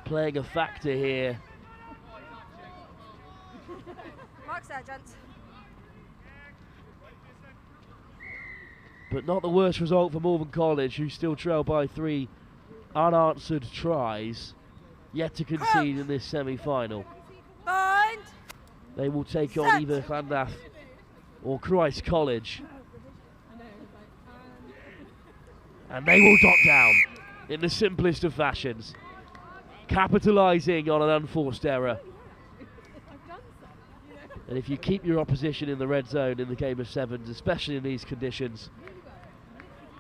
playing a factor here. Mark Sergeant. But not the worst result for Malvern College, who still trail by 3 unanswered tries, yet to concede in this semi-final. Bind. They will take on either Llandaff or Christ College. And they will dot down in the simplest of fashions, capitalising on an unforced error. And if you keep your opposition in the red zone in the game of sevens, especially in these conditions,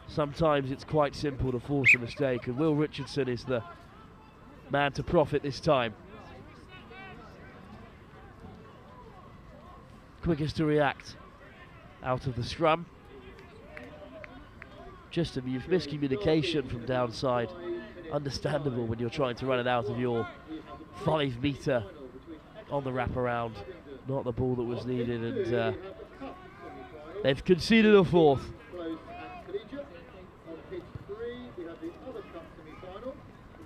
sometimes it's quite simple to force a mistake, and Will Richardson is the man to profit this time. Quickest to react out of the scrum. Just a miscommunication from downside. Understandable when you're trying to run it out of your 5 metre on the wraparound. Not the ball that was needed, and they've conceded a fourth. Close at Collegiate. On pitch 3, we have the other cup semi-final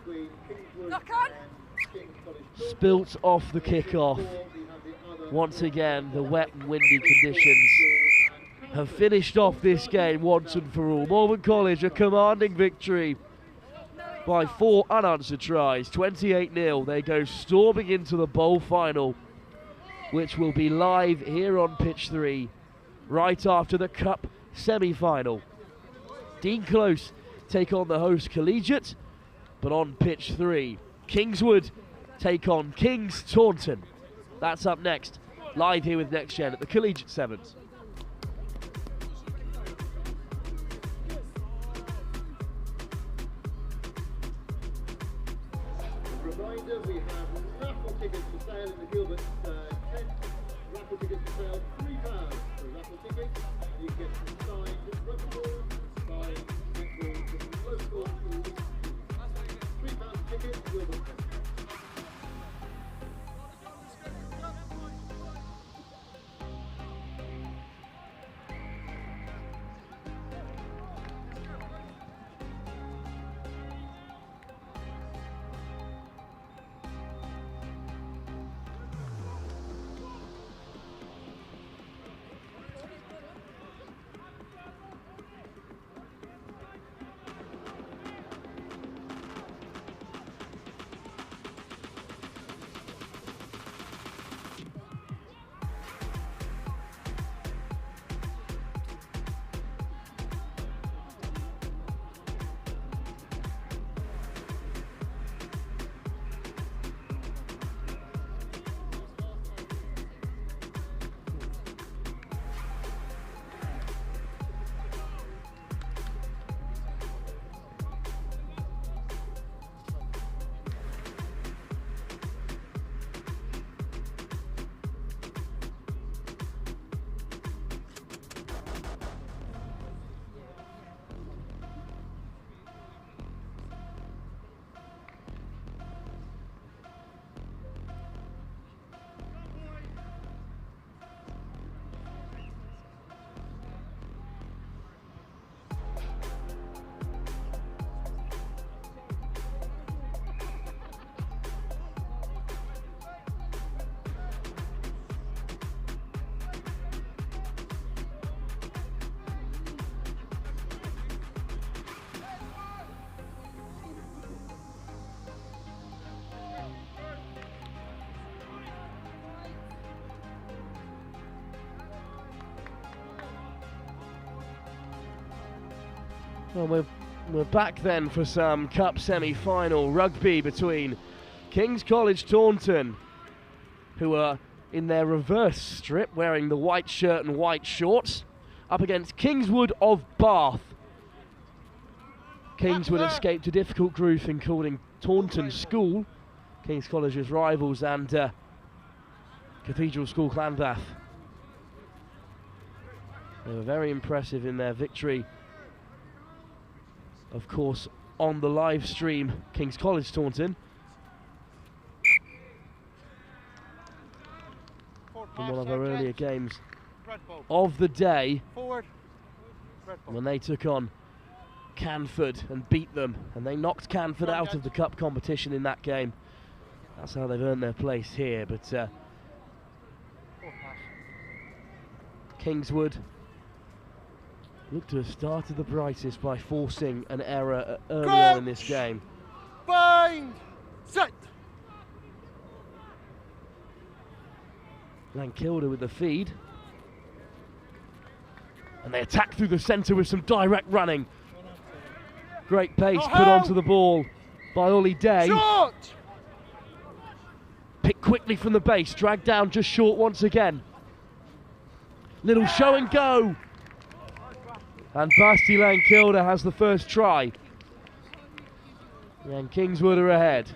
between Kingswood Lock on. and King's College. Spilt off the kick-off. Once again, the wet and windy conditions have finished off this game once and for all. Malvern College a commanding victory by 4 unanswered tries, 28-0. They go storming into the bowl final, which will be live here on pitch 3, right after the cup semi-final. Dean Close take on the host Collegiate, but on pitch 3, Kingswood take on Kings Taunton. That's up next, live here with Next Gen at the Collegiate Sevens. Reminder, we have raffle tickets for sale in the Gilbert tent. Raffle tickets for sale, £3 for a raffle ticket. And you can get some signed rugby balls, signed netballs from local leagues. £3 ticket, Gilbert tent. Well, we're back then for some cup semi-final rugby between King's College Taunton, who are in their reverse strip, wearing the white shirt and white shorts, up against Kingswood of Bath. Kingswood escaped a difficult group, including Taunton School, King's College's rivals, and Cathedral School Llandaff. They were very impressive in their victory, of course, on the live stream, King's College Taunton. In one of our earlier games of the day, when they took on Canford and beat them, and they knocked Canford out of the cup competition in that game. That's how they've earned their place here, but Kingswood look to have started the brightest by forcing an error early on in this game. Bind! Set! Llandaff with the feed. And they attack through the centre with some direct running. Great pace put onto the ball by Ollie Day. Short! Picked quickly from the base, dragged down just short once again. Little show and go. And Basti Llandaff has the first try. And Kingswood are ahead.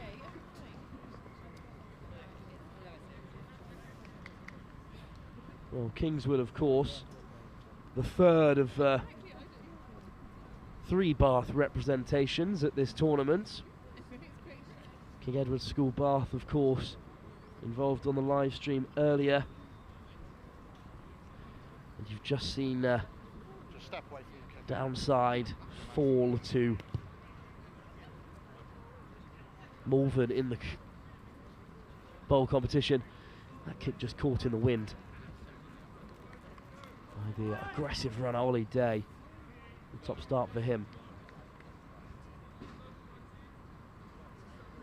Well, Kingswood, of course, the third of 3 Bath representations at this tournament. King Edward's School Bath, of course, involved on the live stream earlier. And you've just seen downside fall to Malvern in the bowl competition. That kick just caught in the wind by the aggressive run Ollie Day. Top start for him.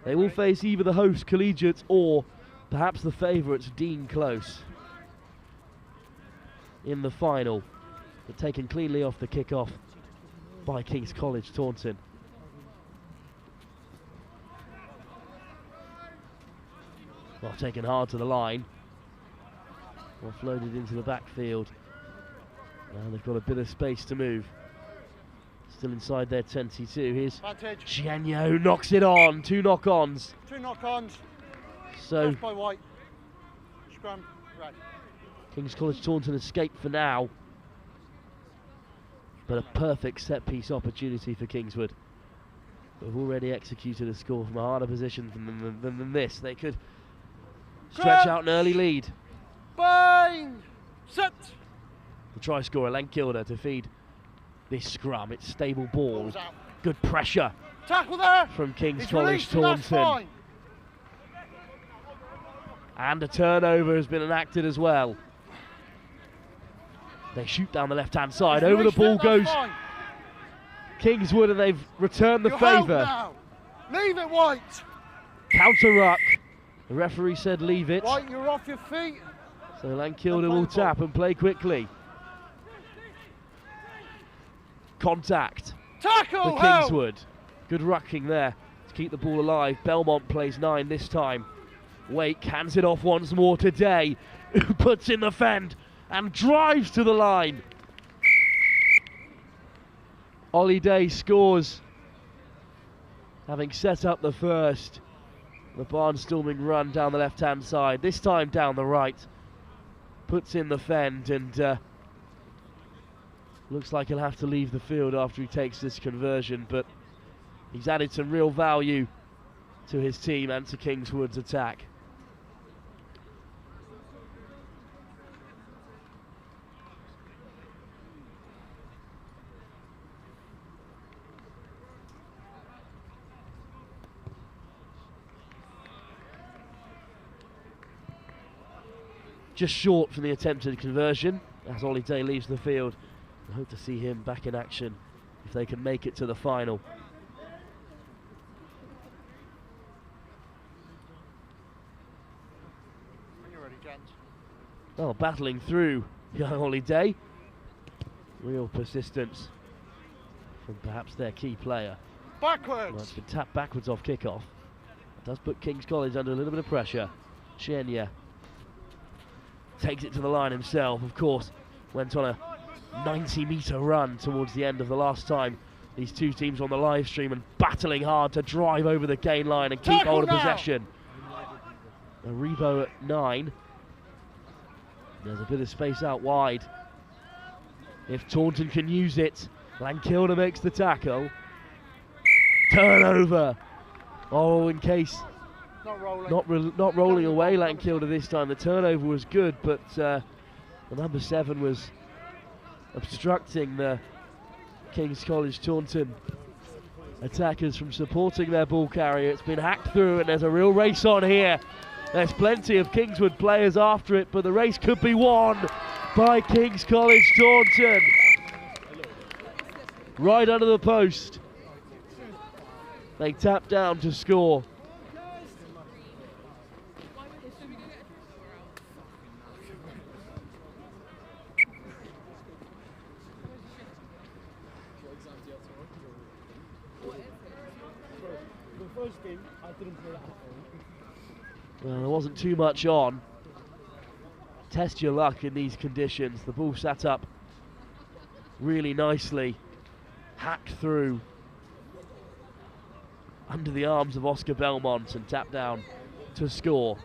They will face either the host Collegiate or perhaps the favourites Dean Close in the final, but taken cleanly off the kick-off by King's College Taunton. Well, taken hard to the line. Offloaded into the backfield. And they've got a bit of space to move. Still inside their 22. Here's Gianni who knocks it on. 2 knock-ons. 2 knock-ons. So by White. Scrum, red. King's College Taunton escape for now. But a perfect set-piece opportunity for Kingswood. They've already executed a score from a harder position than this. They could stretch out an early lead. Bind! Set! The try scorer, Llandaff, to feed this scrum. It's stable ball. Good pressure. Tackle there! From King's He's College released, Taunton. And a turnover has been enacted as well. They shoot down the left-hand side. Over the ball goes Kingswood, and they've returned the favour. Leave it, White. Counter ruck. The referee said leave it. White, you're off your feet. So Llandaff will tap and play quickly. Contact. Tackle! For Kingswood. Good rucking there to keep the ball alive. Belmont plays 9 this time. Wake hands it off once more to Day, who puts in the fend and drives to the line. Ollie Day scores, having set up the first. The barnstorming run down the left-hand side, this time down the right. Puts in the fend and looks like he'll have to leave the field after he takes this conversion, but he's added some real value to his team and to Kingswood's attack. Just short from the attempted conversion as Ollie Day leaves the field. I hope to see him back in action if they can make it to the final. When you're ready, gents. Well, battling through young Ollie Day. Real persistence from perhaps their key player. Backwards! Well, it's been tapped backwards off kickoff. It does put King's College under a little bit of pressure. Chenya takes it to the line himself, of course. Went on a 90-metre run towards the end of the last time these two teams on the live stream, and battling hard to drive over the gain line and keep hold of possession. A Rebo at 9. There's a bit of space out wide. If Taunton can use it, Llandaff makes the tackle. Turnover. Oh, in case not rolling away Llandaff this time. The turnover was good, but the number 7 was obstructing the King's College Taunton attackers from supporting their ball carrier. It's been hacked through and there's a real race on here. There's plenty of Kingswood players after it, but the race could be won by King's College Taunton. Right under the post. They tap down to score. Well, there wasn't too much on. Test your luck in these conditions. The ball sat up really nicely, hacked through under the arms of Oscar Belmont and tapped down to score.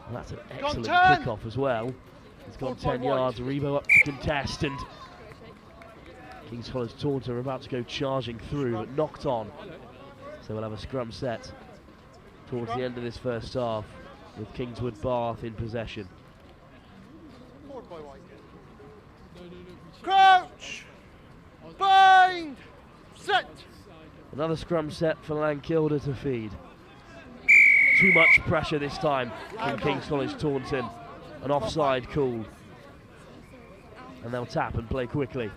Well, that's an excellent kickoff as well. It's gone 10 yards. Rebo up to contest, and King's College Taunton are about to go charging through, but knocked on. So we'll have a scrum set towards the end of this first half, with Kingswood Bath in possession. Crouch! Bind! Set! Another scrum set for Llandaff to feed. Too much pressure this time from King's College Taunton. An offside call. And they'll tap and play quickly.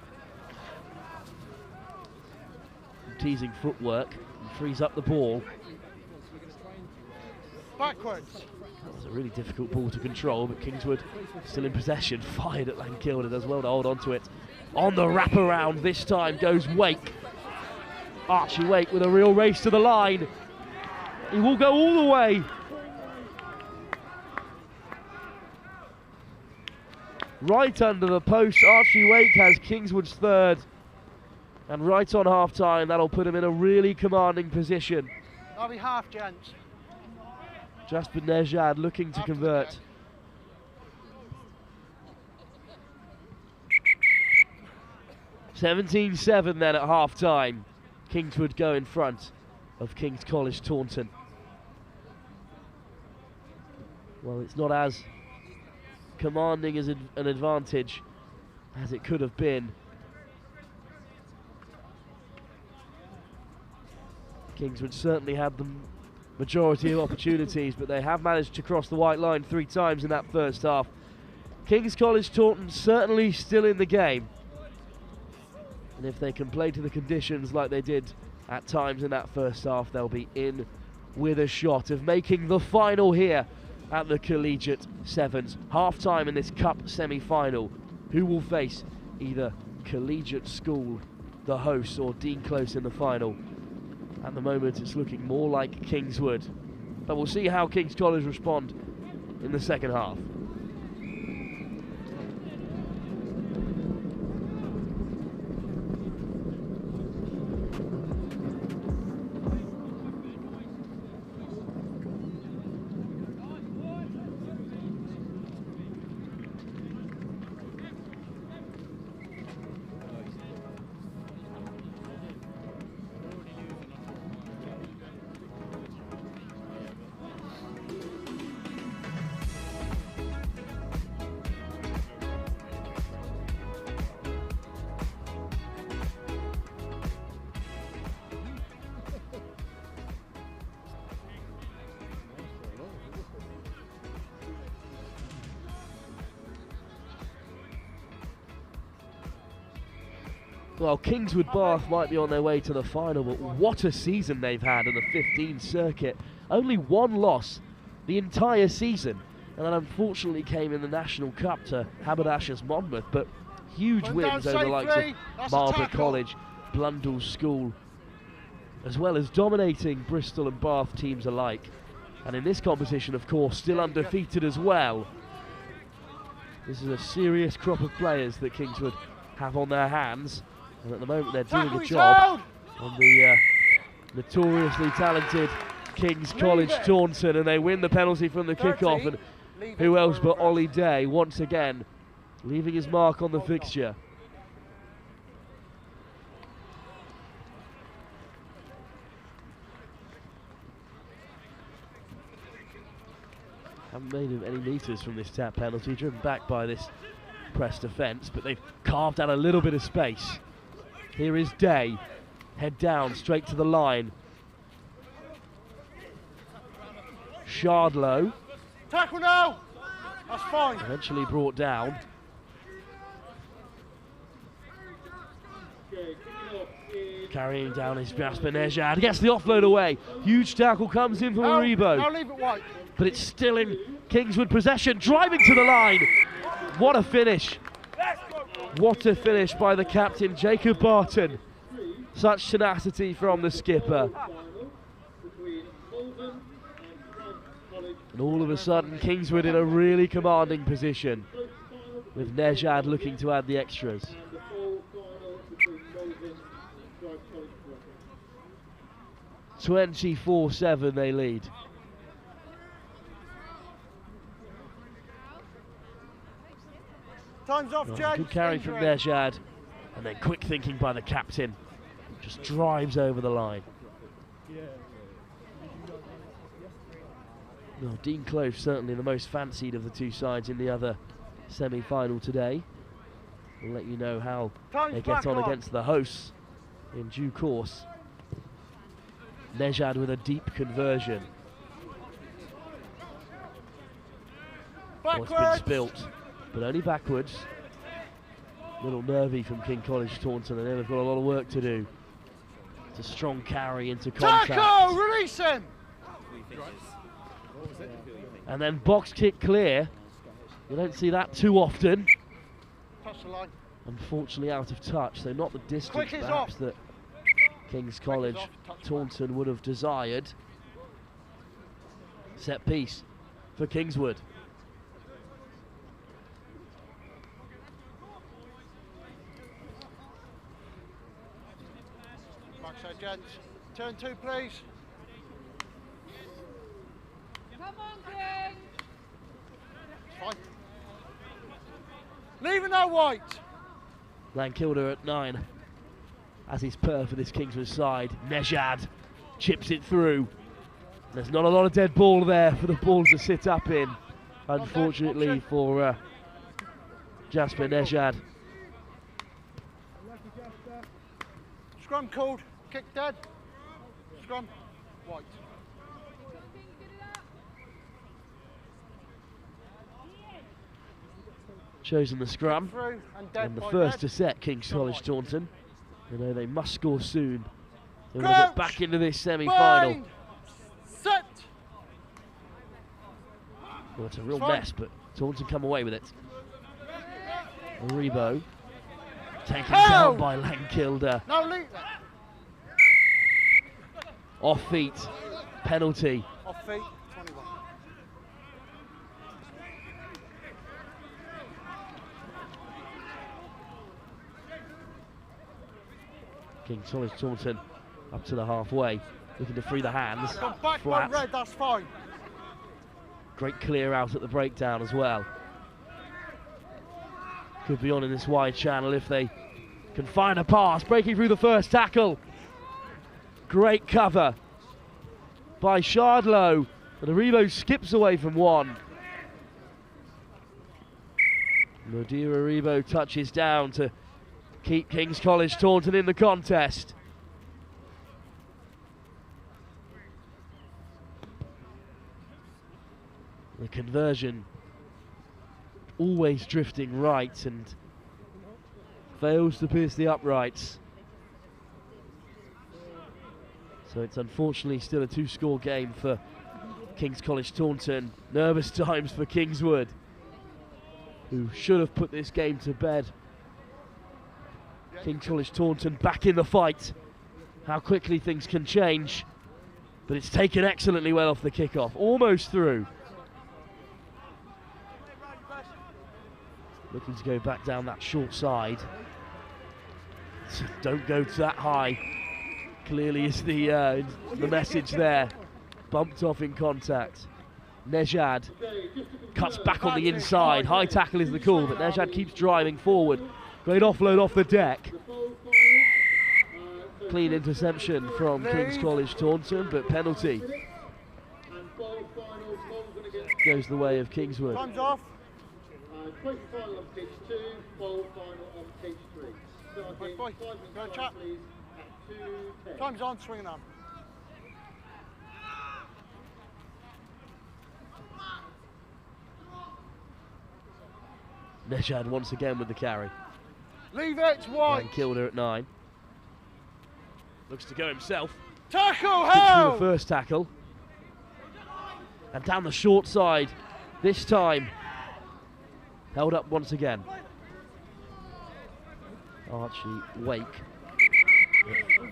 Teasing footwork and frees up the ball. Backwards. That was a really difficult ball to control, but Kingswood still in possession. Fired at Llandaff, does well to hold on to it. On the wraparound this time goes Wake. Archie Wake with a real race to the line. He will go all the way. Right under the post, Archie Wake has Kingswood's third. And right on half-time, that'll put him in a really commanding position. That'll be half, gents. Jasper Nejad looking to convert. (17-7) then at half-time. Kingswood go in front of King's College Taunton. Well, it's not as commanding as an advantage as it could have been. Kingswood certainly had the majority of opportunities, but they have managed to cross the white line 3 times in that first half. King's College Taunton certainly still in the game. And if they can play to the conditions like they did at times in that first half, they'll be in with a shot of making the final here at the Collegiate Sevens. Half-time in this Cup semi-final. Who will face either Collegiate School, the hosts, or Dean Close in the final? At the moment, it's looking more like Kingswood. But we'll see how King's College respond in the second half. Well, Kingswood Bath might be on their way to the final, but what a season they've had in the 15 circuit. Only 1 loss the entire season, and that unfortunately came in the National Cup to Haberdashers Monmouth, but huge wins over the likes of Malvern College, Blundell School, as well as dominating Bristol and Bath teams alike. And in this competition, of course, still undefeated as well. This is a serious crop of players that Kingswood have on their hands. And at the moment they're doing a job on the notoriously talented King's College Taunton, and they win the penalty from the kickoff. And who else but Ollie Day once again leaving his mark on the fixture. Haven't made him any metres from this tap penalty, driven back by this press defence, but they've carved out a little bit of space. Here is Day, head down, straight to the line. Shardlow. Tackle now! That's fine. Eventually brought down. Carrying down his Jasper Nejad, gets the offload away. Huge tackle comes in from Aribo. Now leave it white. But it's still in Kingswood possession, driving to the line. What a finish. What a finish by the captain, Jacob Barton. Such tenacity from the skipper. And all of a sudden, Kingswood in a really commanding position, with Nejad looking to add the extras. (24-7) they lead. Time's off, Jen. Good carry from Nejad, and then quick thinking by the captain. Just drives over the line. Well, Dean Clove certainly the most fancied of the two sides in the other semi-final today. We'll let you know how they get on against the hosts in due course. Nejad with a deep conversion. Oh, it's been spilt, but only backwards. Little nervy from King College Taunton, and they've got a lot of work to do. It's a strong carry into contact. Tackle! Release him! And then box kick clear. You don't see that too often. Touch the line. Unfortunately out of touch, so not the distance Quick is perhaps off. that King's College Taunton would have desired. Set piece for Kingswood. Backside, gents. Turn 2, please. Come on, King. Fine. Leaving that white. Lankilder at 9. As is per for this Kingswood side. Nejad chips it through. There's not a lot of dead ball there for the ball to sit up in, unfortunately for Jasper Nejad. Scrum called. Kick dead. Scrum. White. Chosen the scrum, Through and dead and the by first red. to set King's College Taunton. They know they must score soon. They want to Crouch, get back into this semi-final. Bind, set. Well, it's a real Fine. mess, but Taunton come away with it. Aribo taken down by Lankilder. Now leave that. Off feet, penalty. Off feet. 21. King's College Taunton up to the halfway, looking to free the hands. Come back by Flat. red, that's fine. Great clear out at the breakdown as well. Could be on in this wide channel if they can find a pass, breaking through the first tackle. Great cover by Shardlow, and Aribo skips away from one. Modira Aribo touches down to keep King's College Taunton in the contest. The conversion always drifting right and fails to pierce the uprights. So it's unfortunately still a 2-score game for King's College Taunton. Nervous times for Kingswood, who should have put this game to bed. King's College Taunton back in the fight. How quickly things can change. But it's taken excellently well off the kickoff. Almost through. Looking to go back down that short side. So don't go that high. Clearly is the message there. Bumped off in contact. Nejad cuts back on the inside. High tackle is the call, but Nejad keeps driving forward. Great offload off the deck. Clean interception from King's College Taunton, but penalty goes the way of Kingswood. Time's off. Quick final on pitch 2, bowl final on pitch 3. Starting 5 minutes time, please, at 2:10. Time's on, swinging on. Nejad once again with the carry. Leave it, White. And killed her at 9. Looks to go himself. Tackle, Gets through the hell! first tackle. And down the short side, this time. Held up once again. Archie Wake.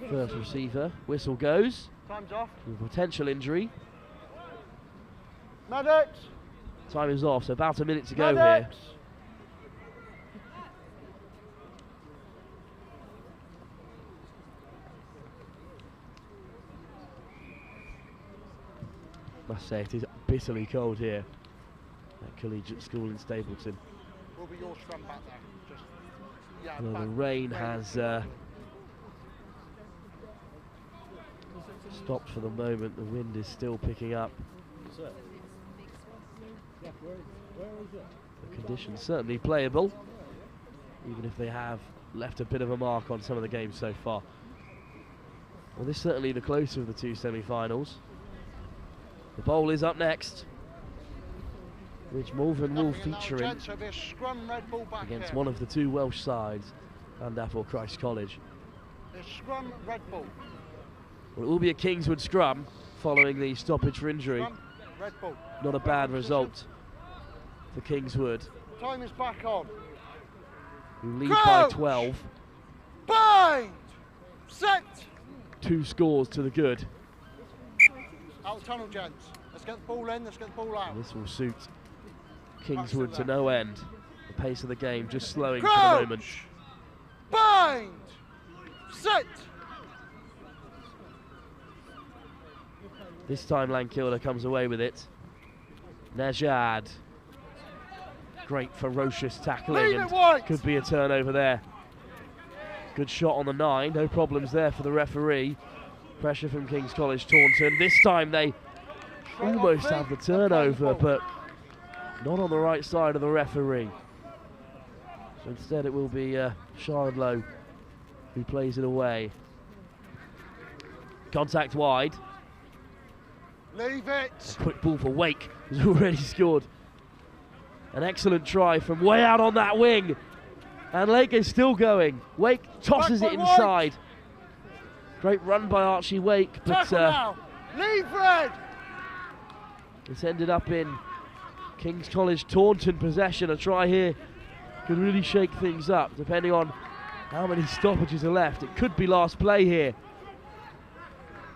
First receiver. Whistle goes. Time's off. With potential injury. Medics. Time is off, so about a minute to go here. Medics. Must say it is bitterly cold here at Collegiate School in Stapleton. Will be your scrum back there. Just, yeah, Well, the back. rain has stopped for the moment. The wind is still picking up. The conditions certainly playable, even if they have left a bit of a mark on some of the games so far. Well, this is certainly the closer of the two semi-finals. The bowl is up next, which Malvern will feature in So there's scrum, red ball back against here. one of the two Welsh sides, Llandaff or Christ College. There's scrum, red ball. Well, it will be a Kingswood scrum following the stoppage for injury. Scrum, red ball. Not a bad result for Kingswood, Time is back on. who lead by Crouch! 12. Bind! Set! 2 scores to the good. Out of tunnel, gents. Let's get the ball in, let's get the ball out. And this will suit Kingswood to no end. The pace of the game just slowing for Crouch! the moment. Bind! Set! This time Lankilder comes away with it. Nejad. Great ferocious tackling, Leave it, and White! could be a turnover there. Good shot on the 9, no problems there for the referee. Pressure from King's College Taunton. This time they almost have the turnover, but not on the right side of the referee. So instead it will be Shardlow who plays it away. Contact wide. Leave it! Quick ball for Wake, who's already scored. An excellent try from way out on that wing. And Lake is still going. Wake tosses Back it by White. inside. Great run by Archie Wake, but Tackle now! Leave red! it's ended up in King's College Taunton possession. A try here could really shake things up, depending on how many stoppages are left. It could be last play here.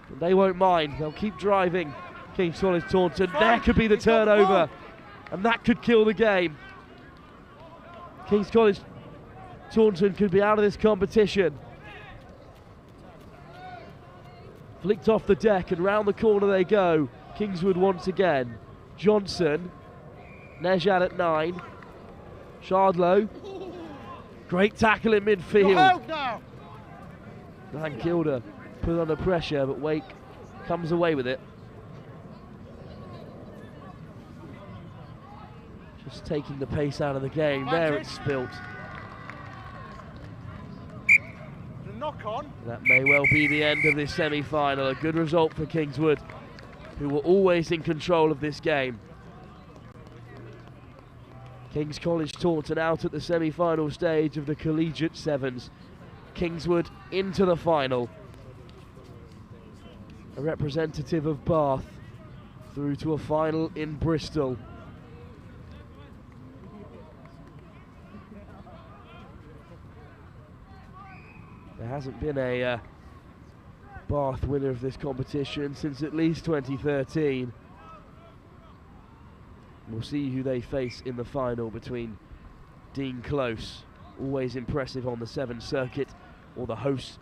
But they won't mind. They'll keep driving. King's College Taunton. There could be the He's got the turnover, ball. and that could kill the game. King's College Taunton could be out of this competition. Flicked off the deck and round the corner they go. Kingswood once again. Johnson. Nejad at 9. Shardlow. Great tackle in You're midfield. held now! Lankilder put under pressure, but Wake comes away with it. Just taking the pace out of the game. There it's spilt. The knock on. That may well be the end of this semi-final. A good result for Kingswood, who were always in control of this game. King's College Taunton out at the semi-final stage of the Collegiate 7s. Kingswood into the final. A representative of Bath through to a final in Bristol. There hasn't been a Bath winner of this competition since at least 2013. We'll see who they face in the final between Dean Close, always impressive on the 7 circuit, or the host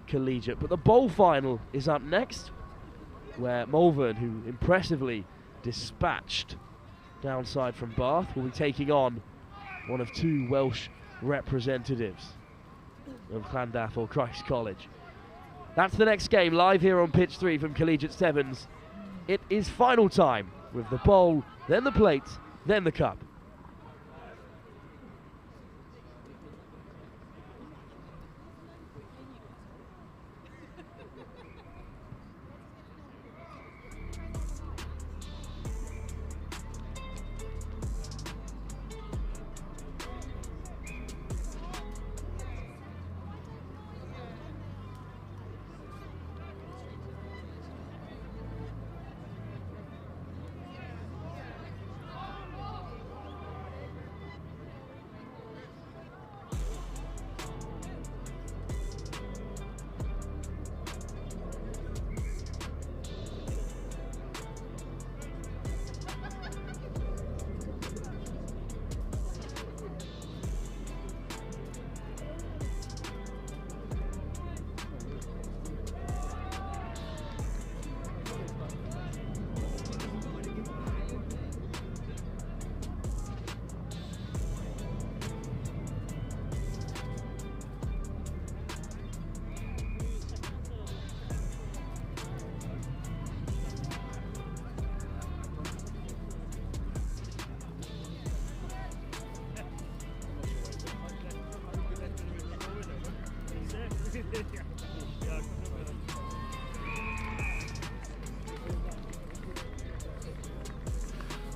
Collegiate. But the bowl final is up next, where Malvern, who impressively dispatched downside from Bath, will be taking on one of two Welsh representatives of Llandaff or Christ College. That's the next game, live here on pitch 3 from Collegiate 7's. It is final time with the bowl, then the plate, then the cup.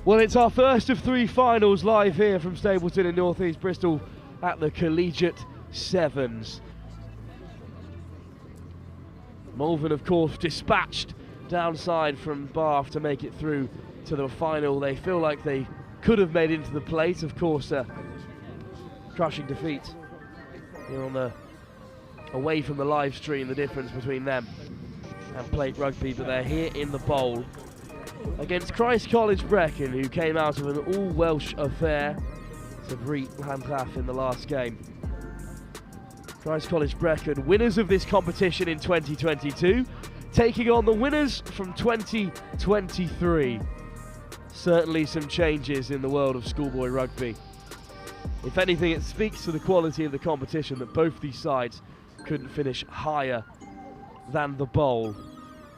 Well, it's our first of 3 finals live here from Stapleton in North East Bristol at the Collegiate 7's. Malvern, of course, dispatched downside from Bath to make it through to the final. They feel like they could have made into the plate. Of course, crushing defeat here on the away from the live stream, the difference between them and plate rugby, but they're here in the bowl against Christ College Brecon, who came out of an all-Welsh affair to beat Llandaff in the last game. Christ College Brecon, winners of this competition in 2022, taking on the winners from 2023. Certainly some changes in the world of schoolboy rugby. If anything, it speaks to the quality of the competition that both these sides couldn't finish higher than the bowl.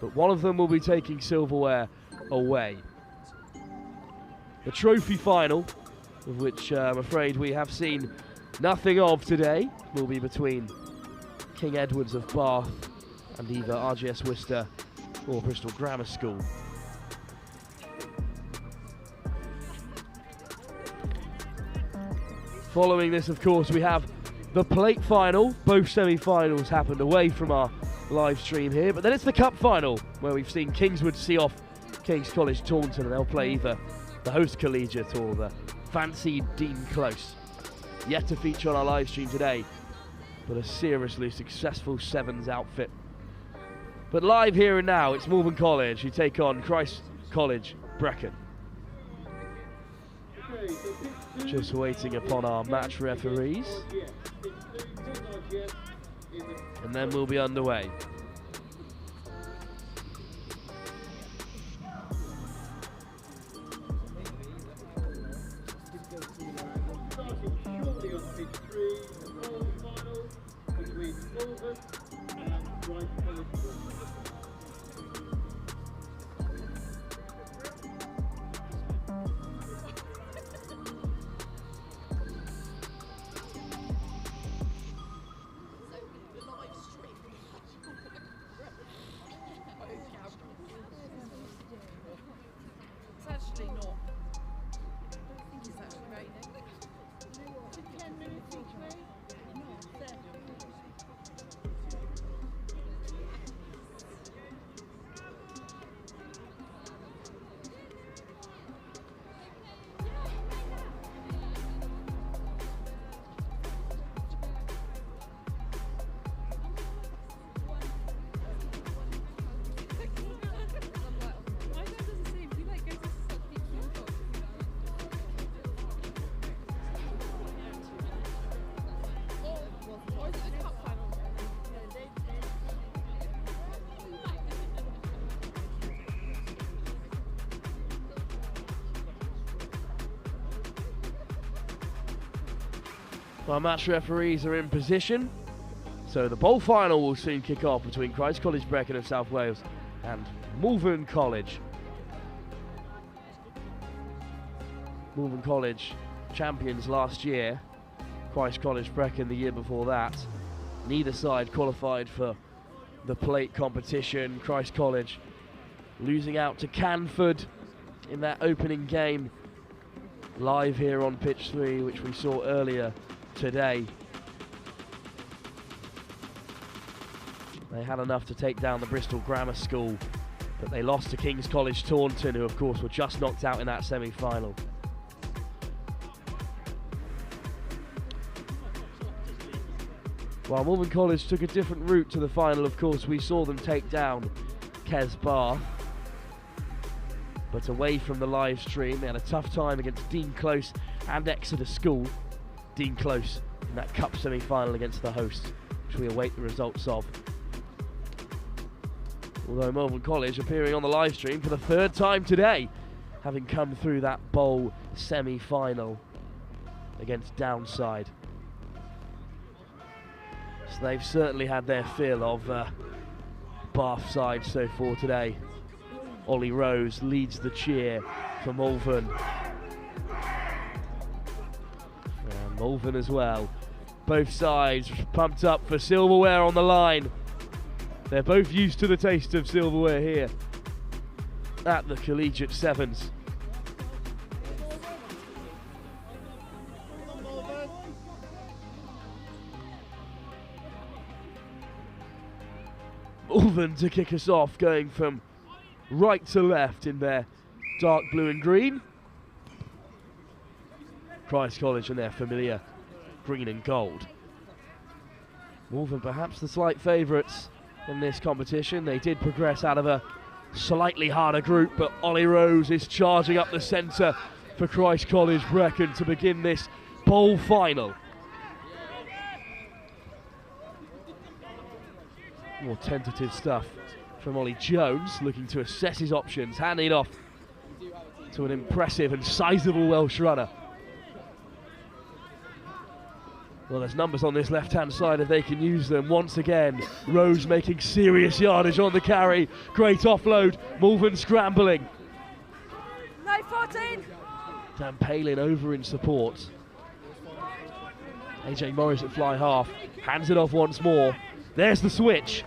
But one of them will be taking silverware away. The trophy final, of which I'm afraid we have seen nothing of today, will be between King Edward's of Bath and either RGS Worcester or Bristol Grammar School. Following this, of course, we have the plate final. Both semi-finals happened away from our live stream here, but then it's the cup final, where we've seen Kingswood see off King's College Taunton, and they'll play either the host Collegiate or the fancied Dean Close. Yet to feature on our live stream today, but a seriously successful 7's outfit. But live here and now, it's Malvern College who take on Christ College Brecon. Just waiting upon our match referees, and then we'll be underway. Our match referees are in position. So the bowl final will soon kick off between Christ College Brecon of South Wales and Malvern College. Malvern College champions last year, Christ College Brecon the year before that. Neither side qualified for the plate competition. Christ College losing out to Canford in that opening game live here on pitch 3, which we saw earlier today. They had enough to take down the Bristol Grammar School, but they lost to King's College Taunton, who of course were just knocked out in that semi-final. While Malvern College took a different route to the final, of course, we saw them take down KES Bath. But away from the live stream, they had a tough time against Dean Close and Exeter School. Dean Close in that cup semi-final against the hosts, which we await the results of. Although Malvern College appearing on the live stream for the 3rd time today, having come through that bowl semi-final against Downside. So they've certainly had their fill of Bath side so far today. Ollie Rose leads the cheer for Malvern. And Malvern as well. Both sides pumped up for silverware on the line. They're both used to the taste of silverware here at the Collegiate 7's. Malvern to kick us off, going from right to left in their dark blue and green. Christ College in their familiar green and gold. Malvern perhaps the slight favourites in this competition. They did progress out of a slightly harder group, but Ollie Rose is charging up the centre for Christ College Brecon to begin this bowl final. More tentative stuff from Ollie Jones, looking to assess his options, handing it off to an impressive and sizable Welsh runner. Well, there's numbers on this left-hand side if they can use them. Once again, Rose making serious yardage on the carry. Great offload, Malvern scrambling. No, 14. Dan Palin over in support. AJ Morris at fly half, hands it off once more. There's the switch.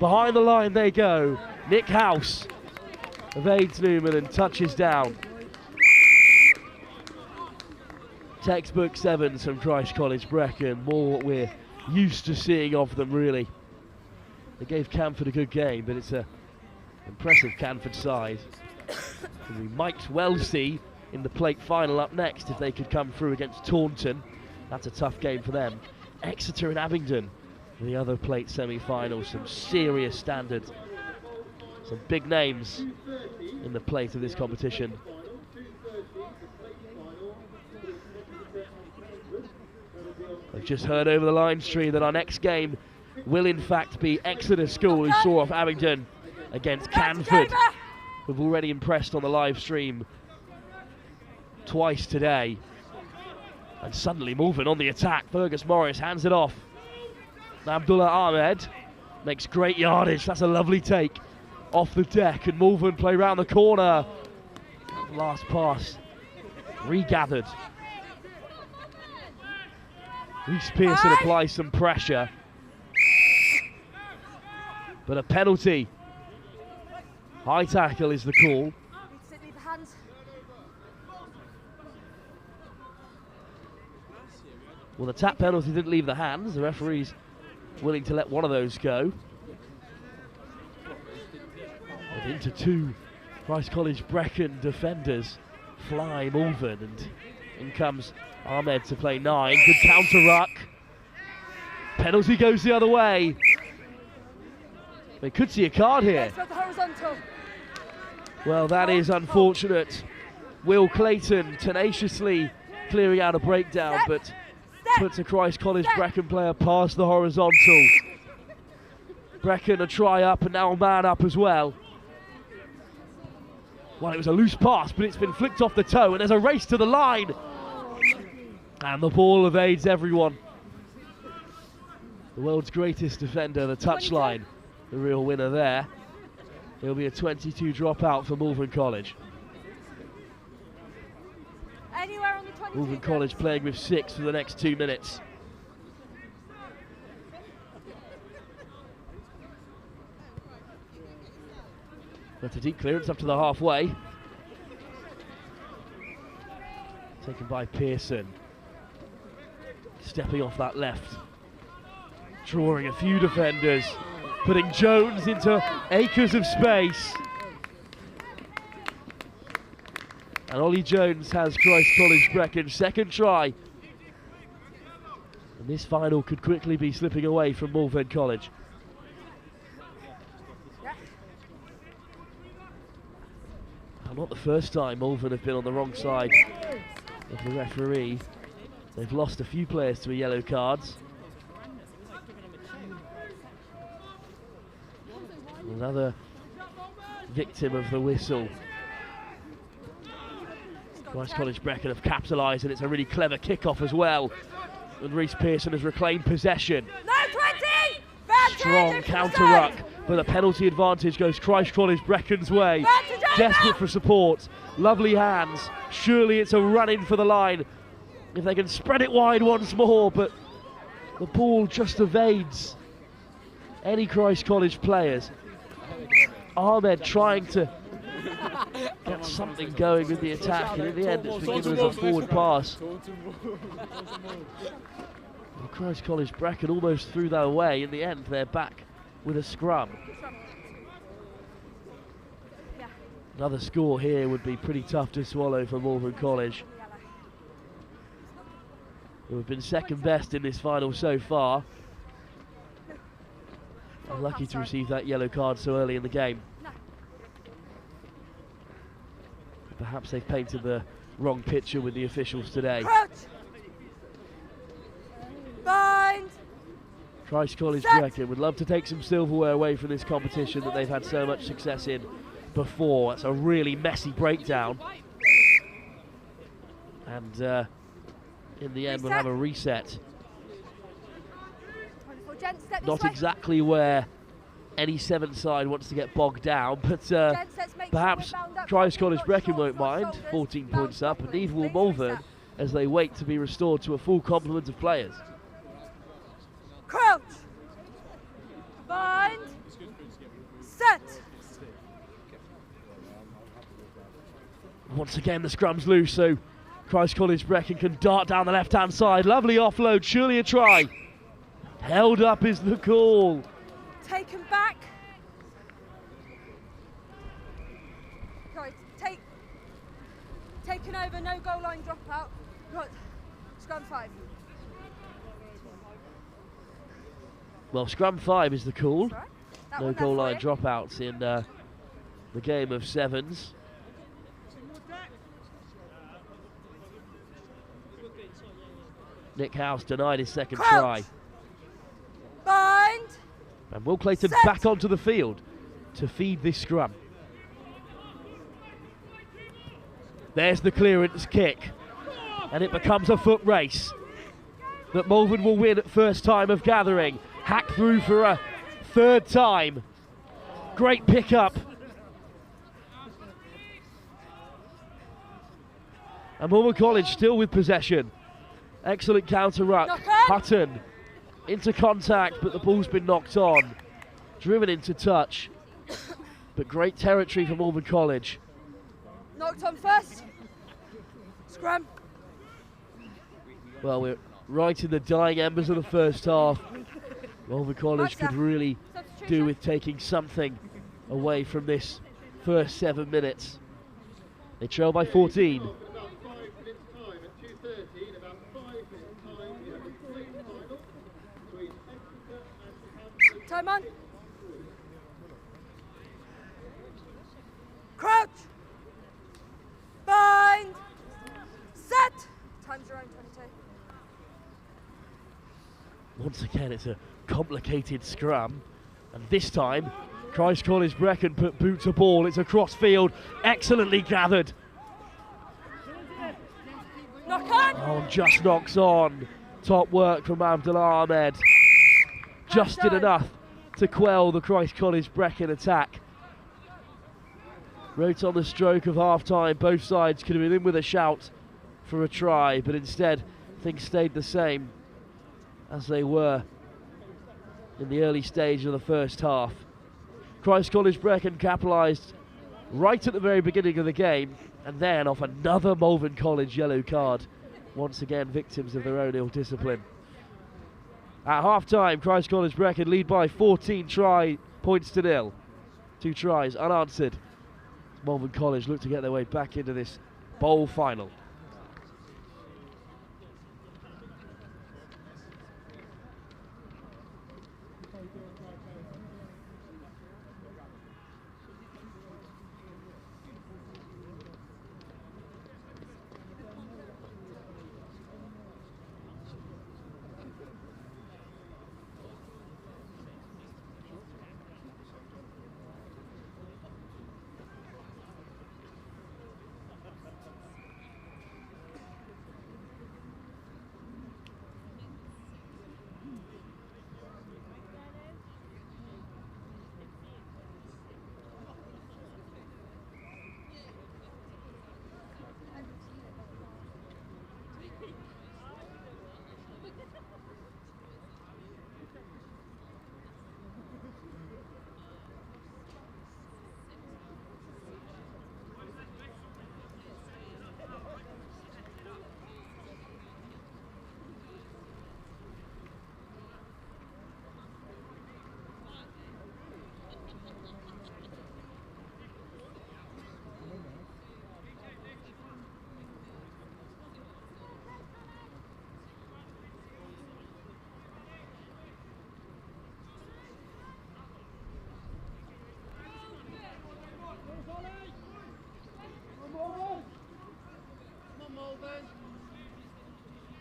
Behind the line they go. Nick House evades Newman and touches down. Textbook 7s from Christ College Brecon, more what we're used to seeing of them really. They gave Canford a good game, but it's an impressive Canford side. And we might well see in the plate final up next if they could come through against Taunton. That's a tough game for them. Exeter and Abingdon, the other plate semi-final, some serious standards. Some big names in the plate of this competition. I've just heard over the line stream that our next game will in fact be Exeter School, who saw off Abingdon against Canford. We've already impressed on the live stream twice today. And suddenly Malvern on the attack. Fergus Morris hands it off. Abdullah Ahmed makes great yardage. That's a lovely take off the deck, and Malvern play round the corner. Last pass regathered. Reece Pearson applies some pressure, but a penalty. High tackle is the call. Well, the tap penalty didn't leave the hands. The referee's willing to let one of those go. And into two Christ College Brecon defenders fly Malvern, and in comes Ahmed to play 9. Good counter ruck. Penalty goes the other way. They could see a card here. Well, that is unfortunate. Will Clayton tenaciously clearing out a breakdown, but puts a Christ College Brecon player past the horizontal. Brecon a try up and now a man up as well. Well, it was a loose pass, but it's been flicked off the toe, and there's a race to the line. And the ball evades everyone. The world's greatest defender, the touchline, the real winner there. It'll be a 22 dropout for Malvern College. Anywhere on the 22. Malvern College playing with 6 for the next 2 minutes. That's a deep clearance up to the halfway. Taken by Pearson. Stepping off that left. Drawing a few defenders. Putting Jones into acres of space. And Ollie Jones has Christ College Brecon's second try. And this final could quickly be slipping away from Malvern College. Well, not the first time Malvern have been on the wrong side of the referee. They've lost a few players to yellow cards. Another victim of the whistle. Christ College Brecon have capitalised, and it's a really clever kick-off as well. And Reece Pearson has reclaimed possession. No, 20! Strong counter-ruck, but the penalty advantage goes Christ College Brecon's way. Desperate for support, lovely hands. Surely it's a run-in for the line. If they can spread it wide once more, but the ball just evades any Christ College players. Ahmed trying to get something going with the attack, and in the end it's been given as a forward pass. Well, Christ College Brecon almost threw that away. In the end they're back with a scrum. Another score here would be pretty tough to swallow for Malvern College, who have been second best in this final so far. Unlucky to receive that yellow card so early in the game. Perhaps they've painted the wrong picture with the officials today. Bind. Christ College Brecon would love to take some silverware away from this competition that they've had so much success in before. That's a really messy breakdown. And in the end we'll have a reset. Not exactly where any 7 side wants to get bogged down, but perhaps Christ College Brecon won't mind. 14 points up, and neither will Malvern as they wait to be restored to a full complement of players. Crouch. Bind. Set. Once again the scrum's loose, so Christ College Brecon can dart down the left-hand side. Lovely offload, surely a try. Held up is the call. Taken back. Right, taken over, no goal line dropout. Right, scrum 5. Well, scrum 5 is the call. Right. No goal line dropouts in the game of 7s. Nick House denied his second try. Bind. And Will Clayton back onto the field to feed this scrum. There's the clearance kick, and it becomes a foot race that Malvern will win at first time of gathering. Hack through for a third time. Great pick-up. And Malvern College still with possession. Excellent counter-ruck. Hutton into contact, but the ball's been knocked on. Driven into touch. But great territory for Malvern College. Knocked on first. Scrum. Well, we're right in the dying embers of the first half. Malvern College could really do with taking something away from this first 7 minutes. They trail by 14. Time on. Crouch. Bind. Set. Time's your own, 22. Once again, it's a complicated scrum. And this time, Christ College Brecon put boot to ball. It's across field. Excellently gathered. Knock on. Oh, just knocks on. Top work from Abdullah Ahmed. Just did enough to quell the Christ College Brecon attack. Wrote on the stroke of half-time, both sides could have been in with a shout for a try, but instead things stayed the same as they were in the early stage of the first half. Christ College Brecon capitalised right at the very beginning of the game, and then off another Malvern College yellow card, once again victims of their own ill discipline. At half-time, Christ College Brecon lead by 14 points to nil. 2 tries unanswered. Malvern College look to get their way back into this bowl final.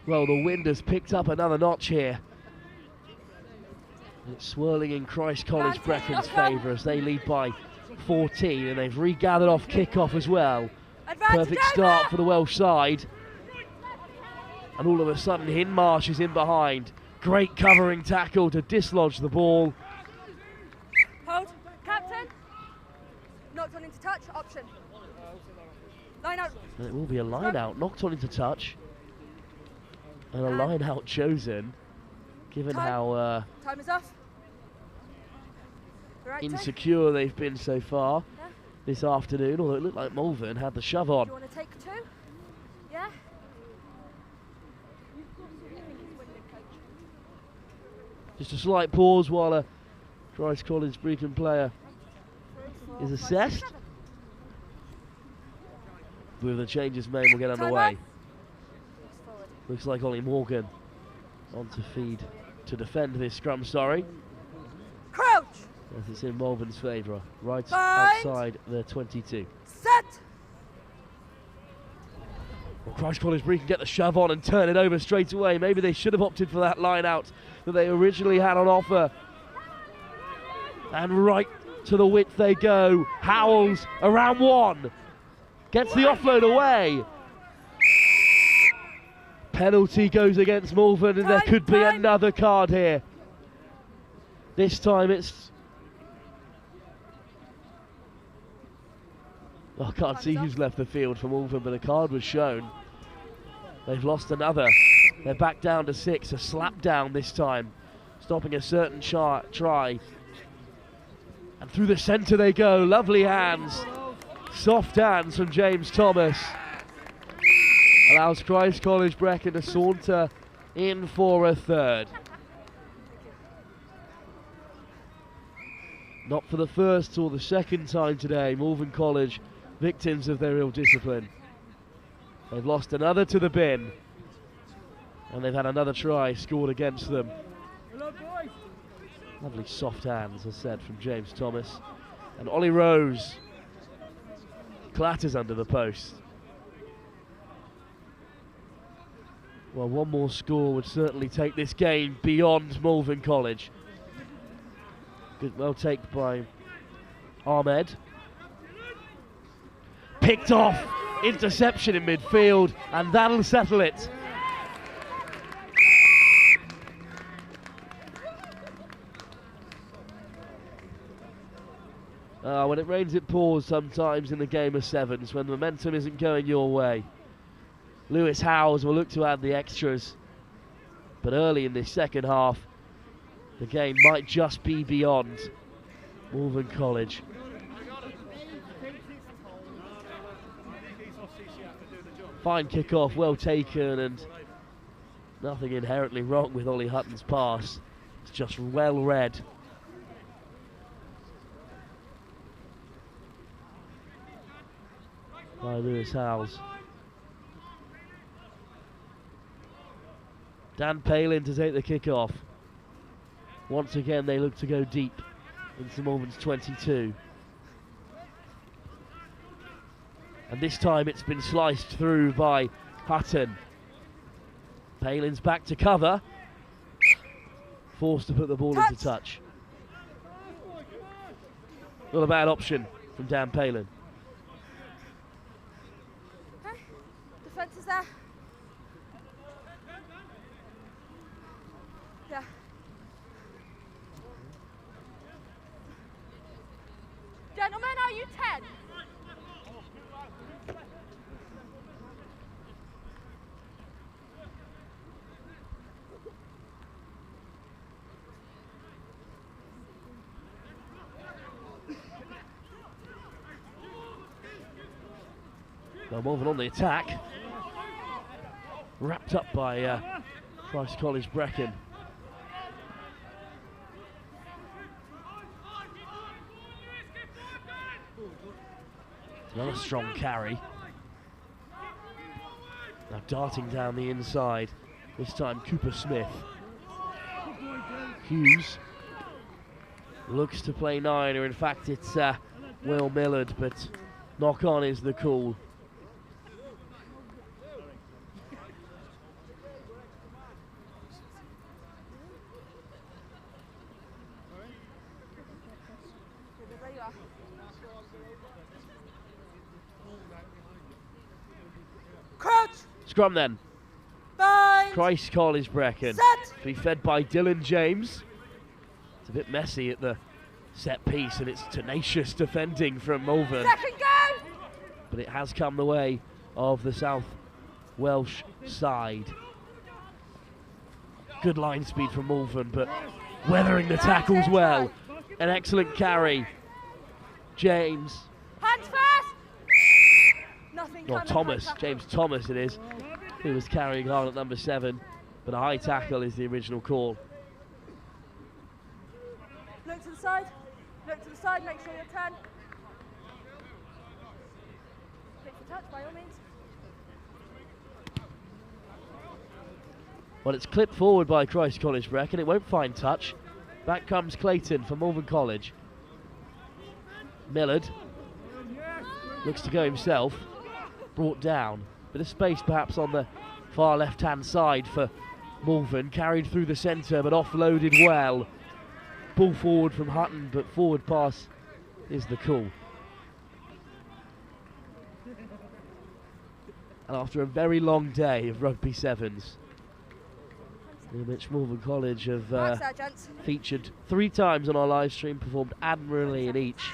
Well, the wind has picked up another notch here. It's swirling in Christ College Brecon's favour as they lead by 14, and they've regathered off kick-off as well. Perfect start for the Welsh side. And all of a sudden, Hindmarsh is in behind. Great covering tackle to dislodge the ball. Hold. Captain. Knocked on into touch. Option. Line out. It will be a line out, knocked on into touch. And a line out chosen, given how time is off. Right insecure they've been so far this afternoon, although it looked like Malvern had the shove on. Do you want to take 2? Yeah? Just a slight pause while a Christ College Brecon player is assessed. With the changes made, we'll get underway. Looks like Ollie Morgan on to defend this scrum, Crouch! As it's in Malvern's favour, right outside the 22. Set! Well, Christ College Brecon get the shove on and turn it over straight away. Maybe they should have opted for that line out that they originally had on offer. And right to the width they go. Howells around 1. Gets the offload away. Penalty goes against Malvern, and there could be another card here. This time it's... I can't see who's left the field for Malvern, but a card was shown. They've lost another. They're back down to 6, a slap down this time, stopping a certain try. And through the centre they go, lovely hands. Soft hands from James Thomas. Allows Christ College Brecon to saunter in for a third. Not for the first or the second time today, Malvern College victims of their ill discipline. They've lost another to the bin, and they've had another try scored against them. Lovely soft hands, as said, from James Thomas. And Ollie Rose clatters under the post. Well, one more score would certainly take this game beyond Malvern College. Good, well taken by Ahmed. Picked off, interception in midfield, and that'll settle it. When it rains, it pours sometimes in the game of sevens, when the momentum isn't going your way. Lewis Howes will look to add the extras, but early in this second half, the game might just be beyond Malvern College. Fine kick-off, well taken, and nothing inherently wrong with Ollie Hutton's pass. It's just well read. By Lewis Howes. Dan Palin to take the kick-off. Once again, they look to go deep into Malvern's 22. And this time it's been sliced through by Hutton. Palin's back to cover. Forced to put the ball into touch. Not a bad option from Dan Palin. Okay. Defence is there. Yeah. Gentlemen, are you 10? Well, Malvern on the attack. Wrapped up by Christ College Brecon. Another strong carry. Now darting down the inside. This time Cooper Smith. Hughes looks to play 9, or in fact it's Will Millard, but knock on is the call. Crouch! Scrum then. Bind! Christ College Brecon. Set! To be fed by Dylan James. It's a bit messy at the set piece, and it's tenacious defending from Malvern. Second go! But it has come the way of the South Welsh side. Good line speed from Malvern, but weathering the tackles well. An excellent carry. James. Hands first! Nothing Or coming, Thomas. high tackle. James Thomas it is. Who was carrying hard at number 7. But a high tackle is the original call. Look to the side. Look to the side, make sure you're 10. Pick for touch by all means. Well, it's clipped forward by Christ College Brecon. It won't find touch. Back comes Clayton for Malvern College. Millard looks to go himself. Brought down. Bit of space perhaps on the far left-hand side for Malvern. Carried through the centre but offloaded well. Ball forward from Hutton, but forward pass is the call. And after a very long day of rugby sevens, in which Malvern College have featured 3 times on our live stream, performed admirably in each.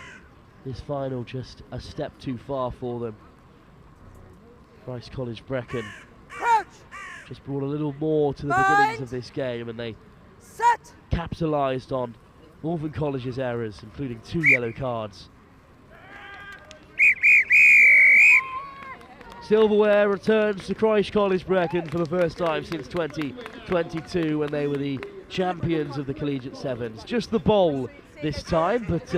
This final just a step too far for them. Christ College Brecon just brought a little more to the beginnings of this game, and they capitalised on Malvern College's errors, including 2 yellow cards. Silverware returns to Christ College Brecon for the first time since 2022, when they were the champions of the Collegiate Sevens. Just the bowl this time, but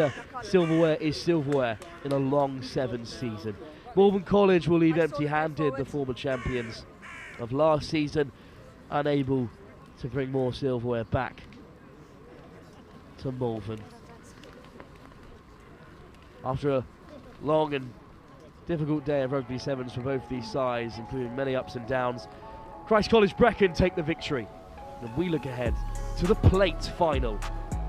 silverware is silverware in a long sevens season. Malvern College will leave empty-handed, the former champions of last season, unable to bring more silverware back to Malvern. After a long and difficult day of rugby sevens for both these sides, including many ups and downs, Christ College Brecon take the victory. And we look ahead to the plate final,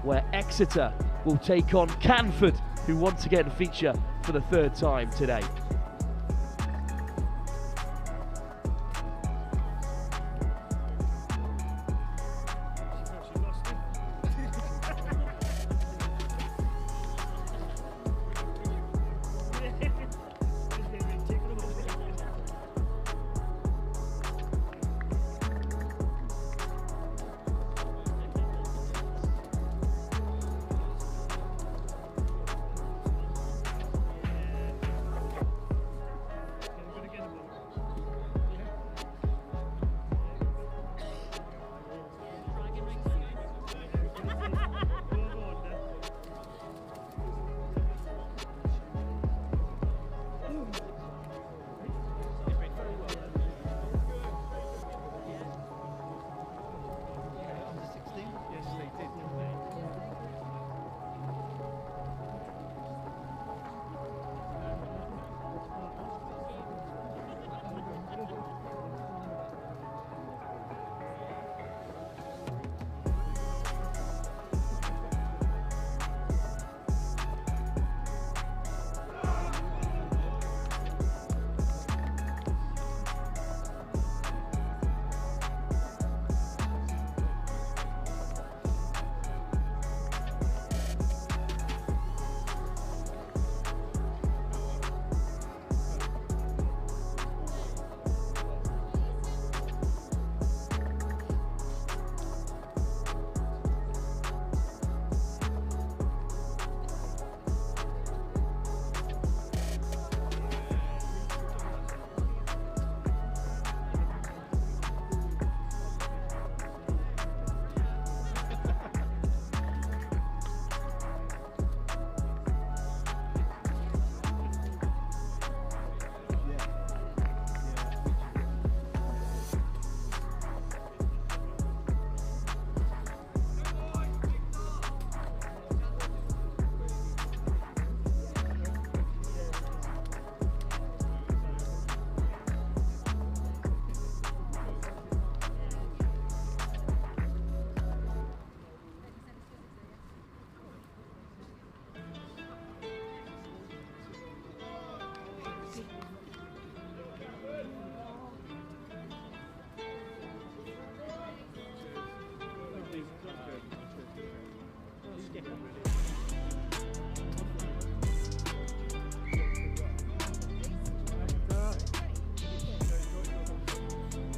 where Exeter will take on Canford, who once again feature for the 3rd time today.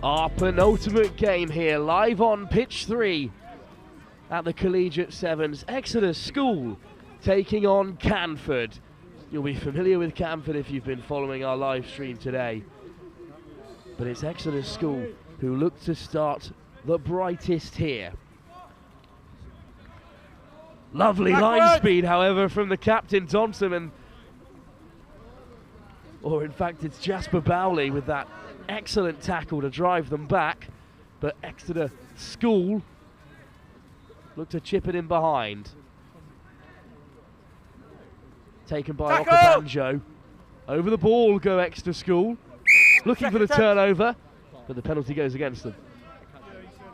Our penultimate game here, live on pitch 3 at the Collegiate Sevens. Exeter School taking on Canford. You'll be familiar with Canford if you've been following our live stream today. But it's Exeter School who look to start the brightest here. Lovely line speed, however, from the captain Thompson, or in fact it's Jasper Bowley with that excellent tackle to drive them back. But Exeter School look to chip it in behind. Taken by Okabanjo. Over the ball go Exeter School. Looking for the turnover, but the penalty goes against them.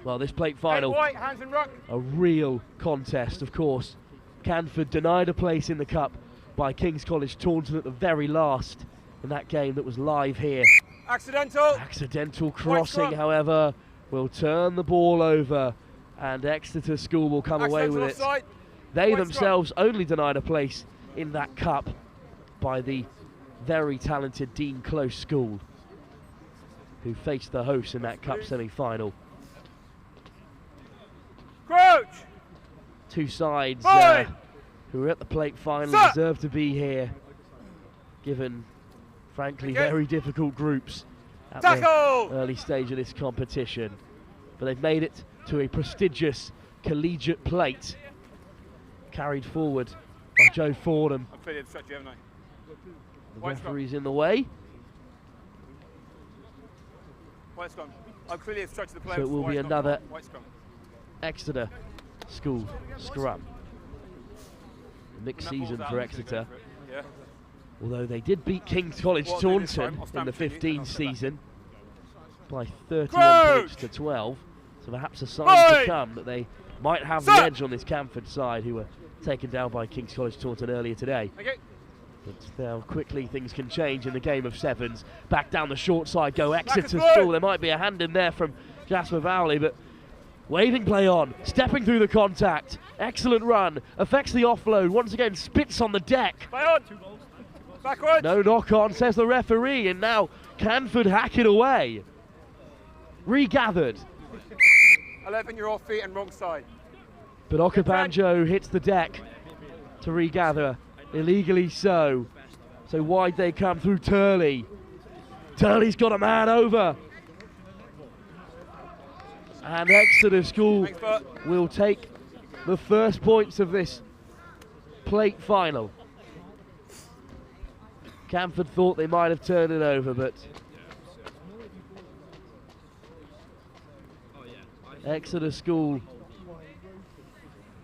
Well, this plate final, a real contest, of course. Canford denied a place in the cup by King's College Taunton at the very last in that game that was live here. Accidental crossing, however, will turn the ball over, and Exeter School will come away with it. They themselves only denied a place in that cup by the very talented Dean Close School, who faced the hosts in that cup semi-final. Two sides who are at the plate final deserve to be here, given, frankly, very difficult groups at the early stage of this competition. But they've made it to a prestigious collegiate plate, carried forward by Joe Fordham. The referee's in the way. So it will be another Exeter School scrum. Mixed season for Exeter. Although they did beat King's College Taunton in the 15 season by 31 points to 12. So perhaps a sign to come that they might have the edge on this Canford side, who were taken down by King's College Taunton earlier today. But now quickly things can change in the game of sevens. Back down the short side go Exeter School. There might be a hand in there from Jasper Bowley, but waving play on, stepping through the contact. Excellent run, affects the offload. Once again, spits on the deck. No knock on, says the referee, and now Canford hack it away. Regathered. 11, you're off feet and wrong side. But Okabanjo hits the deck to regather, illegally so. So wide they come through Turley. Turley's got a man over. And Exeter School will take the first points of this plate final. Canford thought they might have turned it over, but Exeter School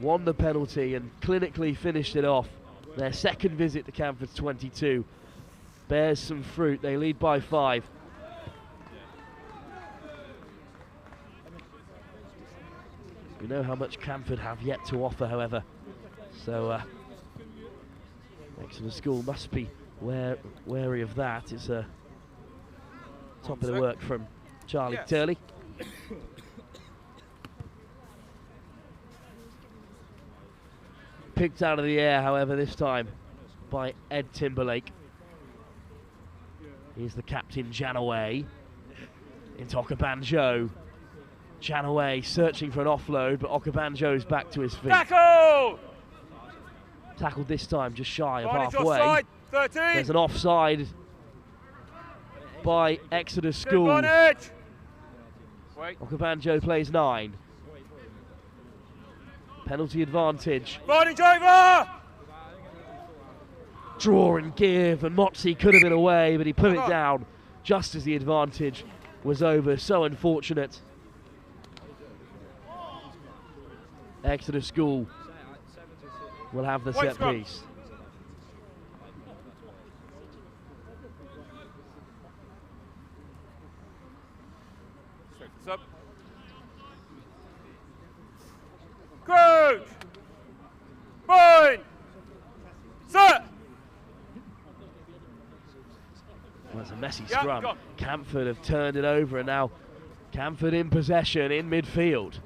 won the penalty and clinically finished it off. Their second visit to Canford's 22 bears some fruit. They lead by 5. We know how much Canford have yet to offer, however. So Exeter School must be wary of that. It's a top of the work from Charlie Turley. Picked out of the air, however, this time by Ed Timberlake. Here's the captain, Janaway, into Okabanjo. Janaway searching for an offload, but Okabanjo's back to his feet. Tackled this time just shy of halfway. There's an offside by Exeter School. Okabanjo plays 9. Penalty advantage. Draw and give, and Motsy could have been away, but he put it down just as the advantage was over. So unfortunate. Exeter School will have the set piece. Coach! Point! Set! Well, it's a messy scrum. Canford have turned it over, and now Canford in possession in midfield.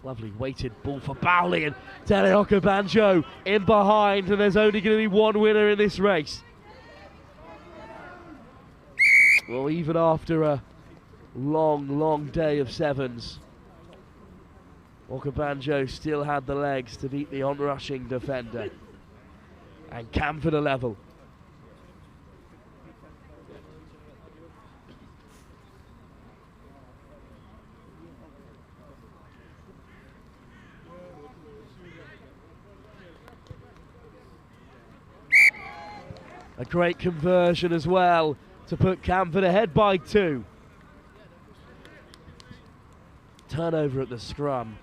Lovely weighted ball for Bowley, and Tele Okabanjo in behind, and there's only going to be one winner in this race. Well, even after a long day of sevens. Okabanjo still had the legs to beat the on-rushing defender. And Canford a level. A great conversion as well to put Canford ahead by 2. Turnover at the scrum.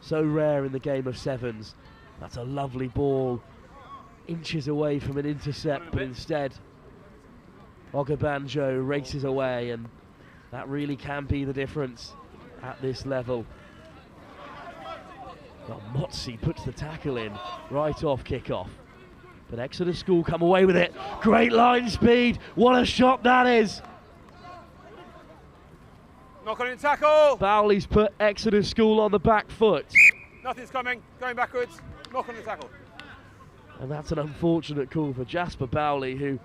So rare in the game of sevens. That's a lovely ball. Inches away from an intercept, but instead Okabanjo races away, and that really can be the difference at this level. Well, Motzi puts the tackle in right off kick-off. But Exeter School come away with it. Great line speed. What a shot that is. Knock on in tackle. Bowley's put Exeter School on the back foot. Nothing's coming. Going backwards. Knock on the tackle. And that's an unfortunate call for Jasper Bowley, who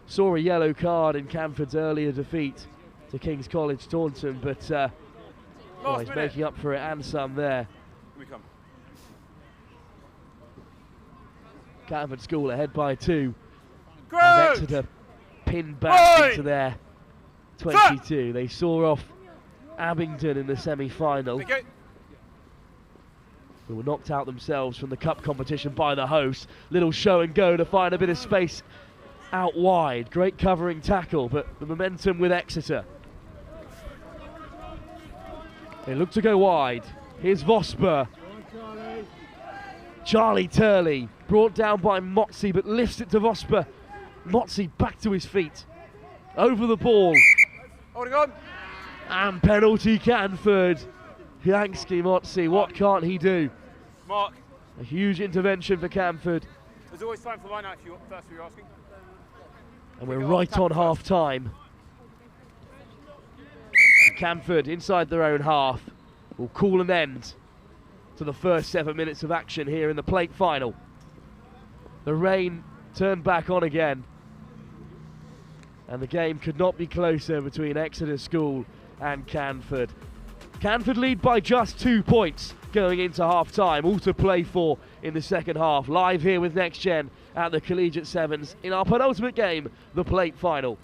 saw a yellow card in Canford's earlier defeat to King's College Taunton, but well, he's making up for it and some there. Here we come. Canford School ahead by 2. Great. As Exeter pinned back into their 22. They saw off Abingdon in the semi-final. Who were knocked out themselves from the cup competition by the host. Little show and go to find a bit of space out wide. Great covering tackle, but the momentum with Exeter. They look to go wide. Here's Vosper. Charlie Turley brought down by Motzi, but lifts it to Vosper. Motzi back to his feet. Over the ball. Holding on. And penalty Canford. Yankski Motzi, what can't he do? Mark. A huge intervention for Canford. There's always time for line out if you that's what you're asking. And we're right on half time. Canford inside their own half will call an end to the first 7 minutes of action here in the plate final. The rain turned back on again, and the game could not be closer between Exeter School and Canford. Canford lead by just 2 points going into half time, all to play for in the second half. Live here with Next Gen at the Collegiate Sevens in our penultimate game, the plate final.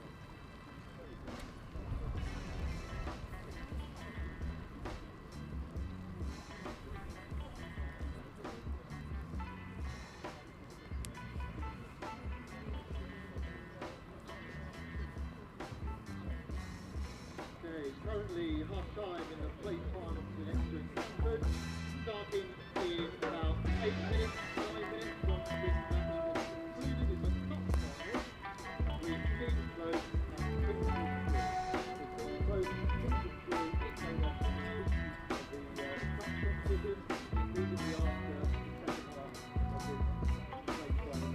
Currently half-time in the plate final between Exeter and Canford, starting in about 8 minutes, 9 minutes, once this match is concluded in the cup final, with Kingswood and Kingswood. Both Kingswood School came off the cup competition immediately after the second half of this plate final.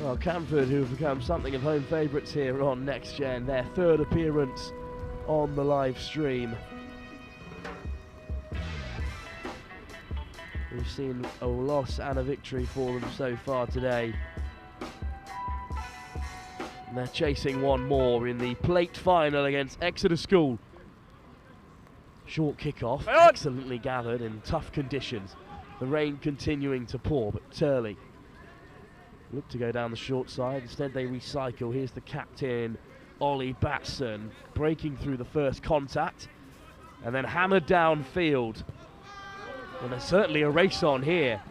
Well, Canford, who have become something of home favourites here on Next Gen, their third appearance on the live stream. We've seen a loss and a victory for them so far today. And they're chasing one more in the plate final against Exeter School. Short kick-off, excellently gathered in tough conditions. The rain continuing to pour, but Turley look to go down the short side. Instead they recycle. Here's the captain, Ollie Batson, breaking through the first contact and then hammered downfield. And there's certainly a race on here.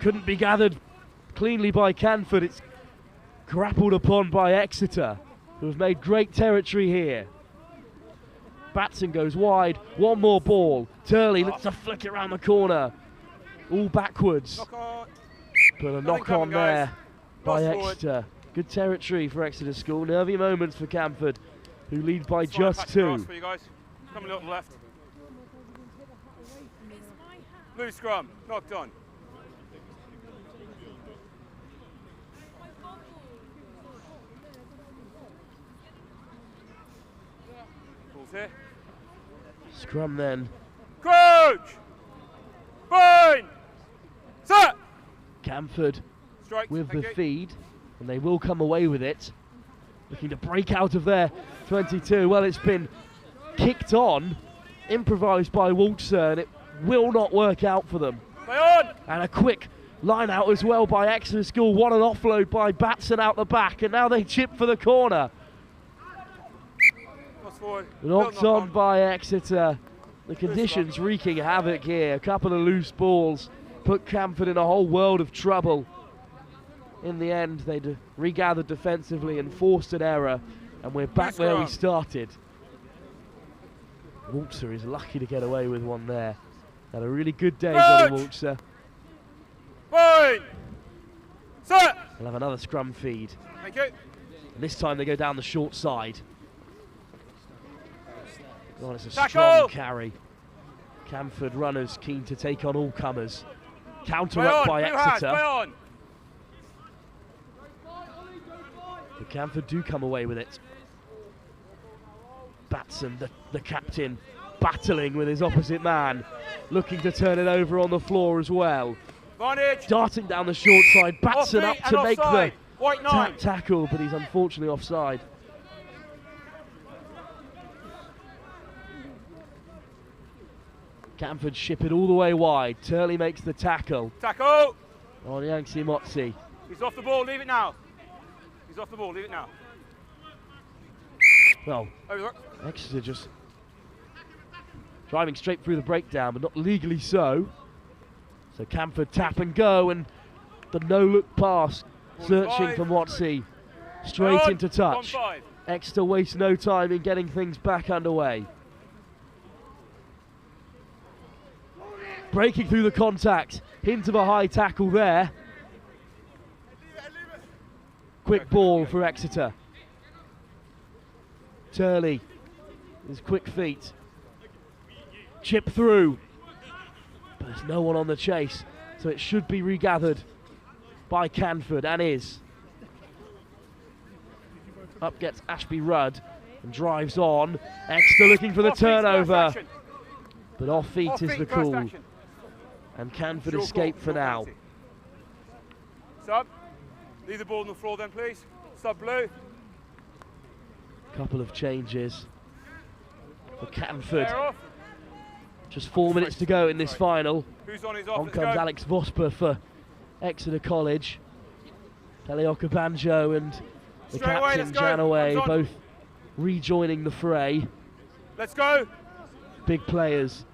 Couldn't be gathered cleanly by Canford. It's grappled upon by Exeter, who have made great territory here. Batson goes wide. One more ball. Turley looks to flick it around the corner. All backwards. But a knock on there by Exeter. Good territory for Exeter School. Nervy moments for Canford, who lead by just 2. For you guys. Come a little left. Blue scrum, knocked on. Ball's here. Scrum then. Crouch! Bind! Set! Canford Strike, with the thank you. feed, and they will come away with it. Looking to break out of their 22. Well, it's been kicked on, improvised by Worcester, and it will not work out for them. Play on! And a quick line out as well by Exeter School. What an offload by Batson out the back, and now they chip for the corner. Knocked on by Exeter. The conditions wreaking havoc here. A couple of loose balls put Canford in a whole world of trouble. In the end, they regathered defensively and forced an error, and we're back where we started. Worcester is lucky to get away with one there. Had a really good day, Johnny Worcester. Fine. Set. We'll have another scrum feed. Thank you. And this time they go down the short side. Oh, it's a strong carry. Canford runners keen to take on all comers. Counter up by Exeter. But Canford do come away with it. Batson, the captain, battling with his opposite man, looking to turn it over on the floor as well. Darting down the short side, Batson up to make the tackle, but he's unfortunately offside. Canford ship it all the way wide. Turley makes the tackle. Tackle! On Yangtze Motsi. He's off the ball, leave it now. He's off the ball, leave it now. Well, Exeter just driving straight through the breakdown, but not legally so. So Canford tap and go, and the no-look pass, searching for Motsi. Straight into touch. Exeter wastes no time in getting things back underway. Breaking through the contact, hint of a high tackle there. Quick ball for Exeter. Turley, his quick feet. Chip through, but there's no one on the chase, so it should be regathered by Canford, and is. Up gets Ashby Rudd and drives on. Exeter looking for the turnover, but off feet is the call. And Canford escape for now. Sub, leave the ball on the floor then, please. Sub blue. Couple of changes for Canford. Just 4 minutes to go in this final. Who's on his off? On comes Alex Vosper for Exeter College. Pelioka Banjo and the captain Janaway both rejoining the fray. Let's go. Big players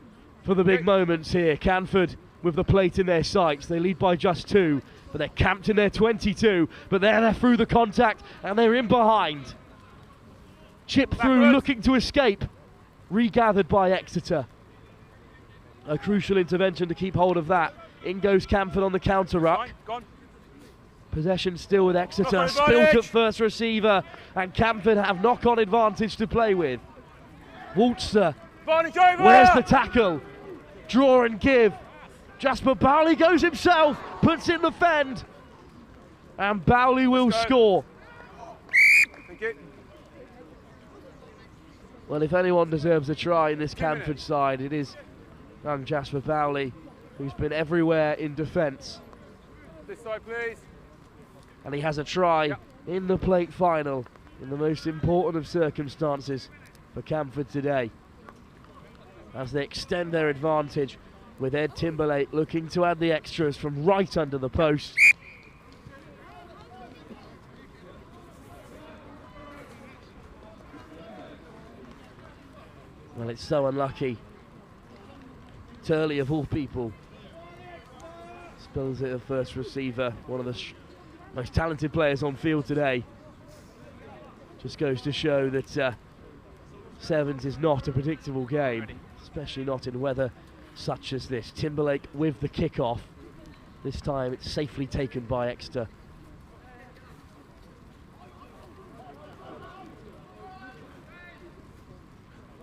for the big moments here. Canford with the plate in their sights. They lead by just 2, but they're camped in their 22. But they're through the contact and they're in behind. Chip through, looking to escape. Regathered by Exeter. A crucial intervention to keep hold of that. In goes Canford on the counter ruck. Possession still with Exeter. Spilt at first receiver, and Canford have knock-on advantage to play with. Worcester, where's the tackle? Draw and give. Jasper Bowley goes himself, puts in the fend, and Bowley will score. Thank you. Well, if anyone deserves a try in this Canford side, it is young Jasper Bowley, who's been everywhere in defence. This side, please. And he has a try in the plate final, in the most important of circumstances for Canford today, as they extend their advantage with Ed Timberlake looking to add the extras from right under the post. Well, it's so unlucky. Turley, of all people, spills it at first receiver, one of the most talented players on field today. Just goes to show that Sevens is not a predictable game, especially not in weather such as this. Timberlake with the kick-off. This time it's safely taken by Exeter.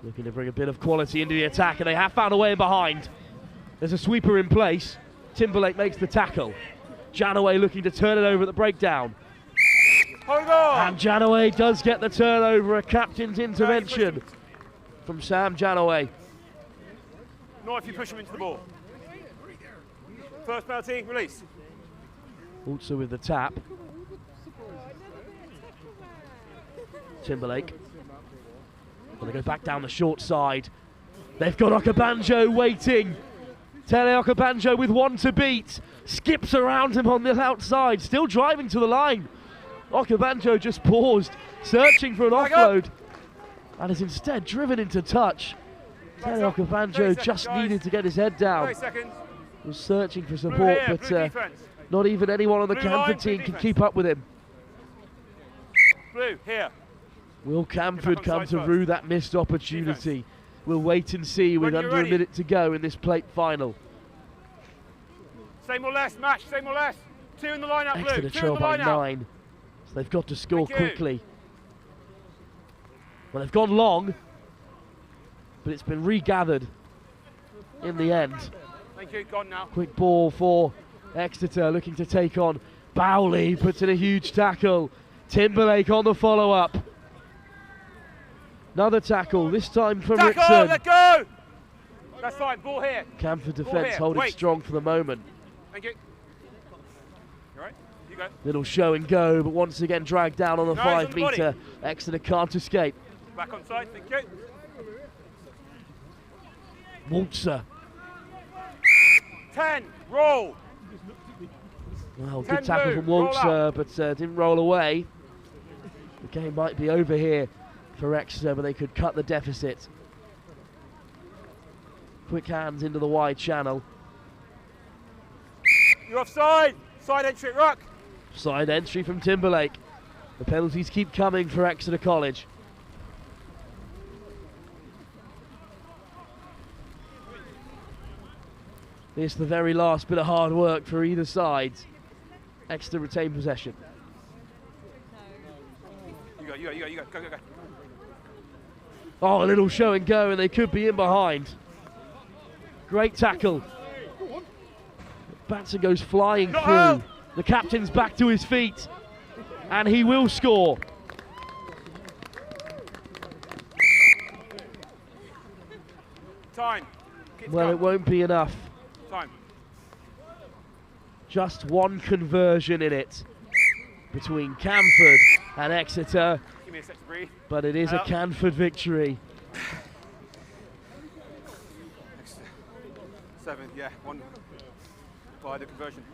Looking to bring a bit of quality into the attack, and they have found a way in behind. There's a sweeper in place. Timberlake makes the tackle. Janaway looking to turn it over at the breakdown. Hold on! And Janaway does get the turnover, a captain's intervention from Sam Janaway. Not if you push him into the ball. First penalty, release. Also with the tap. Timberlake. Well, they go back down the short side. They've got Okabanjo waiting. Tele Okabanjo with one to beat. Skips around him on the outside, still driving to the line. Okabanjo just paused, searching for an offload, and is instead driven into touch. Tele Okabanjo just needed to get his head down. Was searching for support, but not even anyone on the Canford team can keep up with him. Blue, here. Will Canford come to rue that missed opportunity? We'll wait and see with under a minute to go in this plate final. Same or less, match, same or less. 2 in the line-up, Blue. Exeter trail by 9. So they've got to score quickly. Well, they've gone long, but it's been regathered in the end. Thank you, gone now. Quick ball for Exeter, looking to take on Bowley, puts in a huge tackle. Timberlake on the follow-up. Another tackle, this time from Rickson. Let go! That's fine, ball here. Canford defence holding strong for the moment. Thank you. You alright? You go. Little show and go, but once again dragged down on the 5 metre. Exeter can't escape. Back on side, thank you. Waltzer. 10, roll. Well, good tackle from Waltzer, but didn't roll away. The game might be over here for Exeter, but they could cut the deficit. Quick hands into the wide channel. You're offside. Side entry at Ruck. Side entry from Timberlake. The penalties keep coming for Exeter College. This the very last bit of hard work for either side. Exeter retain possession. You go. Go. Oh, a little show and go, and they could be in behind. Great tackle. Batson goes flying through. Out. The captain's back to his feet, and he will score. Time. Well, it won't be enough. Time. Just one conversion in it between Canford and Exeter. Give me a sec to breathe. But it is a Canford victory. 7, yeah, 1 by the conversion.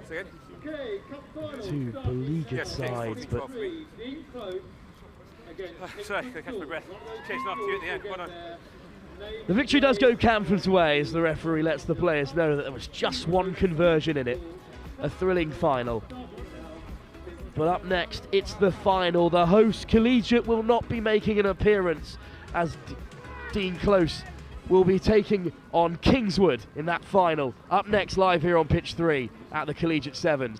Say again? Two beleaguered sides, but sorry, I catch my breath. Chasing after you at the end. Well done. the victory does go Canford's way as the referee lets the players know that there was just one conversion in it. A thrilling final. But up next, it's the final. The host, Collegiate, will not be making an appearance as Dean Close will be taking on Kingswood in that final. Up next, live here on pitch 3 at the Collegiate 7.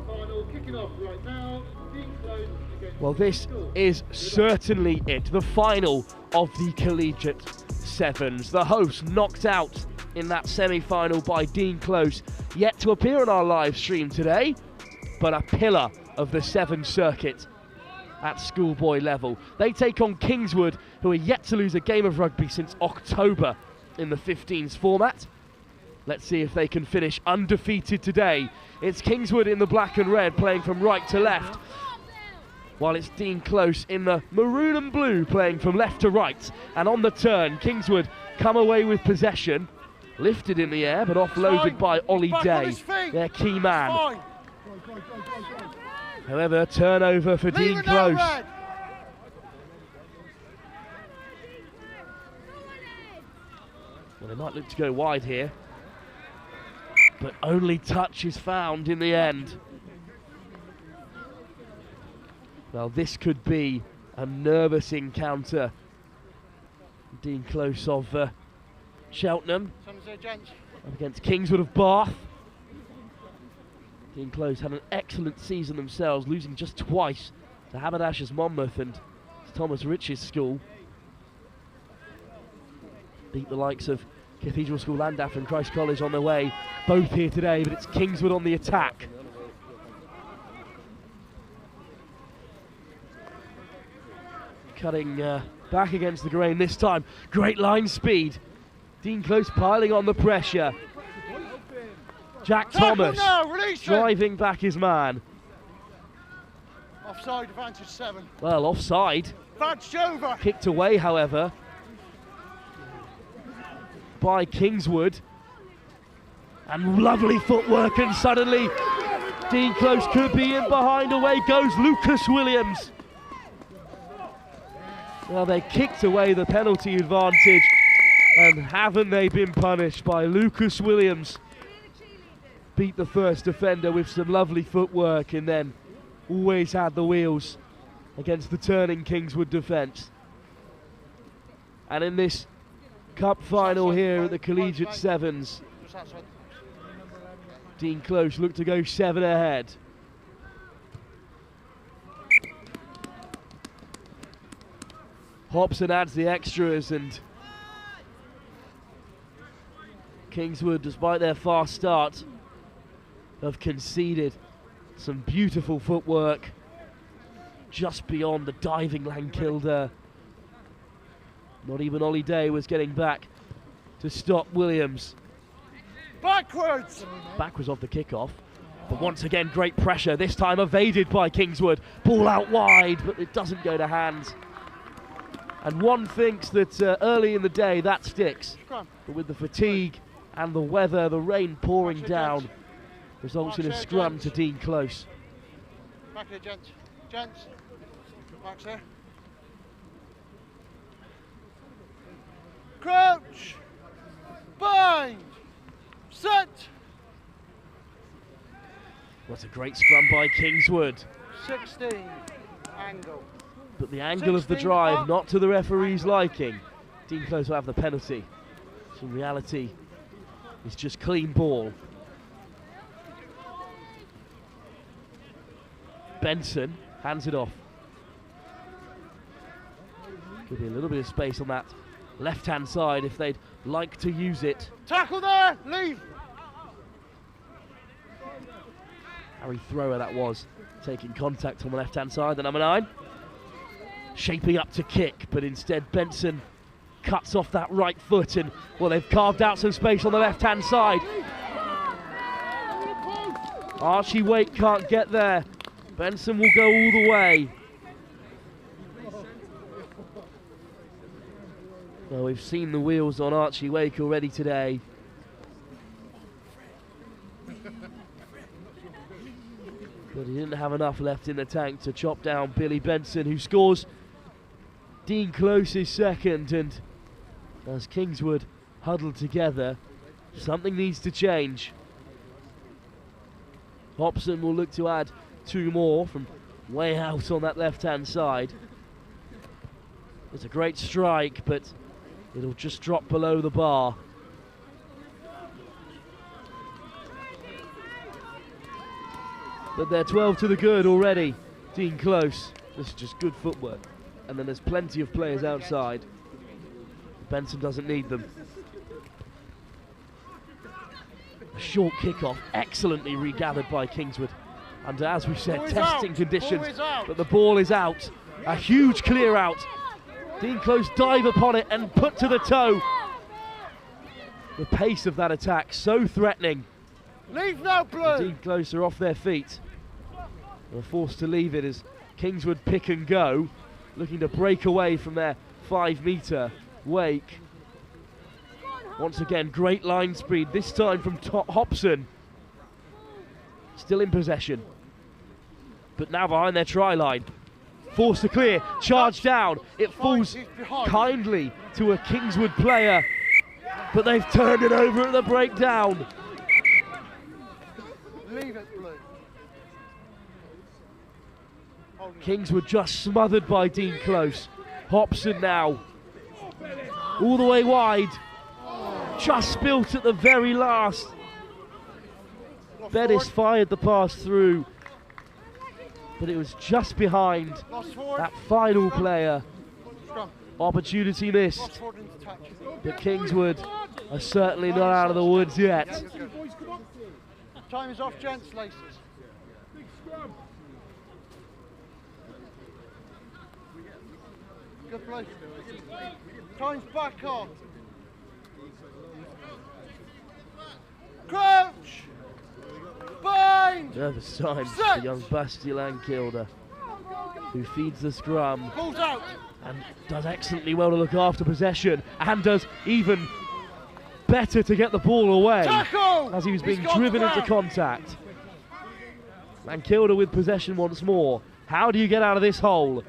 Final kicking off right now. Dean Close against Well, this School. is certainly it, the final of the Collegiate Sevens. The hosts knocked out in that semi-final by Dean Close, yet to appear on our live stream today, but a pillar of the Seven circuit at schoolboy level. They take on Kingswood, who are yet to lose a game of rugby since October in the 15s format. Let's see if they can finish undefeated today. It's Kingswood in the black and red, playing from right to left, while it's Dean Close in the maroon and blue, playing from left to right. And on the turn, Kingswood come away with possession, lifted in the air but offloaded by Ollie Day, their key man. However, turnover for Dean Close. Well, they might look to go wide here, but only touch is found in the end. Well, this could be a nervous encounter. Dean Close of Cheltenham up against Kingswood of Bath. Dean Close had an excellent season themselves, losing just twice to Haberdashers Monmouth and Thomas Rich's school. Beat the likes of Cathedral School, Llandaff and Christ College on their way, both here today, but it's Kingswood on the attack. Cutting back against the grain this time. Great line speed. Dean Close piling on the pressure. Jack Thomas driving back his man. Offside, advantage 7. Well, offside. That's over. Kicked away, however, by Kingswood. And lovely footwork, and suddenly Dean Close could be in behind. Away goes Lucas Williams. Well, they kicked away the penalty advantage, and haven't they been punished by Lucas Williams? Beat the first defender with some lovely footwork, and then always had the wheels against the turning Kingswood defence. And in this cup final here at the Collegiate Sevens, Dean Close looked to go 7 ahead. Hobson adds the extras, and Kingswood, despite their fast start, have conceded some beautiful footwork just beyond the diving Lankilder. Not even Ollie Day was getting back to stop Williams. Backwards! Backwards off the kickoff, but once again great pressure, this time evaded by Kingswood. Ball out wide, but it doesn't go to hands. And one thinks that early in the day that sticks, but with the fatigue and the weather, the rain pouring down, results in a scrum to Dean Close. Back here, gents. Gents. Back there. Crouch. Bind. Set. What a great scrum by Kingswood. 16. Angle. But the angle of the drive, not to the referee's liking. Dean Close will have the penalty. So in reality, it's just clean ball. Benson hands it off. Could be a little bit of space on that left-hand side if they'd like to use it. Tackle there, leave. Harry Thrower that was, taking contact on the left-hand side, the number 9. Shaping up to kick, but instead Benson cuts off that right foot, and well, they've carved out some space on the left-hand side. Archie Wake can't get there. Benson will go all the way. Well, we've seen the wheels on Archie Wake already today. But he didn't have enough left in the tank to chop down Billy Benson, who scores Dean Close's second. And as Kingswood huddled together, something needs to change. Hobson will look to add 2 more from way out on that left-hand side. It's a great strike, but it'll just drop below the bar. but they're 12 to the good already. Dean Close. This is just good footwork. And then there's plenty of players outside. Benson doesn't need them. A short kickoff, excellently regathered by Kingswood. Under, as we said, testing conditions, but the ball is out. A huge clear out. Dean Close dive upon it and put to the toe. The pace of that attack, so threatening. Leave now, Blue! Dean Close are off their feet. They're forced to leave it as Kingswood pick and go, looking to break away from their 5-metre wake. Once again, great line speed, this time from Hobson. Still in possession, but now behind their try line. Forced to clear, charge down. It falls kindly to a Kingswood player, but they've turned it over at the breakdown. Leave it, Blue. Kingswood just smothered by Dean Close. Hobson now, all the way wide. Just spilt at the very last. Bettis fired the pass through, but it was just behind that final player. Opportunity missed, but Kingswood are certainly not out of the woods yet. Time is off, gents, laces. Good play. Time's back on. Crouch! Bind! Nervous time for young Basti Llandaff, who feeds the scrum. Pulls out. And does excellently well to look after possession, and does even better to get the ball away. Tackle! As he was being driven into contact. Llandaff with possession once more. How do you get out of this hole?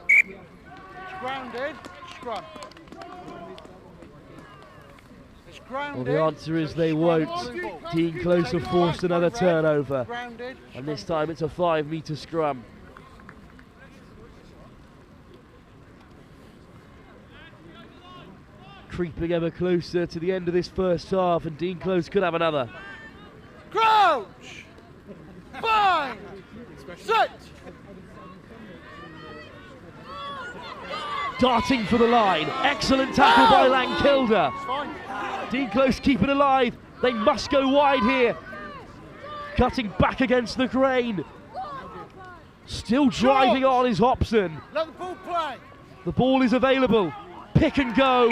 It's grounded. Scrum. It's grounded. Well, the answer is they won't. Dean Close have forced another turnover. Grounded. And this time it's a 5-metre scrum. Creeping ever closer to the end of this first half, and Dean Close could have another. Crouch! Bind! Sit! Darting for the line. Excellent tackle by Llandaff. Dean Close keep it alive. They must go wide here. Cutting back against the grain. Still driving on is Hobson. Let the ball play. The ball is available. Pick and go.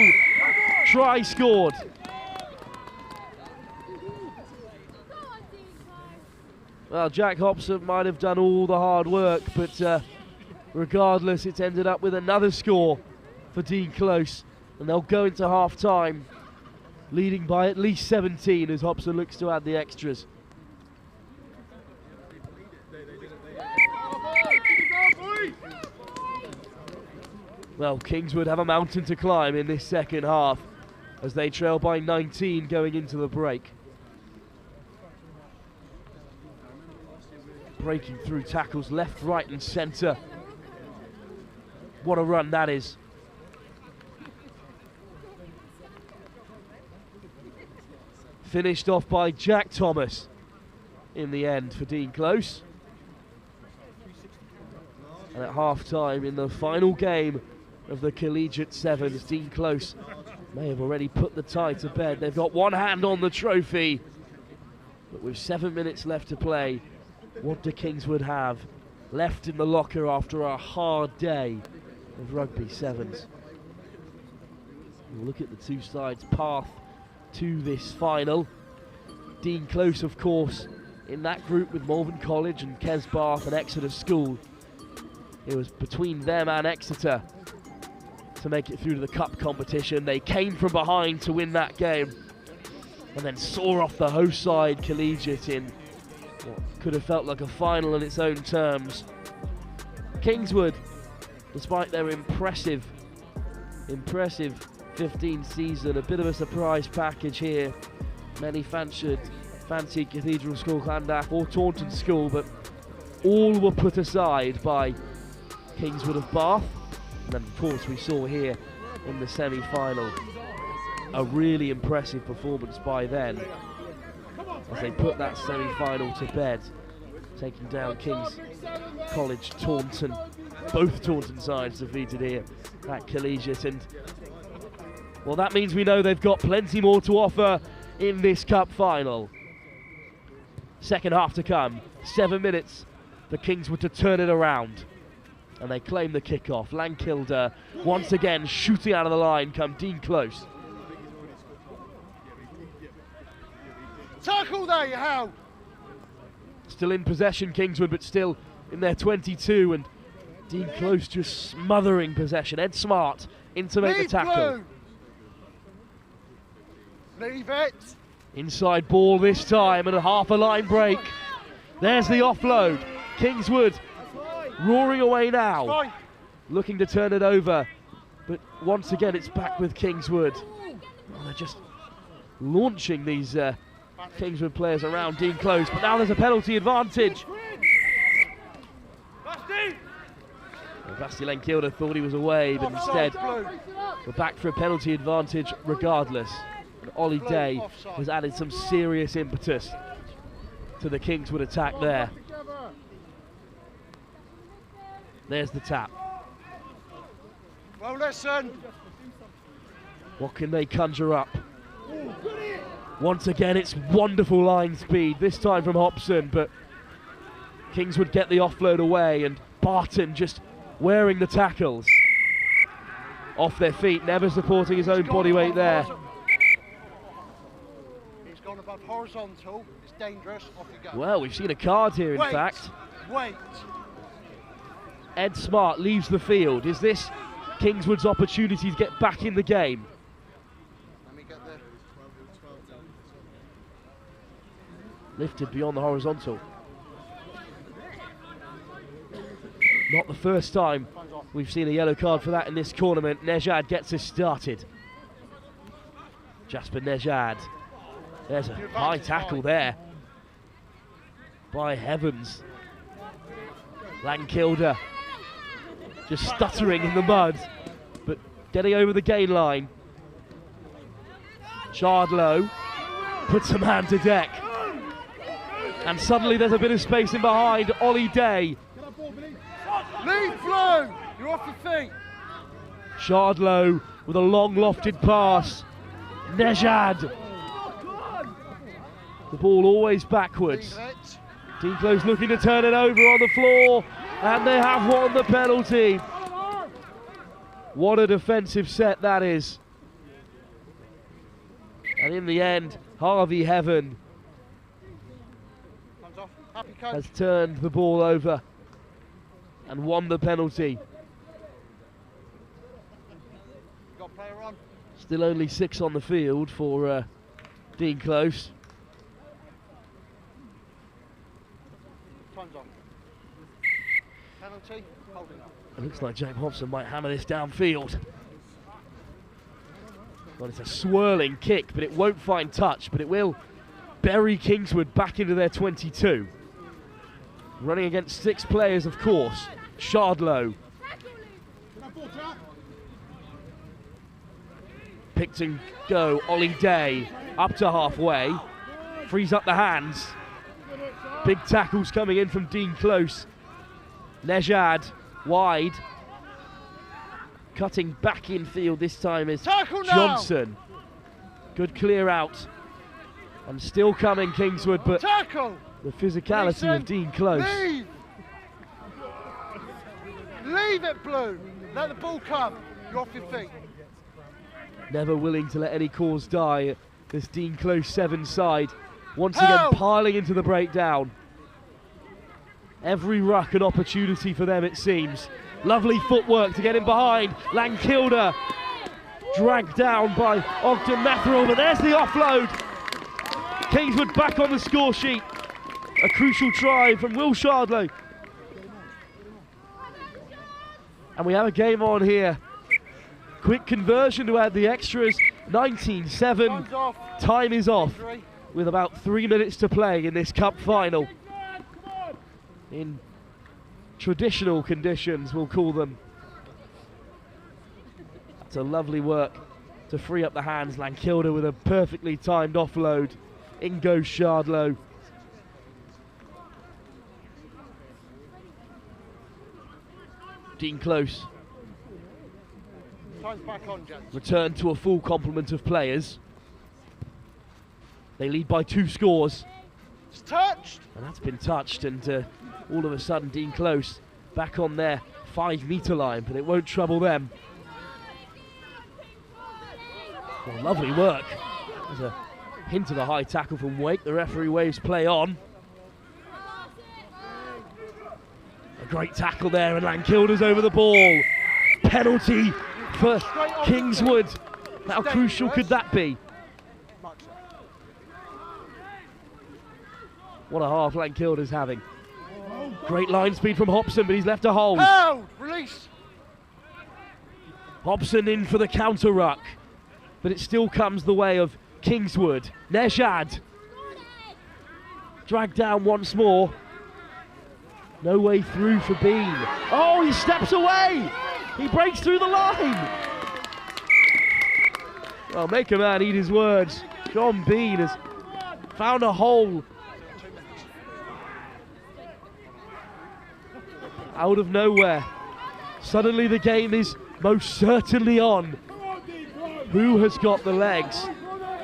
Try scored. Well, Jack Hobson might have done all the hard work, but regardless, it's ended up with another score for Dean Close, and they'll go into half-time leading by at least 17 as Hobson looks to add the extras. Well, Kingswood have a mountain to climb in this second half as they trail by 19 going into the break. Breaking through tackles left, right and centre. What a run that is. Finished off by Jack Thomas in the end for Dean Close. And at half-time in the final game of the Collegiate Sevens, Dean Close may have already put the tie to bed. They've got one hand on the trophy, but with 7 minutes left to play, what do Kingswood have left in the locker after a hard day of rugby sevens? We'll look at the two sides' path to this final. Dean Close, of course, in that group with Malvern College and KES Bath and Exeter School. It was between them and Exeter to make it through to the cup competition. They came from behind to win that game and then saw off the host side Collegiate in what could have felt like a final in its own terms. Kingswood, despite their impressive 15 season, a bit of a surprise package here. Many fancied Cathedral School, Llandaff or Taunton School, but all were put aside by Kingswood of Bath. And then of course we saw here in the semi-final a really impressive performance by them as they put that semi-final to bed taking down King's College, Taunton. Both Taunton sides defeated here at Collegiate, and well, that means we know they've got plenty more to offer in this cup final. Second half to come, 7 minutes for Kingswood to turn it around, and they claim the kick-off. Llandaff once again shooting out of the line come Dean Close. Tackle there, you how? Still in possession, Kingswood, but still in their 22, and Dean Close just smothering possession. Ed Smart in to make the tackle. Leave it. Inside ball this time, and a half a line break. There's the offload. Kingswood roaring away now, looking to turn it over, but once again it's back with Kingswood. Oh, they're just launching these Kingswood players around Dean Close, but now there's a penalty advantage. Basti Llandaff thought he was away, but instead we're back for a penalty advantage regardless. And Ollie Day has added some serious impetus to the Kingswood attack there. There's the tap. Well, listen. What can they conjure up? Once again, it's wonderful line speed, this time from Hobson, but Kingswood get the offload away, and Barton just wearing the tackles. Off their feet, never supporting his own body weight there. He's gone above horizontal, it's dangerous, off you go. Well, we've seen a card here, in fact. Wait. Ed Smart leaves the field. Is this Kingswood's opportunity to get back in the game? Let me get there. Lifted beyond the horizontal. Not the first time we've seen a yellow card for that in this tournament. Nejad gets us started. Jasper Nejad. There's a high tackle there by Heavens. Llandaff just stuttering in the mud, but getting over the gain line. Chardlow puts a man to deck, and suddenly there's a bit of space in behind. Ollie Day. Lead flow! You're off your feet. Chardlow with a long lofted pass. Nejad. The ball always backwards. Dean Close looking to turn it over on the floor, and they have won the penalty. What a defensive set that is. And in the end, Harvey Heaven has turned the ball over and won the penalty. Got player on. Still only 6 on the field for Dean Close. Time's on. Penalty, holding up. It looks like James Hobson might hammer this downfield. Well, it's a swirling kick, but it won't find touch, but it will bury Kingswood back into their 22. Running against 6 players, of course. Chardlow. Picked and go, Ollie Day up to halfway. Frees up the hands. Big tackles coming in from Dean Close. Nejad wide. Cutting back in field this time is Johnson. Good clear out. And still coming Kingswood, but tackle. The physicality of Dean Close. Leave. Leave it, Blue. Let the ball come. You're off your feet. Never willing to let any cause die. This Dean Close 7 side. Once again piling into the breakdown. Every ruck an opportunity for them, it seems. Lovely footwork to get in behind. Llandaff dragged down by Ogden Matherall, but there's the offload. Kingswood back on the score sheet. A crucial try from Will Chardlow. And we have a game on here. Quick conversion to add the extras. 19-7. Time is off with about 3 minutes to play in this cup final. In traditional conditions, we'll call them. That's a lovely work to free up the hands. Llandaff with a perfectly timed offload. In goes Chardlow. Dean Close Time's back on, gents. return to a full complement of players. They lead by 2 scores. It's touched! And that's been touched, and all of a sudden Dean Close back on their 5-metre line, but it won't trouble them. Well, lovely work. There's a hint of a high tackle from Wake. The referee waves play on. A great tackle there, and Lankilder's over the ball. Penalty for Kingswood. How crucial could that be? What a half Lankilder's having. Great line speed from Hobson, but he's left a hole. Held! Release! Hobson in for the counter ruck, but it still comes the way of Kingswood. Nejad dragged down once more. No way through for Bean. Oh, he steps away! He breaks through the line! Well, make a man eat his words. John Bean has found a hole out of nowhere. Suddenly the game is most certainly on. Who has got the legs?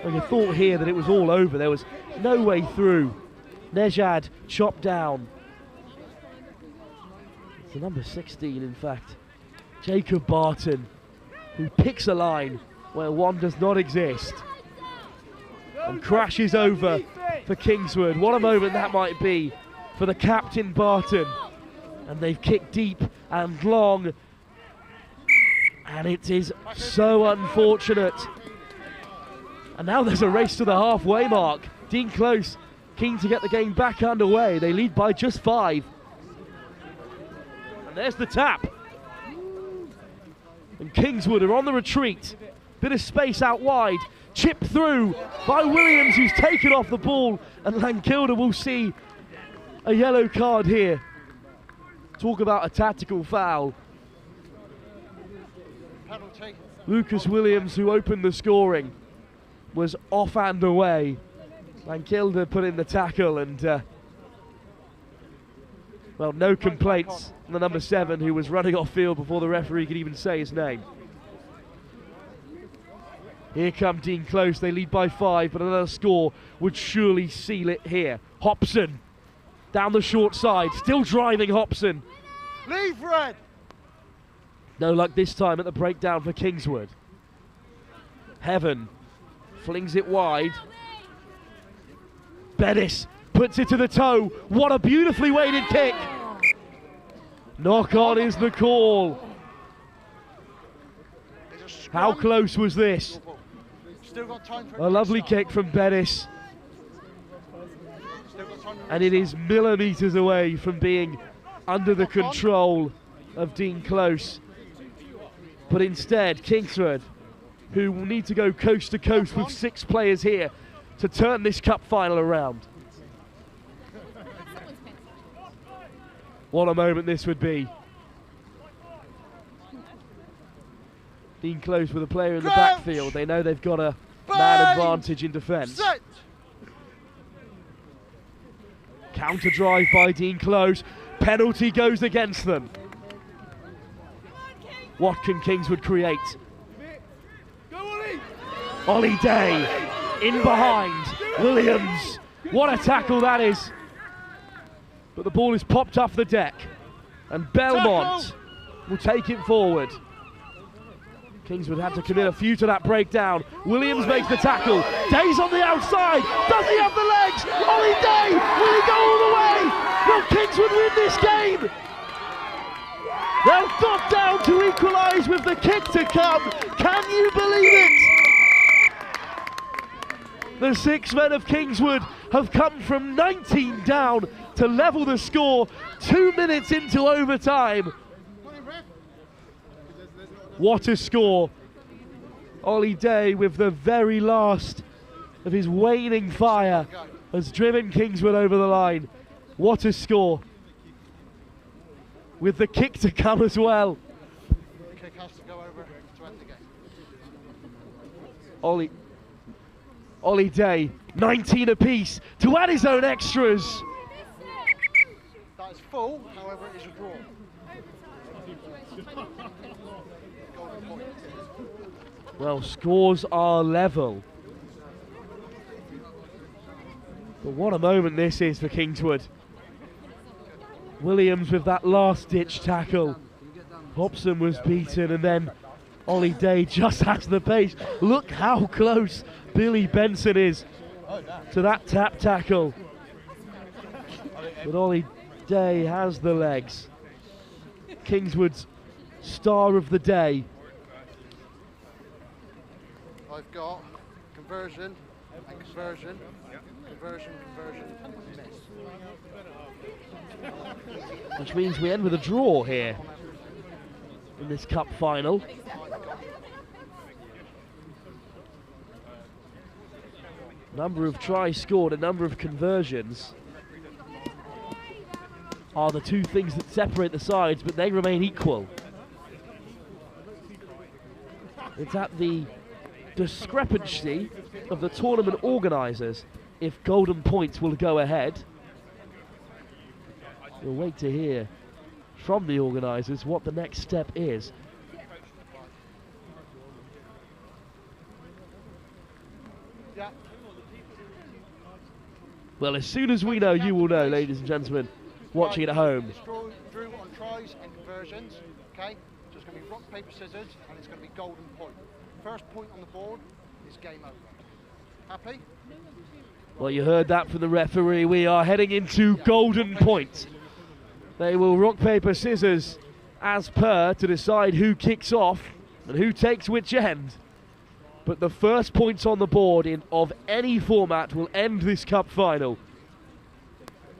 And you thought here that it was all over. There was no way through. Nejad chopped down. It's the number 16, in fact. Jacob Barton, who picks a line where one does not exist and crashes over for Kingswood. What a moment that might be for the captain Barton. And they've kicked deep and long, and it is so unfortunate. And now there's a race to the halfway mark. Dean Close keen to get the game back underway. They lead by just 5. And there's the tap. And Kingswood are on the retreat. Bit of space out wide. Chipped through by Williams, who's taken off the ball. And Lankilder will see a yellow card here. Talk about a tactical foul. Penalty. Lucas Williams, who opened the scoring, was off and away. Lankilder put in the tackle, and well, no complaints from the number 7, who was running off field before the referee could even say his name. Here come Dean Close. They lead by 5, but another score would surely seal it here. Hobson down the short side, still driving Hobson. Leave red! No luck this time at the breakdown for Kingswood. Heaven flings it wide. Bettis puts it to the toe. What a beautifully weighted kick. Knock on is the call. How close was this? Still got time for A lovely kick from Bettis. And it is millimetres away from being under the control of Dean Close. But instead, Kingswood, who will need to go coast to coast with 6 players here to turn this cup final around. What a moment this would be. Dean Close with a player in the backfield. They know they've got a man advantage in defence. Set. Counter drive by Dean Close. Penalty goes against them. What can Kingswood create? Ollie Day in behind. Williams. What a tackle that is. But the ball is popped off the deck. And Belmont will take it forward. Kingswood had to commit a few to that breakdown. Williams makes the tackle. Day's on the outside. Does he have the legs? Ollie Day, will he go all the way? Will Kingswood win this game? They'll got down to equalise with the kick to come. Can you believe it? The 6 men of Kingswood have come from 19 down to level the score 2 minutes into overtime. What a score. Ollie Day, with the very last of his waning fire, has driven Kingswood over the line. What a score. With the kick to come as well. The kick has to go over to end the game. Ollie Day, 19 apiece to add his own extras. That is full, however it is a draw. Well, scores are level. But what a moment this is for Kingswood. Williams with that last-ditch tackle. Hobson was beaten, and then Ollie Day just has the pace. Look how close Billy Benson is to that tap tackle. But Ollie Day has the legs. Kingswood's star of the day. I've got conversion and conversion, conversion, miss. Which means we end with a draw here in this cup final. Number of tries scored, a number of conversions are the two things that separate the sides, but they remain equal. It's at the discrepancy of the tournament organisers if golden points will go ahead. We'll wait to hear from the organisers what the next step is. Yeah. Well, as soon as we know, you will know, ladies and gentlemen, watching at home. Drew on tries and conversions, okay? So it's going to be rock, paper, scissors, and it's going to be golden point. First point on the board is game over. Happy? Well, you heard that from the referee. We are heading into golden point. They will rock, paper, scissors as per to decide who kicks off and who takes which end. But the first points on the board of any format will end this cup final.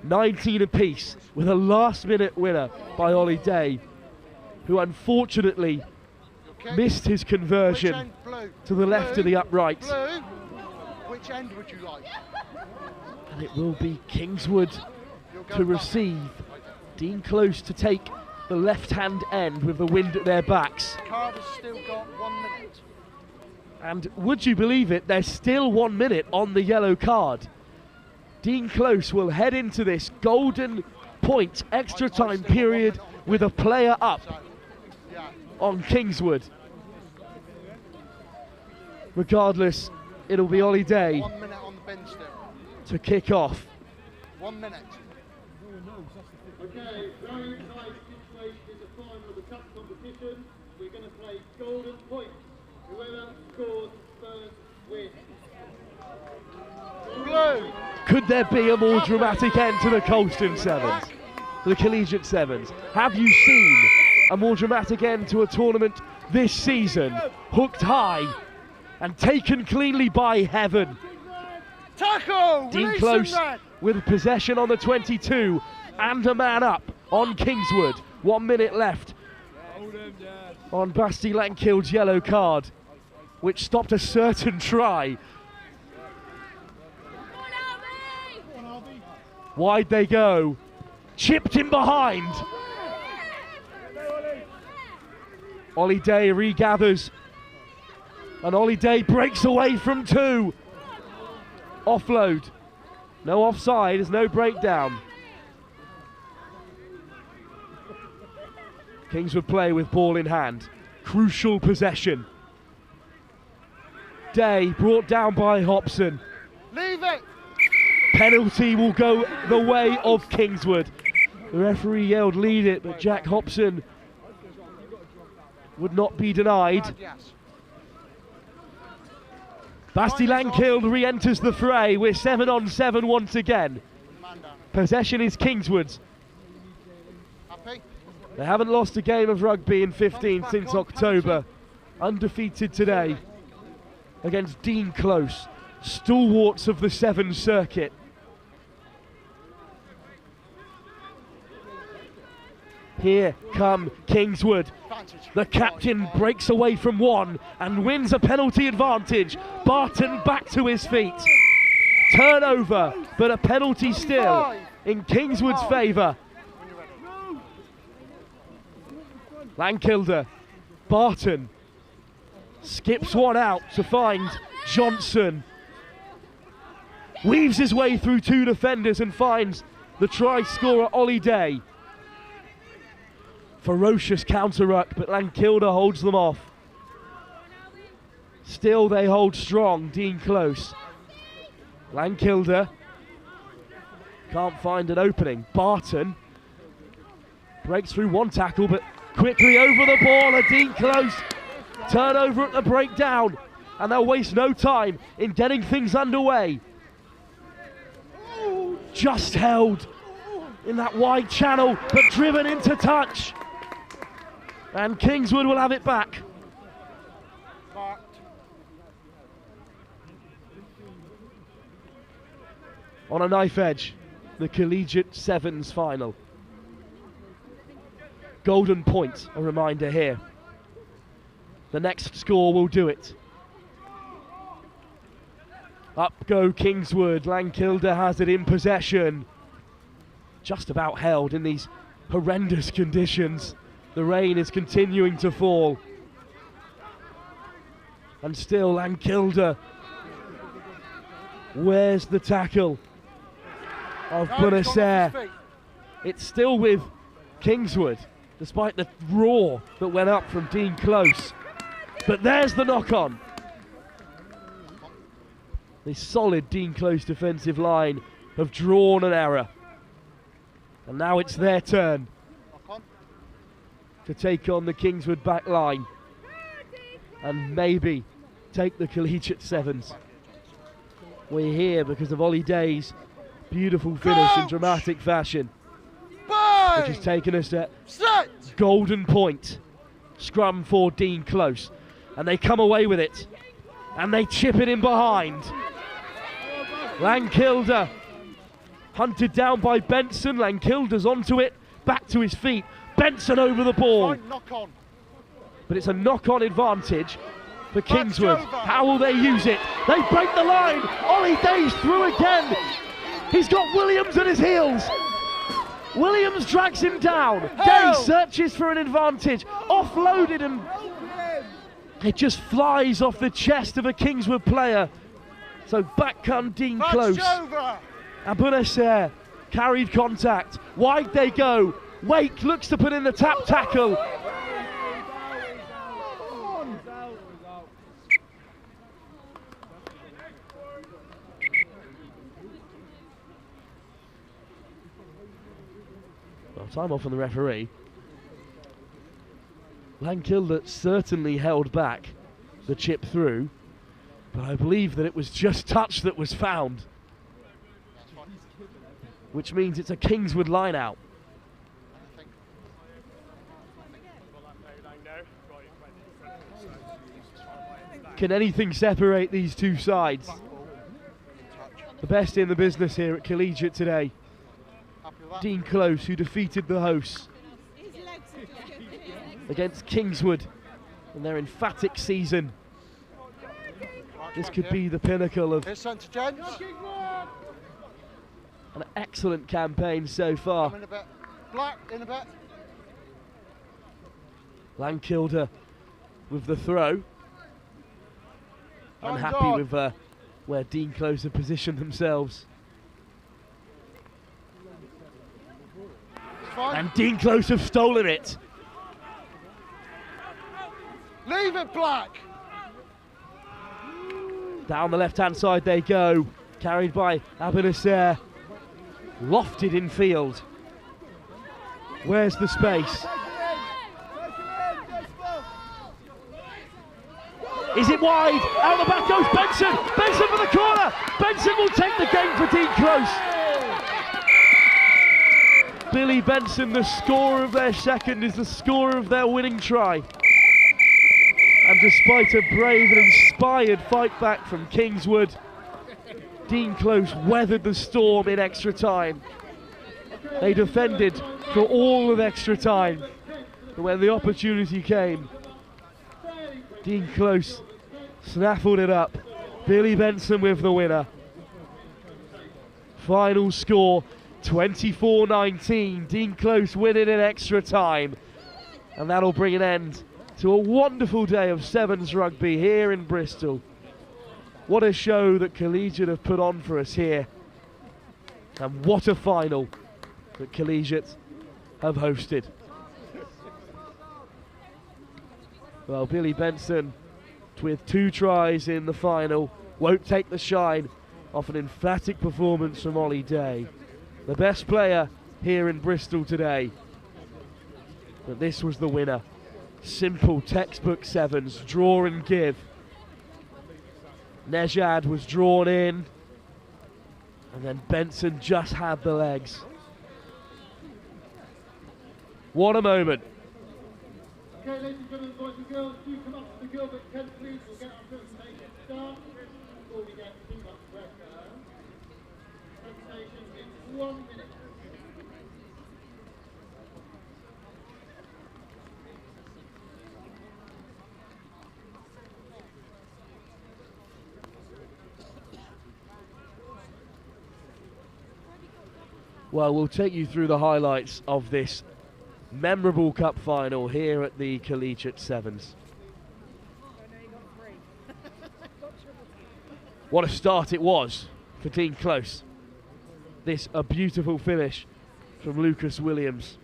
19 apiece with a last-minute winner by Ollie Day, who unfortunately missed his conversion to the left of the upright. Blue, which end would you like? And it will be Kingswood to receive. Dean Close to take the left-hand end with the wind at their backs. Card has still got 1 minute. And would you believe it, there's still 1 minute on the yellow card. Dean Close will head into this golden point extra time period with a player up on Kingswood. Regardless, it'll be Ollie Day 1 minute on the bench still. to kick off. 1 minute. Okay, very exciting situation in the final of the cup competition. We're going to play golden point. Whoever scores first wins. Blue. Could there be a more dramatic end to the Colston Sevens, to the Collegiate Sevens? Have you seen a more dramatic end to a tournament this season? Hooked high and taken cleanly by heaven. Tackle! Dean Release Close him, man. with possession on the 22 and a man up on Kingswood. 1 minute left on Basti Lankild's yellow card, which stopped a certain try. Wide they go. Chipped in behind. Ollie Day regathers. And Ollie Day breaks away from two. Offload. No offside, there's no breakdown. Kingswood play with ball in hand. Crucial possession. Day brought down by Hobson. Leave it! Penalty will go the way of Kingswood. The referee yelled lead it, but Jack Hobson would not be denied. Yes. Basti Lankild re-enters the fray. We're 7-on-7 once again. Man down. Possession is Kingswood's. Happy? They haven't lost a game of rugby in 15 since October. Undefeated today against Dean Close, stalwarts of the Sevens circuit. Here come Kingswood. The captain breaks away from one and wins a penalty advantage. Barton back to his feet. Turnover, but a penalty still in Kingswood's favour. Lankilder, Barton skips one out to find Johnson. Weaves his way through two defenders and finds the try scorer Ollie Day. ferocious counter-ruck, but Llandaff holds them off. Still they hold strong, Dean Close. Llandaff can't find an opening. Barton breaks through one tackle, but quickly over the ball, and Dean Close turnover at the breakdown, and they'll waste no time in getting things underway. Just held in that wide channel, but driven into touch. And Kingswood will have it back. On a knife edge, the Collegiate 7's final. Golden point, a reminder here. The next score will do it. Up go Kingswood. Llandaff has it in possession. Just about held in these horrendous conditions. The rain is continuing to fall. And still Llandaff. Where's the tackle of Bunaser? It's still with Kingswood, despite the roar that went up from Dean Close. But there's the knock-on. The solid Dean Close defensive line have drawn an error. And now it's their turn to take on the Kingswood back line and maybe take the Collegiate 7's. We're here because of Ollie Day's beautiful finish in dramatic fashion, which has taken us at golden point. Scrum for Dean Close, and they come away with it, and they chip it in behind. Llandaff hunted down by Benson. Llandaff's onto it, back to his feet. Benson over the ball. But it's a knock-on advantage for Kingswood. How will they use it? They break the line. Ollie Day's through again. He's got Williams at his heels. Williams drags him down. Day searches for an advantage. Offloaded, and it just flies off the chest of a Kingswood player. So back come Dean Close. And Bunaser carried contact. Wide they go. Wake looks to put in the tap tackle. Well, time off on the referee. Llandaff certainly held back the chip through, but I believe that it was just touch that was found, which means it's a Kingswood line out. Can anything separate these two sides? The best in the business here at Collegiate today. Dean Close, who defeated the hosts against Kingswood in their emphatic season. This could be the pinnacle of an excellent campaign so far. Llandaff with the throw. Unhappy with where Dean Close have positioned themselves. And Dean Close have stolen it. Leave it, Black. Down the left-hand side they go. Carried by Bunaser. Lofted in field. Where's the space? Is it wide? Out the back goes Benson. Benson for the corner. Benson will take the game for Dean Close. Billy Benson, the scorer of their second, is the scorer of their winning try. And despite a brave and inspired fight back from Kingswood, Dean Close weathered the storm in extra time. They defended for all of extra time. But when the opportunity came, Dean Close snaffled it up. Billy Benson with the winner. Final score 24-19. Dean Close winning in extra time. And that'll bring an end to a wonderful day of sevens rugby here in Bristol. What a show that Collegiate have put on for us here. And what a final that Collegiate have hosted. Well, Billy Benson, with 2 tries in the final, won't take the shine off an emphatic performance from Ollie Day. The best player here in Bristol today. But this was the winner. Simple textbook 7s, draw and give. Nejad was drawn in, and then Benson just had the legs. What a moment. Okay, ladies and gentlemen, boys and girls, do come up to the Gilbert tent, please. We'll get our presentation started before we get too much pressure. Presentation in 1 minute. Well, we'll take you through the highlights of this memorable cup final here at the Collegiate 7s. What a start it was for Dean Close. This a beautiful finish from Lucas Williams.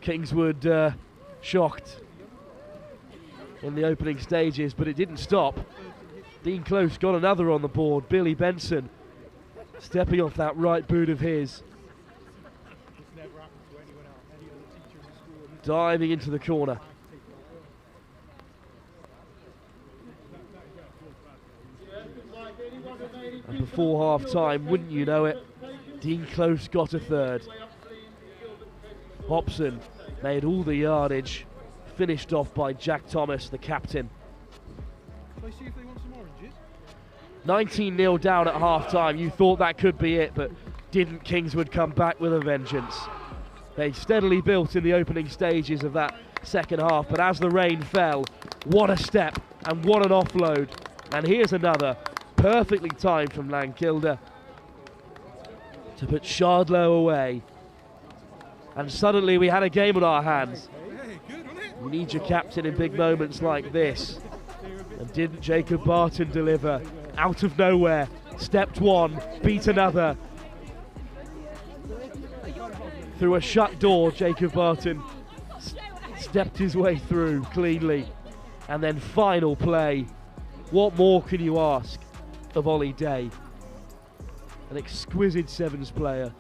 Kingswood shocked in the opening stages, but it didn't stop. Dean Close got another on the board. Billy Benson stepping off that right boot of his. Diving into the corner. And before half time, wouldn't you know it, Dean Close got a third. Hobson made all the yardage, finished off by Jack Thomas, the captain. 19-0 down at half-time. You thought that could be it, but didn't Kingswood come back with a vengeance? They steadily built in the opening stages of that second half, but as the rain fell, what a step and what an offload. And here's another, perfectly timed from Lankilder to put Shardlow away. And suddenly we had a game on our hands. You need your captain in big moments like this. And didn't Jacob Barton deliver? Out of nowhere, stepped one, beat another. Through a shut door, Jacob Barton stepped his way through cleanly. And then final play. What more can you ask of Ollie Day? An exquisite 7s player.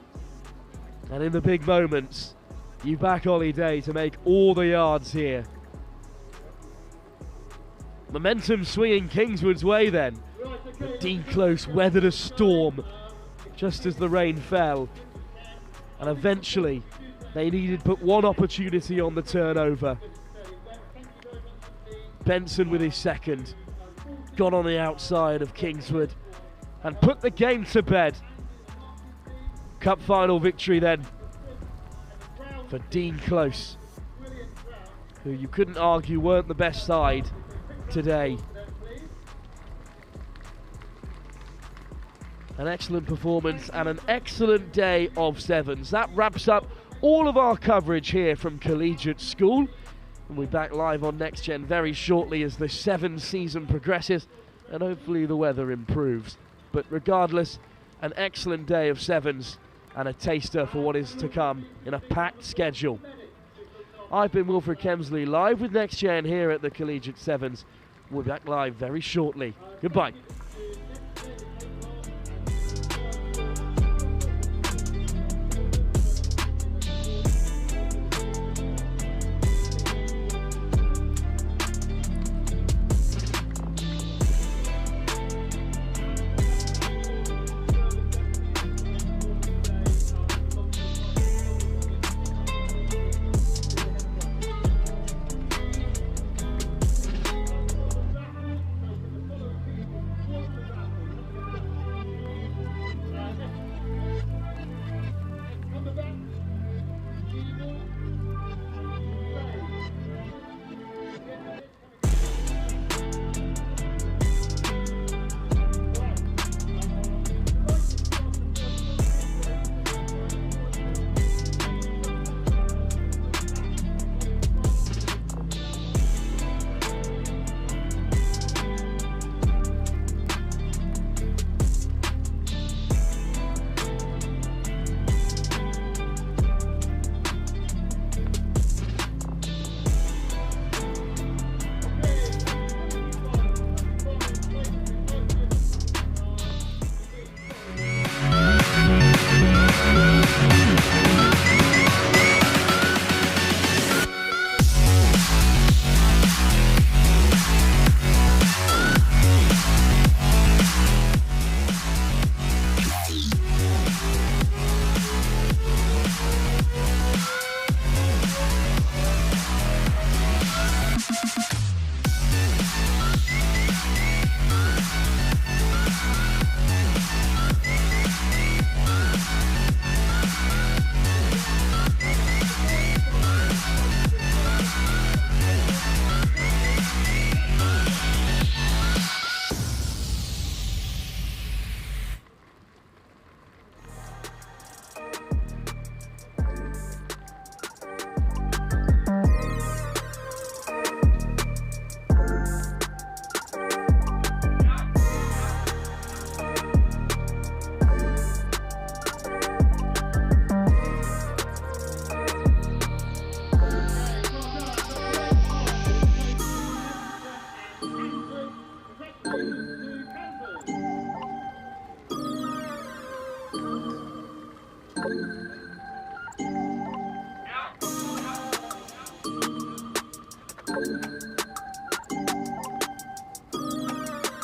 And in the big moments, you back Ollie Day to make all the yards here. Momentum swinging Kingswood's way then. But Dean Close weathered a storm just as the rain fell. And eventually, they needed but one opportunity on the turnover. Benson with his second got on the outside of Kingswood and put the game to bed. Cup final victory then for Dean Close, who you couldn't argue weren't the best side today. An excellent performance and an excellent day of 7s. That wraps up all of our coverage here from Collegiate School. And we'll be back live on Next Gen very shortly as the 7 season progresses and hopefully the weather improves. But regardless, an excellent day of 7s and a taster for what is to come in a packed schedule. I've been Wilfred Kemsley, live with Next Gen here at the Collegiate 7s. We'll be back live very shortly. Goodbye.